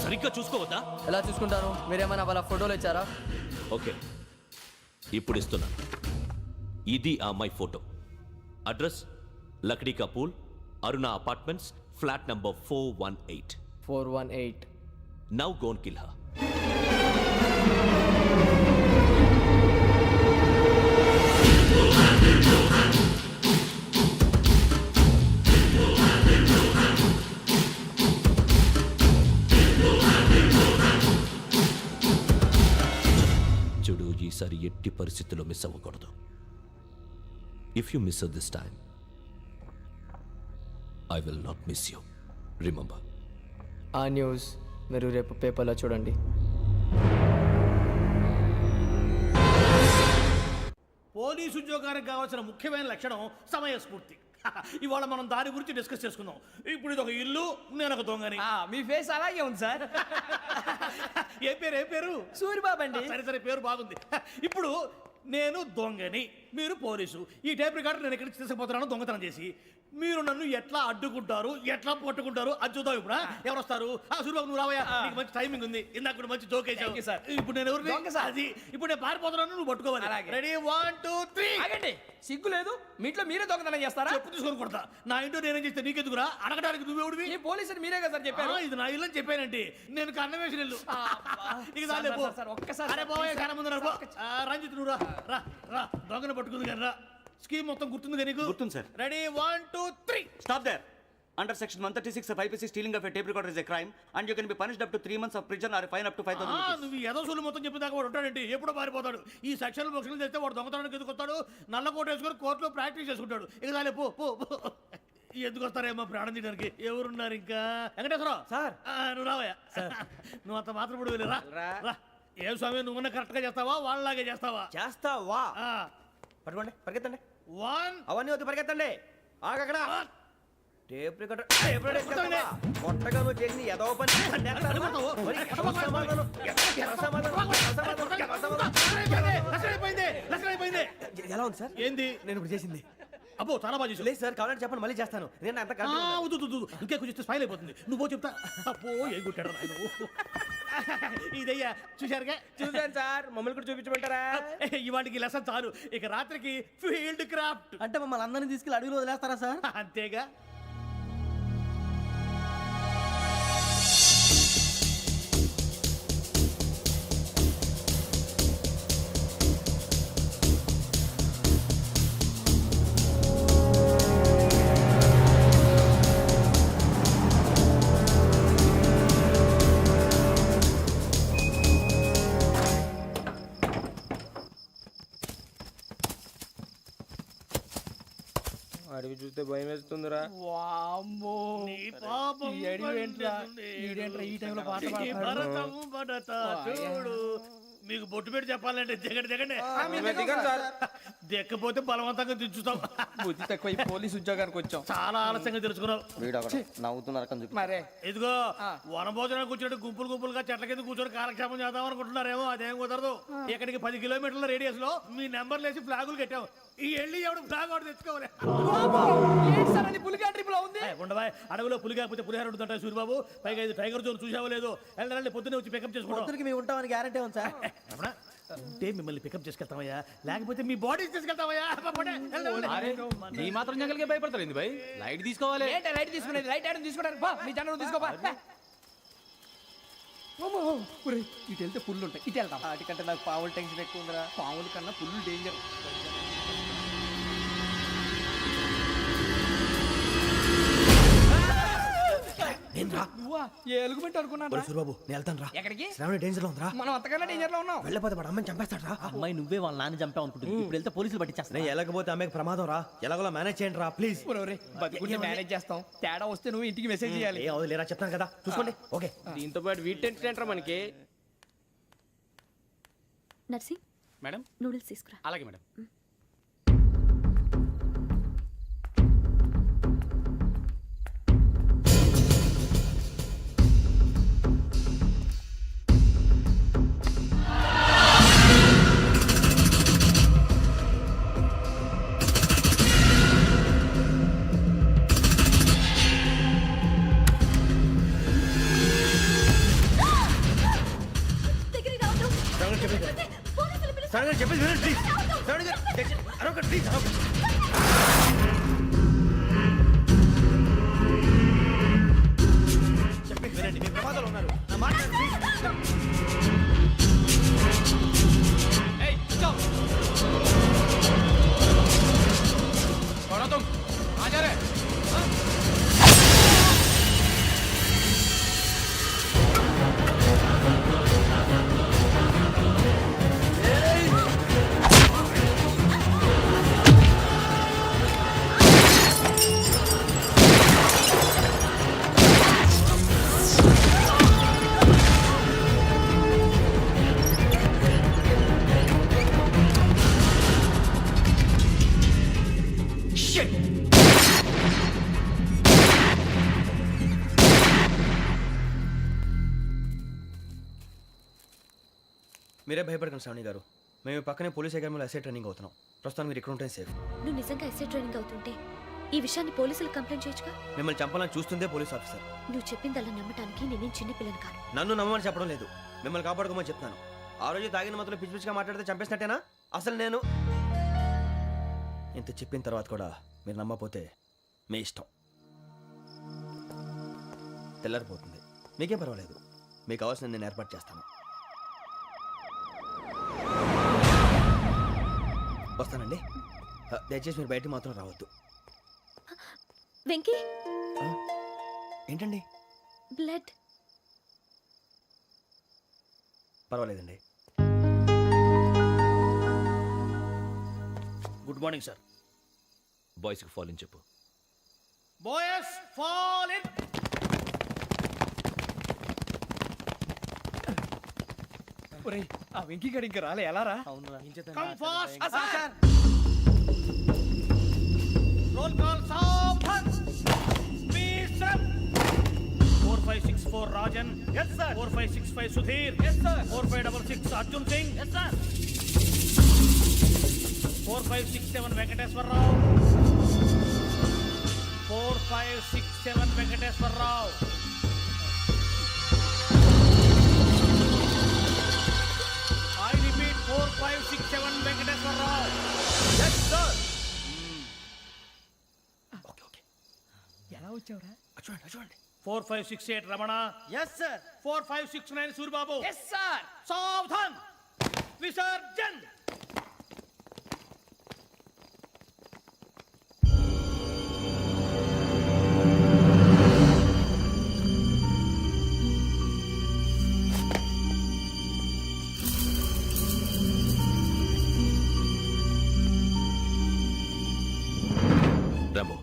సరిగ్గా చూసుకోవద్దా? ఎలా చూసుకుంటాను? మీరేమైనా వాళ్ళ ఫోటోలు ఇచ్చారా? ఓకే, ఇప్పుడు ఇస్తున్నా. ఇది ఆ అమ్మాయి ఫోటో. అడ్రస్ లక్డీ కా pool, Aruna apartments, flat number 418. 418. Now go and kill her. చూడు, ఈసారి ఎట్టి పరిస్థితుల్లో మిస్ అవ్వకూడదు. If you miss this time I will not miss you. Remember. ఆ న్యూస్ మీరు రేపు పేపర్లో చూడండి. పోలీసు ఉద్యోగానికి కావాల్సిన ముఖ్యమైన లక్షణం సమయస్ఫూర్తి. ఇవాళ మనం దాని గురించి డిస్కస్ చేసుకుందాం. ఇప్పుడు ఇది ఒక ఇల్లు, నేను ఒక దొంగని. మీ ఫేస్ అలాగే ఉంది సార్. ఏ పేరు? సూర్యబాబు అండి. సరే పేరు బాగుంది. ఇప్పుడు నేను దొంగని, మీరు పోలీసు. ఈ టైప్ రికార్డు నేను ఎక్కడికి తీసుకుపోతున్నాను దొంగతనం చేసి. మీరు నన్ను ఎట్లా అడ్డుకుంటారు, ఎట్లా పట్టుకుంటారు అది చూద్దాం. ఇప్పుడు ఎవరు వస్తారు? సూర్యబాబు నువ్వు రావయ్యా, నీకు మంచి టైమింగ్ ఉంది. ఇందాక కూడా మంచి జోక్ వేసావు. ఇప్పుడు నేను ఎవరు? అది ఇప్పుడు నేను పారిపోతున్నాను, నువ్వు పట్టుకోవాలి. రెడీ 1 2 3. ఆగండి, సిగ్గు లేదు? మీ ఇంట్లో మీరే దొంగతనం చేస్తారా? చెప్పు తీసుకొని కొడతా. నా ఇంట్లో నేనేం చేస్తే నీకెందుకురా? అడగడానికి నువ్వెవడివి? ఈ పోలీసులు మీరే కదా సార్ చెప్పారు. ఇది నా ఇల్లు అని చెప్పానండి. నేను కన్న వేసిన ఇల్లు. ఒక్కసారి అరే బాబు కన్న ముందు రంజిత్ నువ్వు రా రా. దొంగను పట్టుకుంది కానీ రా. స్కీమ్ మొత్తం గుర్తుంది నీకు? గుర్తుంది sir. Ready 1 2 3. Stop there. Under section 136 of IPC, stealing of a tape recorder is a crime and you can be punished up to 3 months of prison or a fine up to 5,000 rupees. నువ్వు ఏదో సొల్లు మొత్తం చెప్పిన దాకా వాడు ఉంటాడండి. ఎప్పుడో పారిపోతాడు. ఈ సెక్షన్ బొక్షన్లు చేస్తే వాడు దొంగతనానికి ఎందుకు వస్తాడు? నల్ల కోట వేసుకొని కోర్టులో ప్రాక్టీస్ చేసుకుంటాడు. ఇక చాలే పో. ఎందుకు వస్తారేమో ప్రాణం తీయడానికి? ఎవరున్నారు ఇంకా? వెంకటేశ్వరరావు సార్, నువ్వు రావయ్యా. నువ్వు అంత మాత్రం ఇప్పుడు వెళ్ళి రా. ఏ స్వామి, నువ్వున్న కరెక్ట్ గా చేస్తావా వాళ్ళలాగే చేస్తావా? పట్టుకోండి, పరిగెత్తండి. 1 అవన్నీ వద్దు, పరిగెత్తండి. ఆగక్కడ టేప్ రికార్డర్ కొత్తగా నువ్వు చేసింది ఏదో పని. ఎలా ఉంది సార్? ఏంది నేను ఇప్పుడు చేసింది? అబ్బో చాలా బాగా చేసావు. లేదు సార్, కావాలంటే చెప్పండి, మళ్ళీ చేస్తాను. నేను అంత ఇంకే కొంచెం స్మైల్ అయిపోతుంది. నువ్వు చెప్తా. అబ్బో ఏ కొట్టాడు నువ్వు. ఇదయ్యా చూశారుగా? చూసాను సార్. మమ్మల్ని కూడా చూపించమంటారా? ఇవాటికి లెసన్ చాలు. ఇక రాత్రికి ఫీల్డ్ క్రాఫ్ట్. అంటే మమ్మల్ని అందరినీ తీసుకెళ్ళి అడుగులో వదిలేస్తారా సార్? అంతేగా. అడిగి చూస్తే భయం వేస్తుందిరా. వామ్మో నీ పాపం ఈ అడివి ఏంట్రా? ఈడేంట్రా ఈ టైంలో పాట పాడుతున్నాడు? భరతం భరత చూడు. మీకు బొట్టు పెట్టి చెప్పాలంటే దిగండి దిగండి దిక్కపోతే బలవంతంగా దించుతాం. బుద్ధి తక్కువ ఈ పోలీస్ ఉద్యోగానికి వచ్చాం. చాలా ఆలస్యంగా తెలుసుకున్నావు. నవ్వుతున్నారు మరే ఇదిగో వనభోజనానికి కూర్చొని గుంపులు గుంపులుగా చెట్ల కింద కూర్చొని కాలక్షేపం చేద్దాం అనుకుంటున్నారేమో. అదేం కుదరదు. ఇక్కడికి 10 కిలోమీటర్ల రేడియస్ లో మీ నెంబర్లు వేసి ఫ్లాగులు కట్టాం. ఈ వెళ్ళి ఎవడు ఫ్లాగ్ ఒకటి తెచ్చుకోవాలి. ఉండవా అడవిలో పులి కాకపోతే పులిహార ఉంటుంటాయి సూరిబాబు. పైగా ఇది టైగర్ జోన్ చూసావో లేదో. వెళ్ళండి పొద్దున్నే వచ్చి పికప్ చేసుకుంటాం. మేము ఉంటామని గ్యారంటీ ఉంది సార్. ఉంటే మిమ్మల్ని పికప్ చేసుకెళ్తామయ్యా, లేకపోతే మీ బాడీ తీసుకెళ్తామయ్యా. ఈ మాత్రం జంగల్కే భయపడతారు భయ్. లైట్ తీసుకోవాలి. లైట్ తీసుకునేది లైట్ ఐటమ్ తీసుకోవడానికి మీ జనం తీసుకోపా. ఇటు వెళ్తే పుల్లు ఉంటాయి, ఇటు వెళ్తాం. వాటికంటే నాకు పావులు టెన్షన్ ఎక్కువ ఉందిరా. పాముల కన్నా పుల్లు డేంజర్. ఎలుగుబెట్టి అనుకున్నాను. సూరిబాబు నేను వెళ్తాను రా. ఎక్కడికి? శ్రావణి డేంజర్ లో ఉందిరా. మనం అంతకన్నా డేంజర్ లో ఉన్నాం. వెళ్ళపోతే వాడు అమ్మని చంపేస్తాడు రా. అమ్మాయి నువ్వే వాళ్ళ నాన్న చంపావు అనుకుంటుంది. ఇప్పుడు వెళ్తే పోలీసులు పట్టించేస్తా. నేను వెళ్ళకపోతే అమ్మాయికి ప్రమాదం రా. ఎలాగోలా మేనేజ్ చేయండి రా ప్లీజ్. బతుకుంటే మేనేజ్ చేస్తాం. తేడా వస్తే నువ్వు ఇంటికి మెసేజ్ చేయాలి. ఏ అవును లేరా చెప్తాను కదా చూసుకోండి. ఓకే దీంతో పాటు వీటి టెన్షన్ ఏంట్రా మనకి. నర్సింగ్ మేడం నూడిల్స్ తీసుకురా. అలాగే మేడం. చెప్పేసి వినండి ప్లీజ్. శ్రావణి గారు అరొకటి ప్లీజ్. చెప్పేసి వినండి. మీ ప్రమాదాలు ఉన్నారు. నా మాట ప్లీజ్. మీరే భయపడకండి శ్రావణి గారు. మేము పక్కనే పోలీస్ అకాడమీలో ఎస్ఐ ట్రైనింగ్ అవుతున్నాం. ప్రస్తుతం మీరు ఇక్కడ ఉంటే సేఫ్. నువ్వు నిజంగా ఎస్ఐ ట్రైనింగ్ అవుతుంటే ఈ విషయాన్ని పోలీసులకు కంప్లైంట్ చేయొచ్చుగా. మిమ్మల్ని చంపాలని చూస్తుందే పోలీస్ ఆఫీసర్. నువ్వు చెప్పిందల్లా నమ్మటానికి నేనేం చిన్నపిల్లని కాను. నన్ను నమ్మమని చెప్పడం లేదు, మిమ్మల్ని కాపాడుకోమని చెప్తాను. ఆ రోజు తాగిన మాత్రం పిచ్చి పిచ్చిగా మాట్లాడితే చంపేసినట్టేనా? అసలు నేను ఇంత చెప్పిన తర్వాత కూడా మీరు నమ్మపోతే మీ ఇష్టం. తెల్లారిపోతుంది, మీకేం పర్వాలేదు. మీకు కావాల్సిన నేను ఏర్పాటు చేస్తాను. వస్తానండి. దయచేసి మీరు బయటికి మాత్రం రావద్దు. వెంకీ ఏంటండి? బ్లడ్. పర్వాలేదండి. Good morning sir. బాయ్స్కి ఫాల్ ఇన్ చెప్పు. Boys fall in. ఒరేయ్ ఆ వెంకీ గడి ఇంకా రాలే. ఎలా రా? Come fast sir. Roll call సావధాన్. Please sir. 4564 Rajan. yes sir. 4565 Sudheer. yes sir. 4566 Arjun Singh. yes sir. 4567 Venkateswararao. 4567 Venkateswararao. I repeat 4567 Venkateswararao. yes sir. ఎలా వచ్చావురా? చూడండి చూడండి. 4568 Ramana. Yes sir. 4569 Suribabu. Yes sir. సావధాన్. విసర్జన్. రాంబో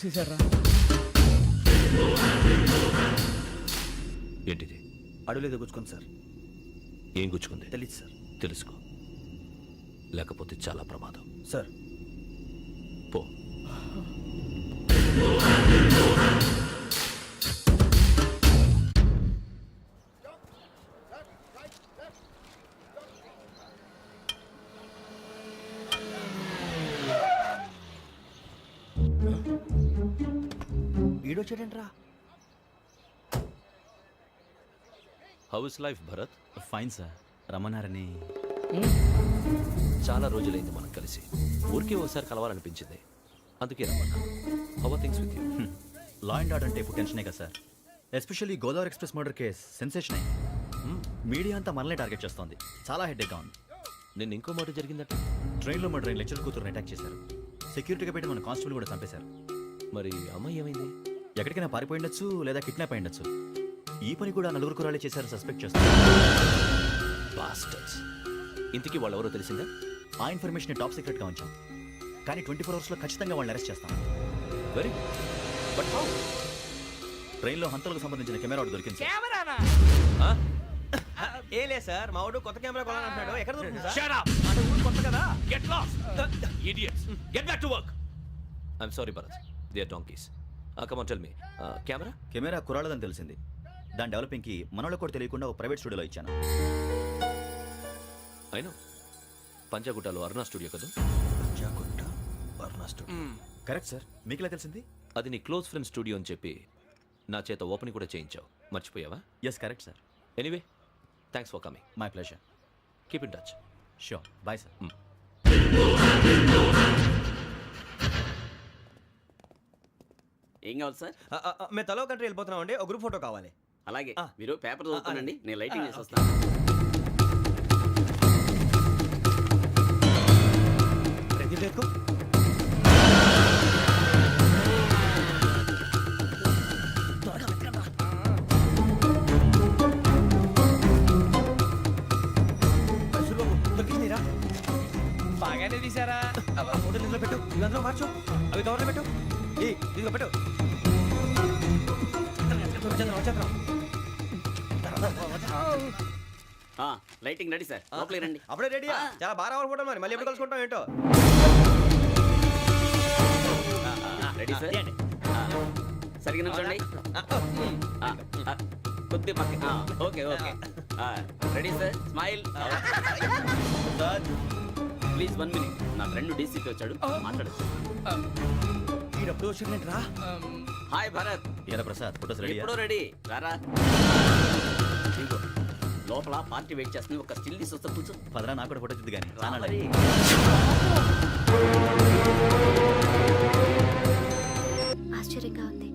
తీసారా? ఏంటిది? అడుగులేదు గుచ్చుకుంది సార్. ఏం గుచ్చుకుంది? తెలీదు సార్. తెలుసుకో, లేకపోతే చాలా ప్రమాదం. సార్ పో. ఈడొచ్చాడంట్రా. How is life Bharat? Fine sir. రమ్మన్నారని. చాలా రోజులైంది మనం కలిసి. ఊరికే ఒకసారి కలవాలనిపించింది, అందుకే రమ్మన్నా. How are things with you? Law and order అంటే ఇప్పుడు టెన్షనే కదా sir. Especially Godavari express murder case sensation అయింది. మీడియా అంతా మనల్ని టార్గెట్ చేస్తోంది. చాలా హెడ్ఏక్గా ఉంది. నిన్న ఇంకో మాట జరిగిందట. ట్రైన్లో మా ట్రైన్ లెక్చర్ కూతురుని అటాక్ చేశారు. సెక్యూరిటీగా పెట్టి మన కానిస్టేబుల్ కూడా చంపేశారు. మరి అమ్మాయి ఏమైంది? ఎక్కడికైనా పారిపోయి ఉండొచ్చు, లేదా కిడ్నాప్ అయి ఉండొచ్చు. ఈ పని కూడా నలుగురు కురాలే చేశారు సస్పెక్ట్ చేస్తారు. బాస్టర్స్. ఇంతకీ వాళ్ళు ఎవరో తెలిసిందా? ఆ ఇన్ఫర్మేషన్ టాప్ సీక్రెట్గా ఉంచాం, కానీ 24 అవర్స్లో ఖచ్చితంగా వాళ్ళని అరెస్ట్ చేస్తాం. Very but how? ట్రైన్లో హంతలకు సంబంధించిన కెమెరా ఒకటి దొరికింది సార్. కెమెరానా? ఏ లే సార్, మా వాడు కొత్త కెమెరా కొనాలంటున్నాడు. ఎక్కడ దొరుకుతుంది సార్? Shut up! అంటే ఊరు కొత్త కదా. Get lost! Idiots! Get back to work! I'm sorry, Bharat. They are donkeys. Come on, tell me. Camera? Camera కురాలదని తెలిసింది. దాని డెవలపింగ్కి మనలో కూడా తెలియకుండా ఒక ప్రైవేట్ స్టూడియోలో ఇచ్చాను. I know. పంజాగుట్టలో అరుణా స్టూడియో కదా? Panjagutta Aruna studio. Correct sir. మీకు ఎలా తెలిసింది? అది నీ క్లోజ్ ఫ్రెండ్ స్టూడియో అని చెప్పి నా చేత ఓపెన్ కూడా చేయించావు. మర్చిపోయావా? Yes correct sir. Anyway, thanks for coming. My pleasure. Keep in touch. Sure. Bye sir. ఏం కావాలి సార్? మేము తలో కంట్రీ వెళ్ళిపోతున్నాం అండి. ఒక గ్రూప్ ఫోటో కావాలి. అలాగే, మీరు పేపర్ చదువుతానండి, నేను లైటింగ్ చేసి వస్తాను. బాగానే తీసారా? ఫోటోలు ఇందులో పెట్టు, ఇవి అందులో మార్చు, అవి కవర్లో పెట్టు. ఇదిగో పెట్టు. లైటింగ్ రెడీ సార్, లోపలికి రండి. అప్పుడే రెడీయా? చాలా బాగా రావాలి ఫోటో. మరి మళ్ళీ ఎప్పుడు కలుసుకుంటాం ఏంటో. Ready sir. సరిగ్గా నుంచోండి. కొద్ది పక్క. Okay okay. Ready sir. Smile. Please 1 minute. నా ఫ్రెండ్ డీసీపీ వచ్చాడు, మాట్లాడచ్చు. ఈడప్పుడు వచ్చిందంటరా. హాయ్ భరత్. ఏరా ప్రసాద్, ఫోటోస్ రెడీ? ఎప్పుడో రెడీ. రారా. లోపల పార్టీ వెయిట్ చేస్తుంది, ఒక స్టిల్ తీసి వస్తా, కూర్చో. పదరా, నాకు కూడా ఫోటో చూద్దు కానీ. ఆశ్చర్యంగా ఉంది.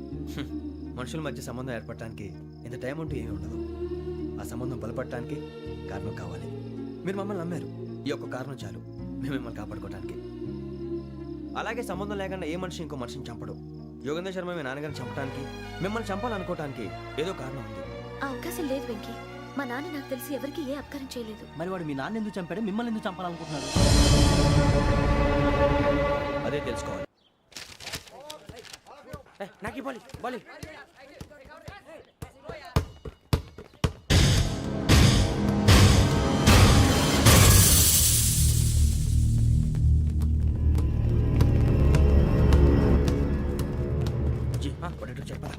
మనుషుల మధ్య సంబంధం ఏర్పడటానికి ఇంత టైం ఉంటూ ఏమీ ఉండదు. ఆ సంబంధం బలపడటానికి కారణం కావాలి. మీరు మమ్మల్ని నమ్మారు, ఈ ఒక్క కారణం చాలు మేము మిమ్మల్ని కాపాడుకోవడానికి. అలాగే సంబంధం లేకుండా ఏ మనిషి ఇంకో మనిషిని చంపడు. యోగేంద్ర శర్మ మీ నాన్నగారిని చంపడానికి, మిమ్మల్ని చంపాలనుకోవటానికి ఏదో కారణం ఉంది. ఆ అవకాశం లేదు వెంకీ. మా నాన్న నాకు తెలిసి ఎవరికి ఏ అపకారం చేయలేదు. మరి వాడు మీ నాన్న ఎందుకు చంపాడు, మిమ్మల్ని ఎందుకు చంపాలనుకుంటున్నాడు? అదే తెలుసుకోవాలి. నాకు బాలి బాలి. చెప్పరా?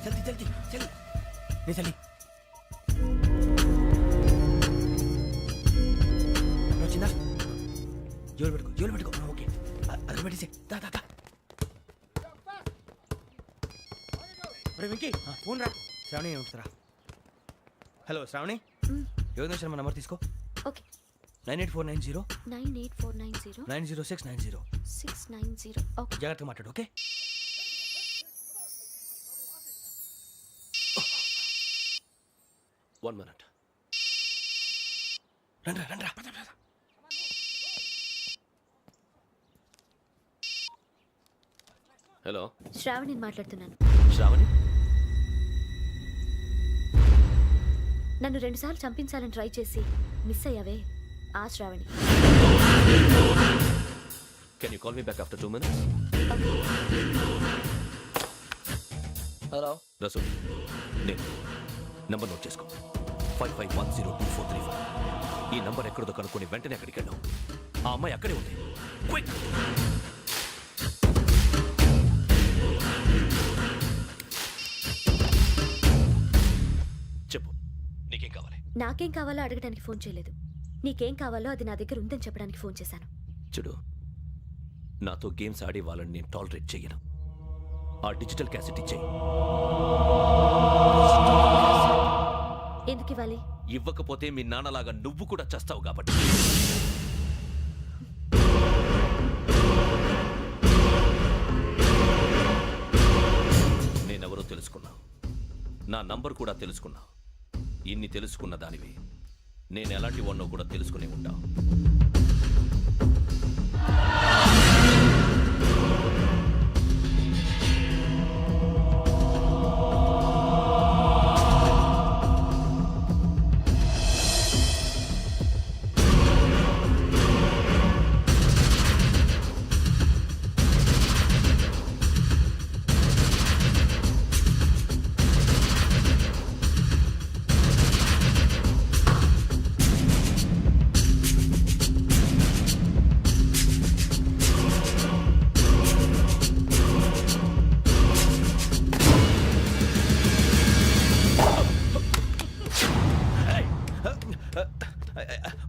జల్దీ జల్దీ జల్దీ. నీ జల్దీ వచ్చిందా? జోలు పెట్టుకో, జోలు పెట్టుకో. ఓకే, అది పెట్టేసి దా దా దా. వెంకీ ఫోన్ రా. శ్రావణి ఉంటుందిరా. హలో శ్రావణి, యోగేంద్ర శర్మ నంబర్ తీసుకో. ఓకే. 98490 98490 90690. 690. ఓకే. జాగ్రత్తగా మాట్లాడు. ఓకే. One minute. రండ్రా రండ్రా. హలో, శ్రావణి మాట్లాడుతున్నాను. శ్రావణి, నన్ను 2 సార్లు చంపించాలని ట్రై చేసి మిస్ అయ్యావే ఆ Sravani. Can you call me back after 2 minutes? Hello Rasool, నేను నంబర్ నోట్ చేసుకో. 55102435. ఈ నంబర్ ఎక్కడదో కనుక్కొని వెంటనే అక్కడికి వెళ్ళాం. ఆ అమ్మాయి అక్కడే ఉంది. క్విక్! చెప్పు, నీకేం కావాలి? నాకేం కావాలో అడగడానికి ఫోన్ చేయలేదు. నీకేం కావాలో అది నా దగ్గర ఉందని చెప్పడానికి ఫోన్ చేశాను. చూడు, నాతో గేమ్స్ ఆడే వాళ్ళని నేను టాలరేట్ చెయ్యను. ఆ డిజిటల్ క్యాసెట్ ఇచ్చేయి. ఎందుకు ఇవ్వాలి? ఇవ్వకపోతే మీ నాన్నలాగా నువ్వు కూడా చస్తావు కాబట్టి. నేనెవరో తెలుసుకున్నా, నా నంబర్ కూడా తెలుసుకున్నా. ఇన్ని తెలుసుకున్న దానివి నేను ఎలాంటి వాడినో కూడా తెలుసుకునే ఉంటా.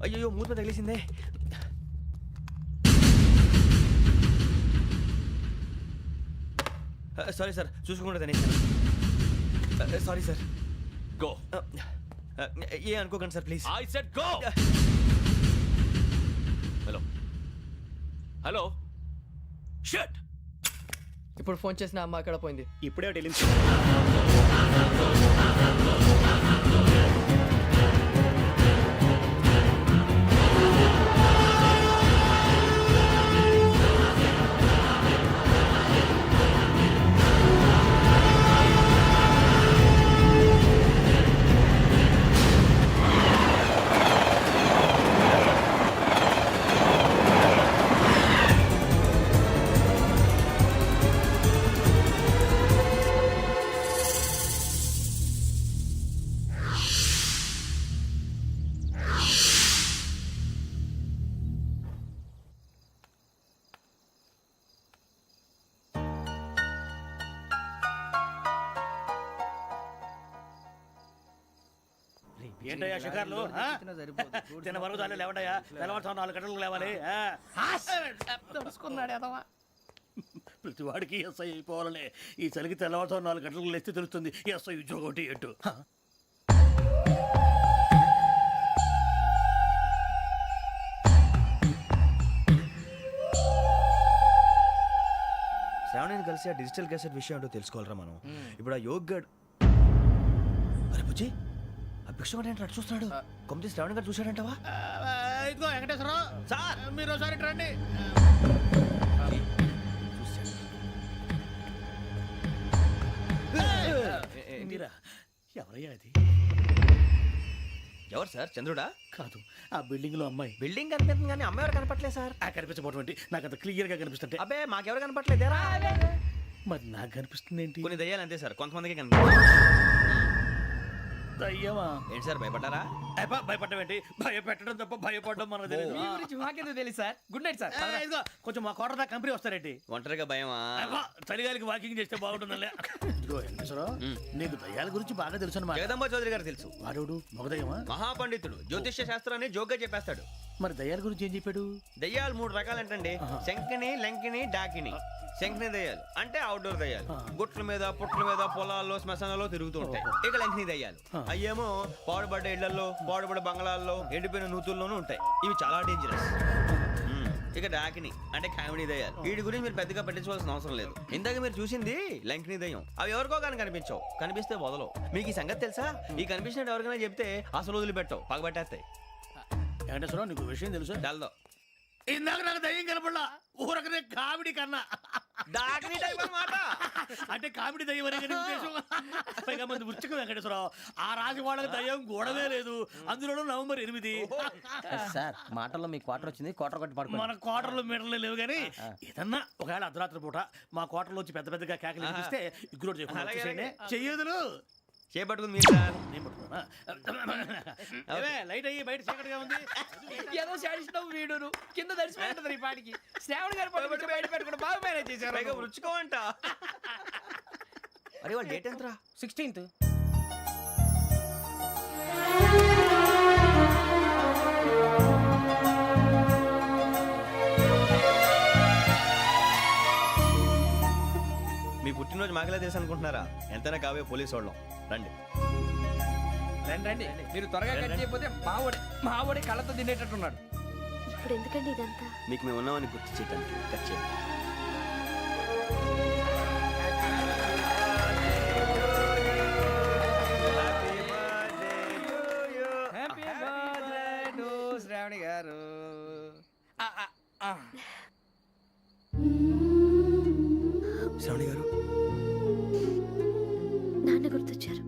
అయ్యో, మూత తగిలేసిందే. సారీ సార్, చూసుకోకుండా తినేసాను. Sorry sir. గో. ఏ అనుకోకండి sir, please. I said go. Hello hello, shut. ఇప్పుడు ఫోన్ చేసిన అమ్మ అక్కడ పోయింది. ఇప్పుడే వెళ్ళింది. ఏంటయ్యా షికార్లు? తిన్న వరకు చాలు లేవండయ్యా. తెల్లవారుతో 4 గంటలకు లేవాలి. తెలుసుకున్నాడు ఎదవా. ప్రతి వాడికి ఎస్ఐ అయిపోవాలనే ఈ చలికి తెల్లవారుతో 4 గంటలకు లేస్తే తెలుస్తుంది ఎస్ఐ ఉద్యోగం ఒకటి ఎటు. శ్రావణిని కలిసి ఆ డిజిటల్ క్యాసెట్ విషయం ఏంటో తెలుసుకోవాలరా మనం. ఇప్పుడు ఆ యోగ్ గడ్, అరే బుజ్జి, ఆ భిక్షం అంటే అటు చూస్తున్నాడు. కొమ్మతి శ్రావణి గారు చూశాడంటవా? ఇదిగో వెంకటేశ్వరరావు సార్, మీరు ఒకసారి రండి. మీరా? ఎవరయ్యా అది? ఎవరు సార్? చంద్రుడా? కాదు, ఆ బిల్డింగ్ లో అమ్మాయి. బిల్డింగ్ కనిపిస్తుంది కానీ అమ్మాయి ఎవరు కనపట్లేదు సార్. కనిపించబోటువంటి నాకు అంత క్లియర్ గా కనిపిస్తుంటే. అబ్బే, మాకెవరు కనపట్లేదేరా? మరి నాకు కనిపిస్తుంది ఏంటి? కొన్ని దయ్యాలు అంతే సార్, కొంతమందికి కనిపిస్తుంది. దయ్యమా? ఏంటి సార్, భయపడ్డారా? భయపడడం ఏంటి? భయపెట్టడం తప్ప భయపడడం మనకు తెలియదు. మాకేదో తెలుసు సార్. Good night sir. ఇదిగో కొంచెం మా కోట కంపెనీ వస్తారేంటి? ఒంటరిగా భయమా? చలిగాలికి వాకింగ్ చేస్తే బాగుంటుందిలే. ఇదిగో వెంకటేశ్వరరావు, నీకు దయ్యాల గురించి బాగా తెలుసు అన్నమాట. జగదంబ చౌదరి గారు తెలుసు. వాడు మగదయ్యమా? మహాపండితుడు, జ్యోతిష్య శాస్త్రాన్ని జోగ్గా చెప్పేస్తాడు. మరి దయ్యాల గురించి ఏం చెప్పాడు? దయ్యాలు 3 రకాలంటండి. శంకిని, లంకిని, డాకిని. శంకిని దయ్యాలు అంటే అవుట్డోర్ దయ్యాలు, గుట్ల మీద పుట్ల మీద పొలాల్లో శ్మశానాల్లో తిరుగుతూ ఉంటాయి. ఇక లంకిని దయ్యాలు అయ్యేమో పాడుబడ్డ ఇళ్లలో, పాడుబడ్డ బంగ్లాల్లో, ఎండిపోయిన నూతుల్లోనూ ఉంటాయి. ఇవి చాలా డేంజరస్. ఇక డాకిని అంటే కామెడీ దయ్యాలు. వీటి గురించి మీరు పెద్దగా పట్టించుకోవాల్సిన అవసరం లేదు. ఇందాక మీరు చూసింది లంకిని దయ్యం. అవి ఎవరికో కానీ కనిపించవు, కనిపిస్తే వదలవు. మీకు ఈ సంగతి తెలుసా? ఈ కనిపించినట్టు ఎవరికైనా చెప్తే అసలు వదిలిపెట్టవు, పగబట్టేస్తాయి. వెంకటేశ్వరరావు, నీకు విషయం తెలుసు? డల్దో ఇందాక నాకు దయ్యం కనపడలా, ఊరకనే కామెడీ కన్నా. డాకినీ టైప్ అన్నమాట. అంటే కామెడీ దయ్యం అనే కదా ఉద్దేశం. పైగా మంది వృచ్చిక వెంకటేశ్వరరావు ఆ రాజు వాళ్ళకి దయ్యం గోడవే లేదు. అందులోనూ నవంబర్ 8. సార్ మాటల్లో మీ క్వార్టర్ వచ్చింది, క్వార్టర్ కొట్టి పడుకో. మన క్వార్టర్లో మీటర్లు లేవు కానీ ఏదన్నా ఒకవేళ అర్ధరాత్రి పూట మా క్వార్టర్లో వచ్చి పెద్ద పెద్దగా కేకలు వినిపిస్తే ఇగ్గురు చెయ్యదులు చేపట్టుకుంది మీరు సార్. నేను పట్టుకున్నా లైట్ అయ్యి బయట చీకటిగా ఉంది. ఏదో శాడిస్తున్నావు వీడును కింద దర్శనం ఈ పాటికి శ్రావణ్ గారు పట్టుకుంటే బయట పెట్టుకుంటే బాగా మేనేజ్ చేశారు. పైగా రుచుకోమంట. అరే వాళ్ళ డేట్ ఎంతరా? 16th. మీ పుట్టినరోజు మాకలే తెలుసు అనుకుంటున్నారా? ఎంతైనా కావే పోలీసు వాళ్ళం. రండి రండి మీరు త్వరగా కట్ చేయకపోతే మావడి కళ్ళతో తినేటట్టున్నాడు. ఇప్పుడు ఎందుకండి ఇదంతా? మీకు మేము ఉన్నామని గుర్తు చేయడానికి కట్ చేయండి. హ్యాపీ బర్త్డే టు శ్రావణి గారు. శ్రావణి గారు నాన్న గుర్తొచ్చారు.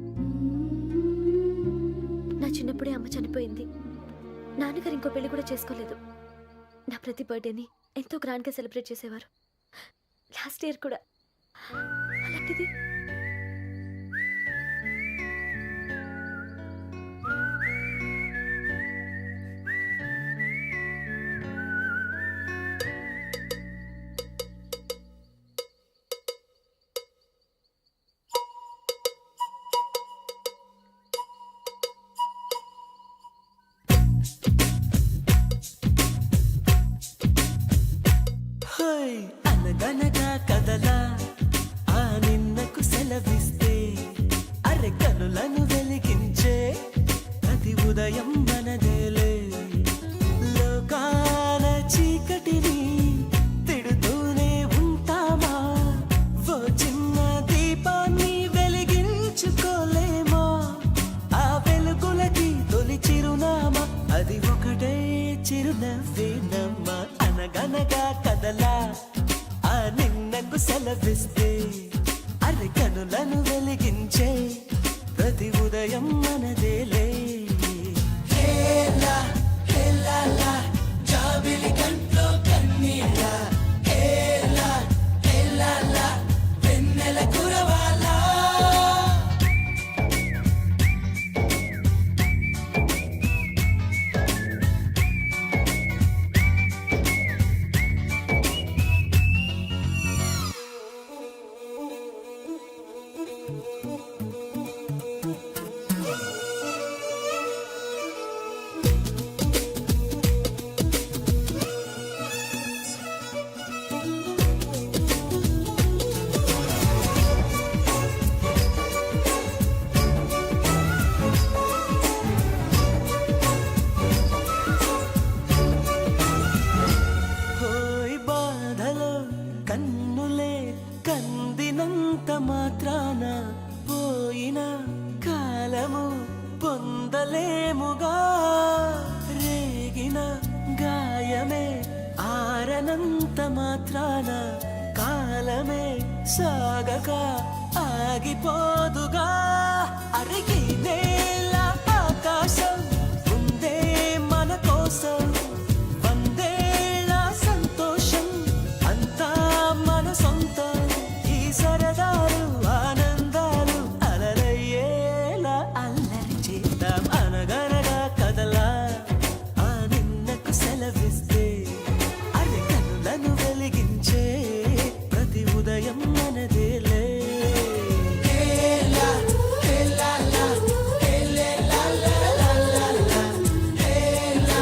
నా చిన్నప్పుడే అమ్మ చనిపోయింది. నాన్నగారు ఇంకో పెళ్లి కూడా చేసుకోలేదు. నా ప్రతి బర్త్డేని ఎంతో గ్రాండ్గా సెలబ్రేట్ చేసేవారు. లాస్ట్ ఇయర్ కూడా. అలాంటిది అనగనగా కదలా ఆ నిన్నకు సెలవిస్తే అరె కనులను వెలిగించే ప్రతి ఉదయం మనదేలే. లోకాల చీకటిని తిడుతూనే ఉంటామా? ఓ చిన్న దీపాన్ని వెలిగించుకోలేమా? ఆ వెలుగులకి తొలి చిరునామా అది ఒకటే చిరునవ్వేనమ్మా. అనగనగా కదలా ఆ నిన్నకు సెలవిస్తే అరె కనులను వెలిగించే ప్రతి ఉదయం మనదేలే. హేలా హేలాలా జాబిలి కంట్లో కన్నీళ్ళ. హేలా హేలాలా వెన్నెల కురవాలా. కన్నులే కందినంత మాత్రాన పోయిన కాలము పొందలేముగా. రేగిన గాయమే ఆరనంత మాత్రాన కాలమే సాగక ఆగిపోదుగా. అరిగి నేల ఆకాశం ఉందే మన కోసం. వందేళ్ళ సంతోషం అంతా మన సొంతం. ఈ సరదాలు ఆనందాలు అలరయ్యేలా అల్లరి చేద్దాం. అనగనగా కదలా ఆ నిన్నకు సెలవిస్తే అరె కనులను వెలిగించే ప్రతి ఉదయం మనదేలే. హేలా హేలాలా హేలేలాలాలాలా. హేలా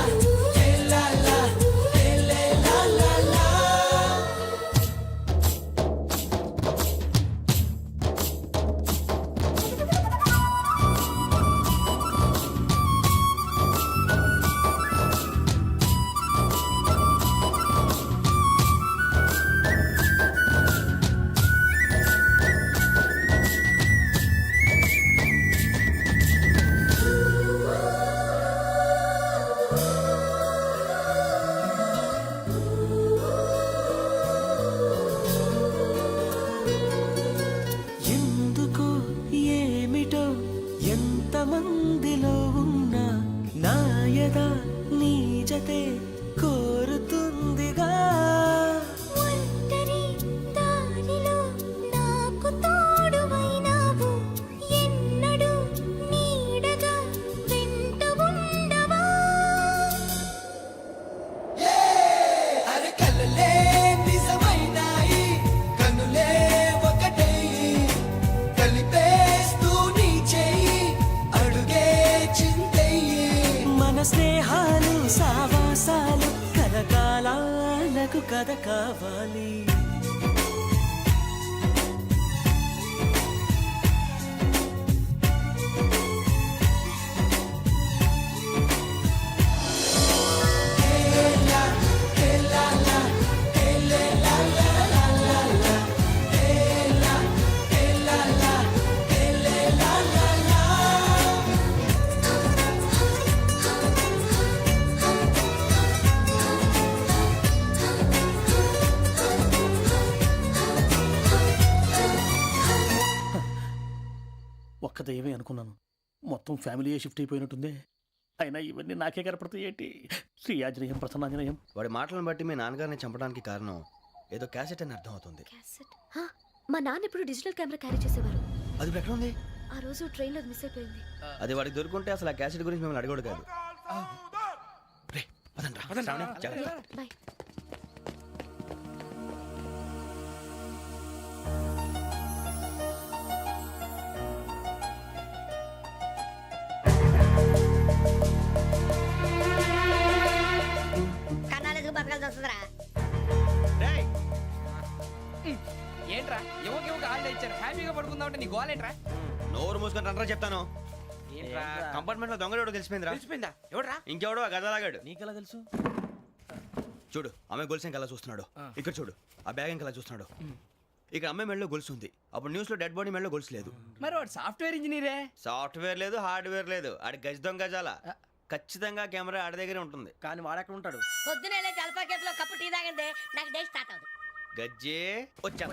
కథ కావాలి. ఒక్క దయ్యమే అనుకున్నాను, మొత్తం ఫ్యామిలీ షిఫ్ట్ అయిపోయినట్టుంది. అయినా ఇవన్నీ నాకే కనపడతాయి ఏంటి? శ్రీ ఆంజనేయం ప్రసన్నాంజనేయం. వాడి మాటలను బట్టి మీ నాన్నగారిని చంపడానికి కారణం ఏదో క్యాసెట్ అని అర్థం అవుతుంది. క్యాసెట్? మా నాన్న ఎప్పుడు డిజిటల్ కెమెరా క్యారీ చేసేవారు. అది ఇప్పుడు ఎక్కడ ఉంది? ఆ రోజు ట్రైన్లో అది మిస్ అయిపోయింది. అది వాడికి దొరుకుంటే అసలు ఆ క్యాసెట్ గురించి మిమ్మల్ని అడగడు కాదు. రే, పదండ్రా. శ్రావణి, జాగ్రత్త. బాయ్. కన్నాలకు బతకాల్సి వస్తుందిరా. ఏంట్రా ఎవరికి ఆళ్ళు ఇచ్చారు హ్యాపీగా పడుకుందాం అంటే నీ గోలేంట్రా? నోరు మూసుకొని రండ్రా చెప్తాను. ఏంట్రా కంపార్ట్మెంట్ లో దొంగడు తెలిసిపోయిందిరా. తెలిసిపోయిందా? ఎవడ్రా? ఇంకెవడో ఆ గదలాగాడు. నీకెలా తెలుసు? చూడు, ఆమె గొలుసు ఇంకలా చూస్తున్నాడు. ఇక్కడ చూడు, ఆ బ్యాగ్ ఇంకలా చూస్తున్నాడు. ఇక్కడ అమ్మాయి మెడలో గొలుసు ఉంది. అప్పుడు న్యూస్ లో డెడ్ బాడీ మెడలో గొలుసు లేదు. మరి వాడు సాఫ్ట్వేర్ ఇంజనీరే. సాఫ్ట్వేర్ లేదు, హార్డ్వేర్ లేదు. ఆడి గజ దొంగ గజాల. ఖచ్చితంగా కెమెరా ఆడి దగ్గరే ఉంటుంది. కానీ వాడెక్కడ ఉంటాడు? పొద్దునే జలపా కేఫ్లో కప్పు టీ తాగండి, నాకు డే స్టార్ట్ అవుతుంది. గజ్జే వచ్చా.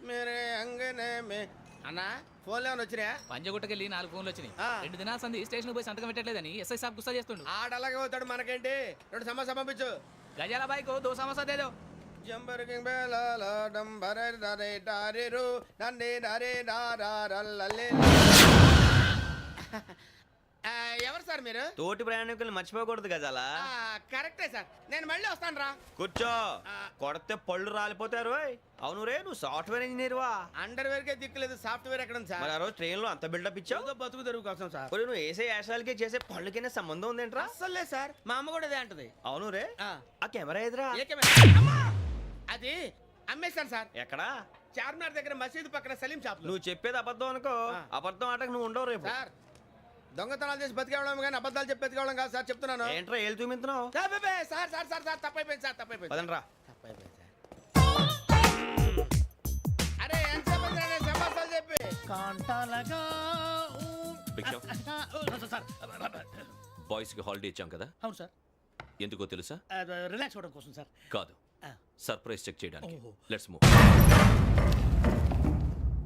మేరే అంగనే మే అన్నా ఫోన్లో వచ్చినా? పంజగుట్టకెళ్ళి 4 ఫోన్లు వచ్చినాయి. 2 దినాల సంది స్టేషన్ పోయి సంతకం పెట్టలేదని ఎస్ఐ సాబ్ గుస్తా చేస్తుండు. ఆడలాగే పోతాడు, మనకేంటి? 2 సమస్య పంపించు. గజాల బైక్ 2 సమస్య దేదో. జంబరకింగ్ బేలాల డంబరే డరే డారేరు నన్నే డరే డారారల్లలే. ఎవరు సార్ మీరు? తోటి ప్రయాణికుల్ని మర్చిపోకూడదు గజాల. కరెక్టే సార్, నేను మళ్ళీ వస్తాను రా. కూర్చో, కొడితే పళ్ళు రాలిపోతారు. అవును రే, నువ్వు సాఫ్ట్వేర్ ఇంజనీర్ వా? అండర్వేర్ కే దిక్కులేదు, సాఫ్ట్వేర్ ఎక్కడ ఉంది సార్? మరి ఆ రోజు ట్రైన్ లో అంత బిల్డప్ ఇచ్చావు. బతుకు తెరుగు కోసం సార్. నువ్వు వేసే యాశాలకి చేసే పళ్ళకైనా సంబంధం ఉందేంట్రా? అస్సలే సార్, మా అమ్మ కూడా అదే అంటది. అవును రే, ఆ కెమెరా ఎదురా? అది అమ్మేశాను సార్. ఎక్కడా? చార్మినార్ దగ్గర మసీదు పక్కన సలీం షాప్. నువ్వు చెప్పేది అబద్ధం అనుకో. అబద్ధం ఆటకు నువ్వు ఉండవు రేపు. సార్, దొంగతనాలు చేసి బతికేవడం కానీ అబద్ధాలు చెప్పి బతికేవడం కాదు సార్, చెప్తున్నాను. ఏంట్రా ఏళ్ళు చూపించినావు? సార్ సార్ సార్ సార్ తప్పైపోయింది సార్, తప్పైపోయింది. పదండ్రా. తప్పైపోయింది సార్. అరే ఎంత సమాసాలు చెప్పి కాంటాలగా బాయ్స్ కి హాలిడే ఇచ్చాం కదా? అవును సార్. ఎందుకో తెలుసా? రిలాక్స్ అవ్వడం కోసం సార్. కాదు, సర్ప్రైజ్ చెక్ చేయడానికి. Let's move.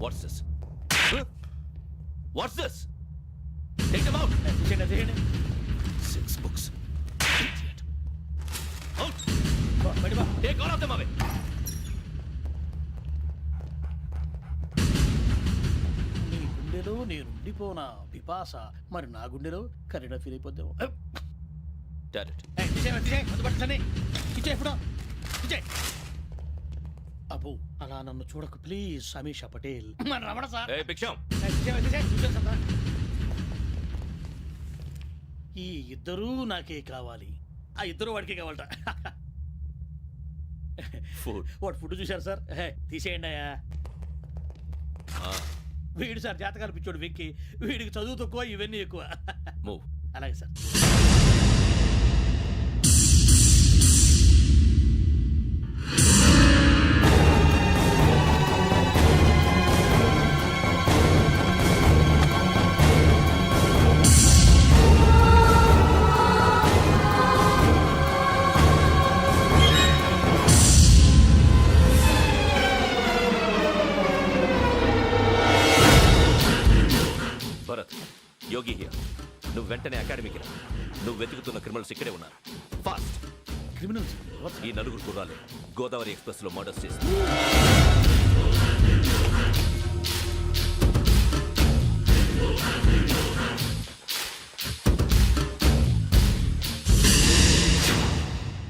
What's this? What's this? Take them out. 6 books. Idiot. Out. Take all of them away. నీ గుండెలో నేనుండిపోనా పిపాస, మరి నా గుండెలో కరీడా ఫీల్ అయిపోద్దాము. Direct. అబ్బో, అలా నన్ను చూడకు please. Sameesha Patel. Ramana sir. Hey, Biksham. ఈ ఇద్దరూ నాకే కావాలి, ఆ ఇద్దరు వాడికే కావాలట. వాడు ఫుడ్ చూశారు సార్. తీసేయండి అయ్యా. వీడు సార్ జాతకాలు పిచ్చోడు వెక్కి, వీడికి చదువు తక్కువ, ఇవన్నీ ఎక్కువ. అలాగే సార్. Bharat, Yogi here. నువ్వు వెంటనే అకాడమీకి రా. నువ్వు వెతుకుతున్న క్రిమినల్స్ ఇక్కడే ఉన్నారు. ఫాస్ట్. క్రిమినల్స్? ఈ నలుగురు కుర్రాలు గోదావరి ఎక్స్ప్రెస్ లో మర్డర్స్ చేసి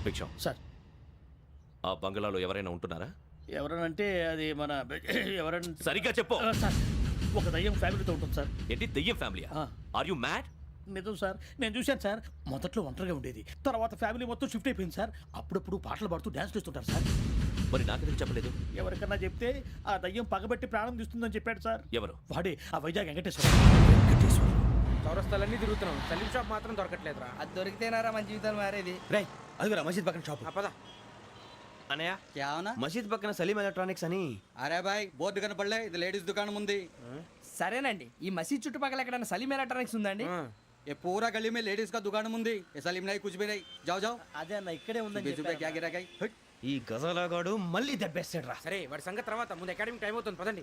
భిక్షం సార్. ఆ బంగ్లాలో ఎవరైనా ఉంటున్నారా? ఎవరనంటే అది మన ఎవరైనా సరిగ్గా చెప్పు. సార్, ఒక దయ్యం ఫ్యామిలీతో ఉంటుంది సార్. ఏంటి దయ్యం ఫ్యామిలీ? Are you mad? నిజం సార్, నేను చూశాను సార్. మొదట్లో ఒంటరిగా ఉండేది, తర్వాత ఫ్యామిలీ మొత్తం షిఫ్ట్ అయిపోయింది సార్. అప్పుడప్పుడు పాటలు పాడుతూ డ్యాన్స్ చేస్తుంటారు సార్. మరి నాకెందుకు చెప్పలేదు? ఎవరికన్నా చెప్తే ఆ దయ్యం పగబెట్టి ప్రాణం తీస్తుందని చెప్పాడు సార్. ఎవరు? వాడే ఆ వైజాగ్ వెంకటేశ్వర. చౌరస్తాలన్నీ తిరుగుతున్నాం, సలీం షాప్ మాత్రం దొరకట్లేదురా. అది దొరికితేనారా మన జీవితాలు మారేది. రై అదిగురా మసీద్ పక్కన షాప్. పద. అనయా క్యా హోనా? మసీద్ పక్కన సలీం ఎలక్ట్రానిక్స్ అని. అరే బాయ్ బోర్డు కనపడలే, ఇది లేడీస్ దుకాణం ఉంది. సరేనండి, ఈ మసీద్ చుట్టుపక్కల ఎక్కడైనా సలీం ఎలక్ట్రానిక్స్ ఉందండి? ये पूरा गली में लेडीज का दुकान मुंदी, ये सलीम नहीं कुछ भी नहीं. जाओ जाओ. అదే అన్న ఇక్కడే ఉందని 20 रुपए क्या गिरा गई. ఈ గజాలగాడు మళ్ళీ దెబ్బేస్తాడు రా. సరే వాడి సంగతి తర్వాత, ముందు అకాడమిక్ టైం అవుతుంది, పదండి.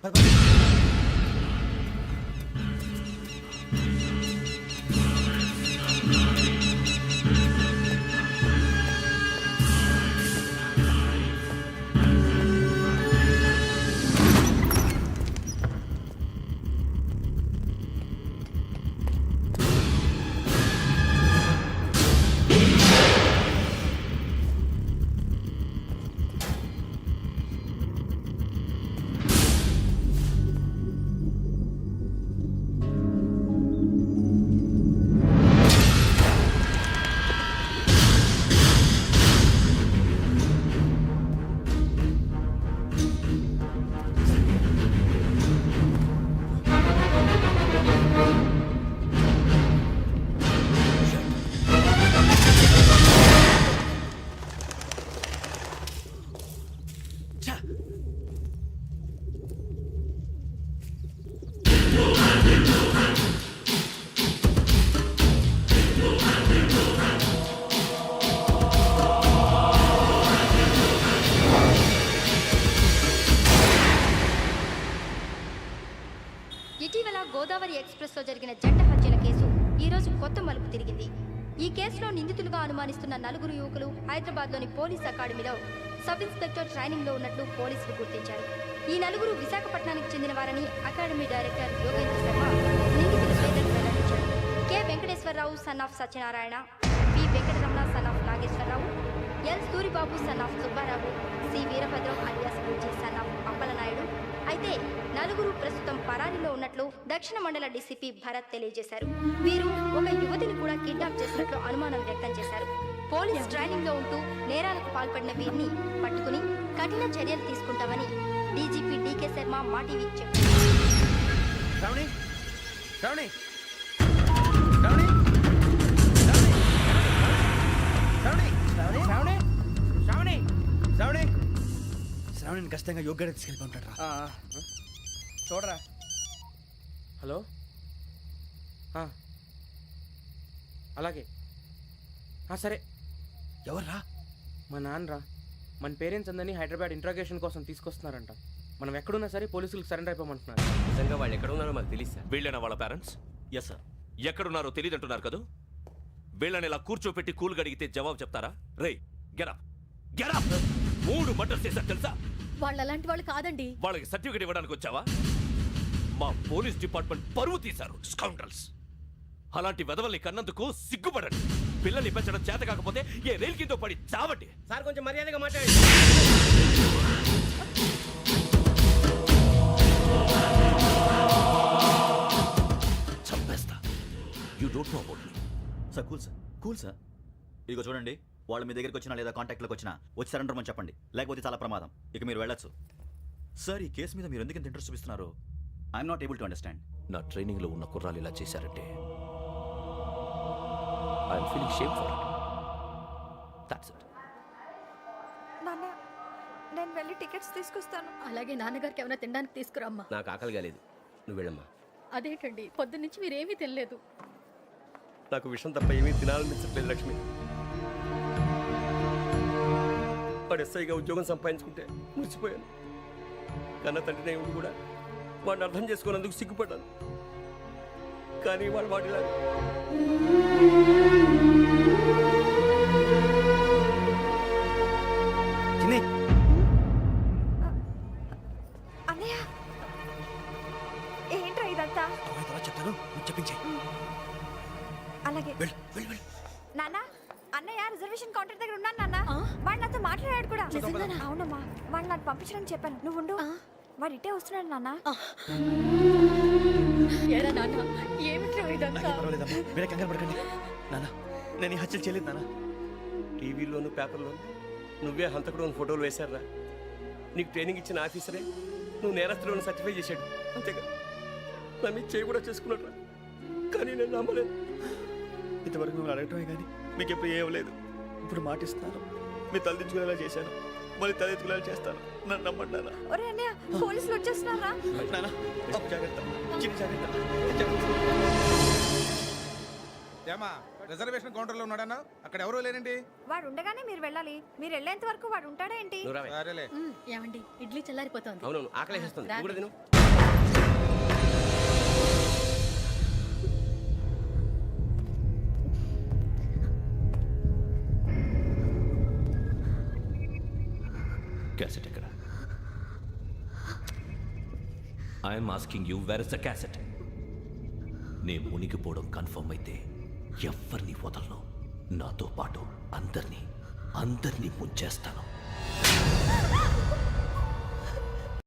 ఇటీవల గోదావరి ఎక్స్ప్రెస్ లో జరిగిన జంట హత్యల కేసు ఈ రోజు కొత్త మలుపు తిరిగింది. ఈ కేసులో నిందితులుగా అనుమానిస్తున్న 4 యువకులు హైదరాబాద్లోని పోలీస్ అకాడమీలో సబ్ ఇన్స్పెక్టర్ ట్రైనింగ్ లో ఉన్నట్లు పోలీసులు గుర్తించారు. ఈ 4 విశాఖపట్నానికి చెందిన వారని అకాడమీ డైరెక్టర్ యోగేంద్ర శర్మ నిందితుల పేర్లను వెల్లడించారు. K Venkateswararao son of Satyanarayana, P Venkataramana son of Nageswararao, L Suribabu son of Subbarao, C Veerabhadram alias Bujji son of Appalanaidu. అయితే 4 ప్రస్తుతం పరారీలో ఉన్నట్లు దక్షిణ మండల డీసీపీ భరత్ తెలియజేశారు. వీరు ఒక యువతిని కూడా కిడ్నాప్ చేసినట్లు అనుమానం వ్యక్తం చేశారు. పోలీస్ ట్రైనింగ్ లో ఉంటూ నేరాలకు పాల్పడిన వీరిని పట్టుకుని కఠిన చర్యలు తీసుకుంటామని డీజీపీ డీకే శర్మ మా టీవీకి చెప్పారు. శ్రావణి, శ్రావణి, శ్రావణి, శ్రావణి, శ్రావణి, శ్రావణి, శ్రావణిని ఖచ్చితంగా యోగ్యత తీసుకెళ్ళి ఉంటాడు రా. చూడరా. హలో, అలాగే, సరే. ఎవర్రా? మా నాన్నరా. మన పేరెంట్స్ అందరినీ హైదరాబాద్ ఇంట్రాగేషన్ కోసం తీసుకొస్తున్నారంట. మనం ఎక్కడున్నా సరే పోలీసులకు సరెండర్ అయిపోమంటున్నారు. నిజంగా వాళ్ళు ఎక్కడ ఉన్నారో మాకు తెలియదు సార్. వీళ్ళైనా వాళ్ళ పేరెంట్స్? Yes sir. ఎక్కడున్నారో తెలియదు అంటున్నారు కదా. వీళ్ళని ఇలా కూర్చోపెట్టి కూల్ గడిగితే జవాబు చెప్తారా? రే గెటప్ గెటప్. 3 మర్డర్స్ చేశారు తెలుసా? వాళ్ళు అలాంటి వాళ్ళు కాదండి. వాళ్ళకి సర్టిఫికేట్ ఇవ్వడానికి వచ్చావా? మా పోలీస్ డిపార్ట్మెంట్ పరువు తీశారు స్కౌండ్రల్స్. అలాంటి వెధవల్ని కన్నందుకు సిగ్గుపడండి. పిల్లల్ని పెంచడం చేత కాకపోతే ఏ రైలు కింద పడి చావండి. సార్ కొంచెం మర్యాదగా మాట్లాడండి. చంపేస్తా. You don't know about me. Sir cool sir, cool sir. ఇదిగో చూడండి, వాళ్ళు మీ దగ్గరికి వచ్చినా లేదా కాంటాక్ట్లోకి వచ్చినా వచ్చి సరెండర్ అని చెప్పండి, లేకపోతే చాలా ప్రమాదం. ఇక మీరు వెళ్ళొచ్చు. సార్, ఈ కేసు మీద మీరు ఎందుకు ఇంత ఇంట్రెస్ట్ చూపిస్తున్నారు? I'm not able to understand. నా ట్రైనింగ్ లో ఉన్న కుర్రాలు ఇలా చేశారంటే I'm feeling shame for it. That's it. నాన్న, నేను వెళ్ళి టికెట్స్ తీసుకొస్తాను. అలాగే నాన్నగారికి ఏమైనా తినడానికి తీసుకురమ్మా. నాకు ఆకలి కాలేదు, నువ్వు వెళ్ళమ్మా. అదేంటండి, పొద్దున్నుంచి మీరేమీ తినలేదు. నాకు విషయం తప్ప ఏమీ తినాలనిపించట్లేదు లక్ష్మి. వాడు ఎస్ఐగా ఉద్యోగం సంపాదించుకుంటే మురిసిపోయాను. కన్న తండ్రినే ఉండి కూడా వాడిని అర్థం చేసుకున్నందుకు సిగ్గుపడ్డాను. కానీ వాడు వాడిలా అన్నయ్య, ఏంట్రా ఇదంతా? చెప్తాను, చెప్పించే. అలాగే. నాన్న, అన్నయ్య రిజర్వేషన్ కౌంటర్ దగ్గర ఉన్నాను నాన్న. వాడు నాతో మాట్లాడాడు కూడా. అవునమ్మా, వాడు నాకు పంపించడానికి చెప్పాను. నువ్వు ఉండు. వాడు ఇటే వస్తున్నాడు నాన్న. పర్వాలేదమ్మా వేరే కంగారు పడకండి. నాన్న నేను ఈ హత్యలు చేయలేదు నాన్న. టీవీలోను పేపర్లోను నువ్వే హంతకుడు ఫోటోలు వేశారా? నీకు ట్రైనింగ్ ఇచ్చిన ఆఫీసరే నువ్వు నేరస్తులను సర్టిఫై చేశాడు. అంతేగా నా మీద చేయి కూడా చేసుకున్నాడు. కానీ నేను నమ్మలేదు. ఇంతవరకు మిమ్మల్ని అడగటమే కానీ మీకు ఎప్పుడు ఏమలేదు. ఇప్పుడు మాటిస్తున్నాను, మీ తలదించుకునేలా చేశాను, మళ్ళీ తలెత్తుకునేలా చేస్తాను. నన్ను నమ్మండి నాన్న. ఒరే అన్నయ్య, పోలీసులు వచ్చేస్తున్నారా? నాన్న జాగ్రత్త, చిన్న జాగ్రత్త. ఏమా రిజర్వేషన్ కౌంటర్లో ఉన్నాడన్నా? అక్కడ ఎవరూ లేనండి. వాడు ఉండగానే మీరు వెళ్ళాలి. మీరు వెళ్ళేంత వరకు వాడు ఉంటాడా ఏంటి? సరేలే. ఏమండి, ఇడ్లీ చల్లారిపోతుంది. అవును ఆకలేస్తుంది. నువ్వు కూడా తిను. క్యాసెట్ ఎక్కడ? I'm asking you where is the cassette? నే మునిగిపోవడం కన్ఫర్మ్ అయితే ఎవరిని వదలను. నాతో పాటు అందరినీ ముంచేస్తాను.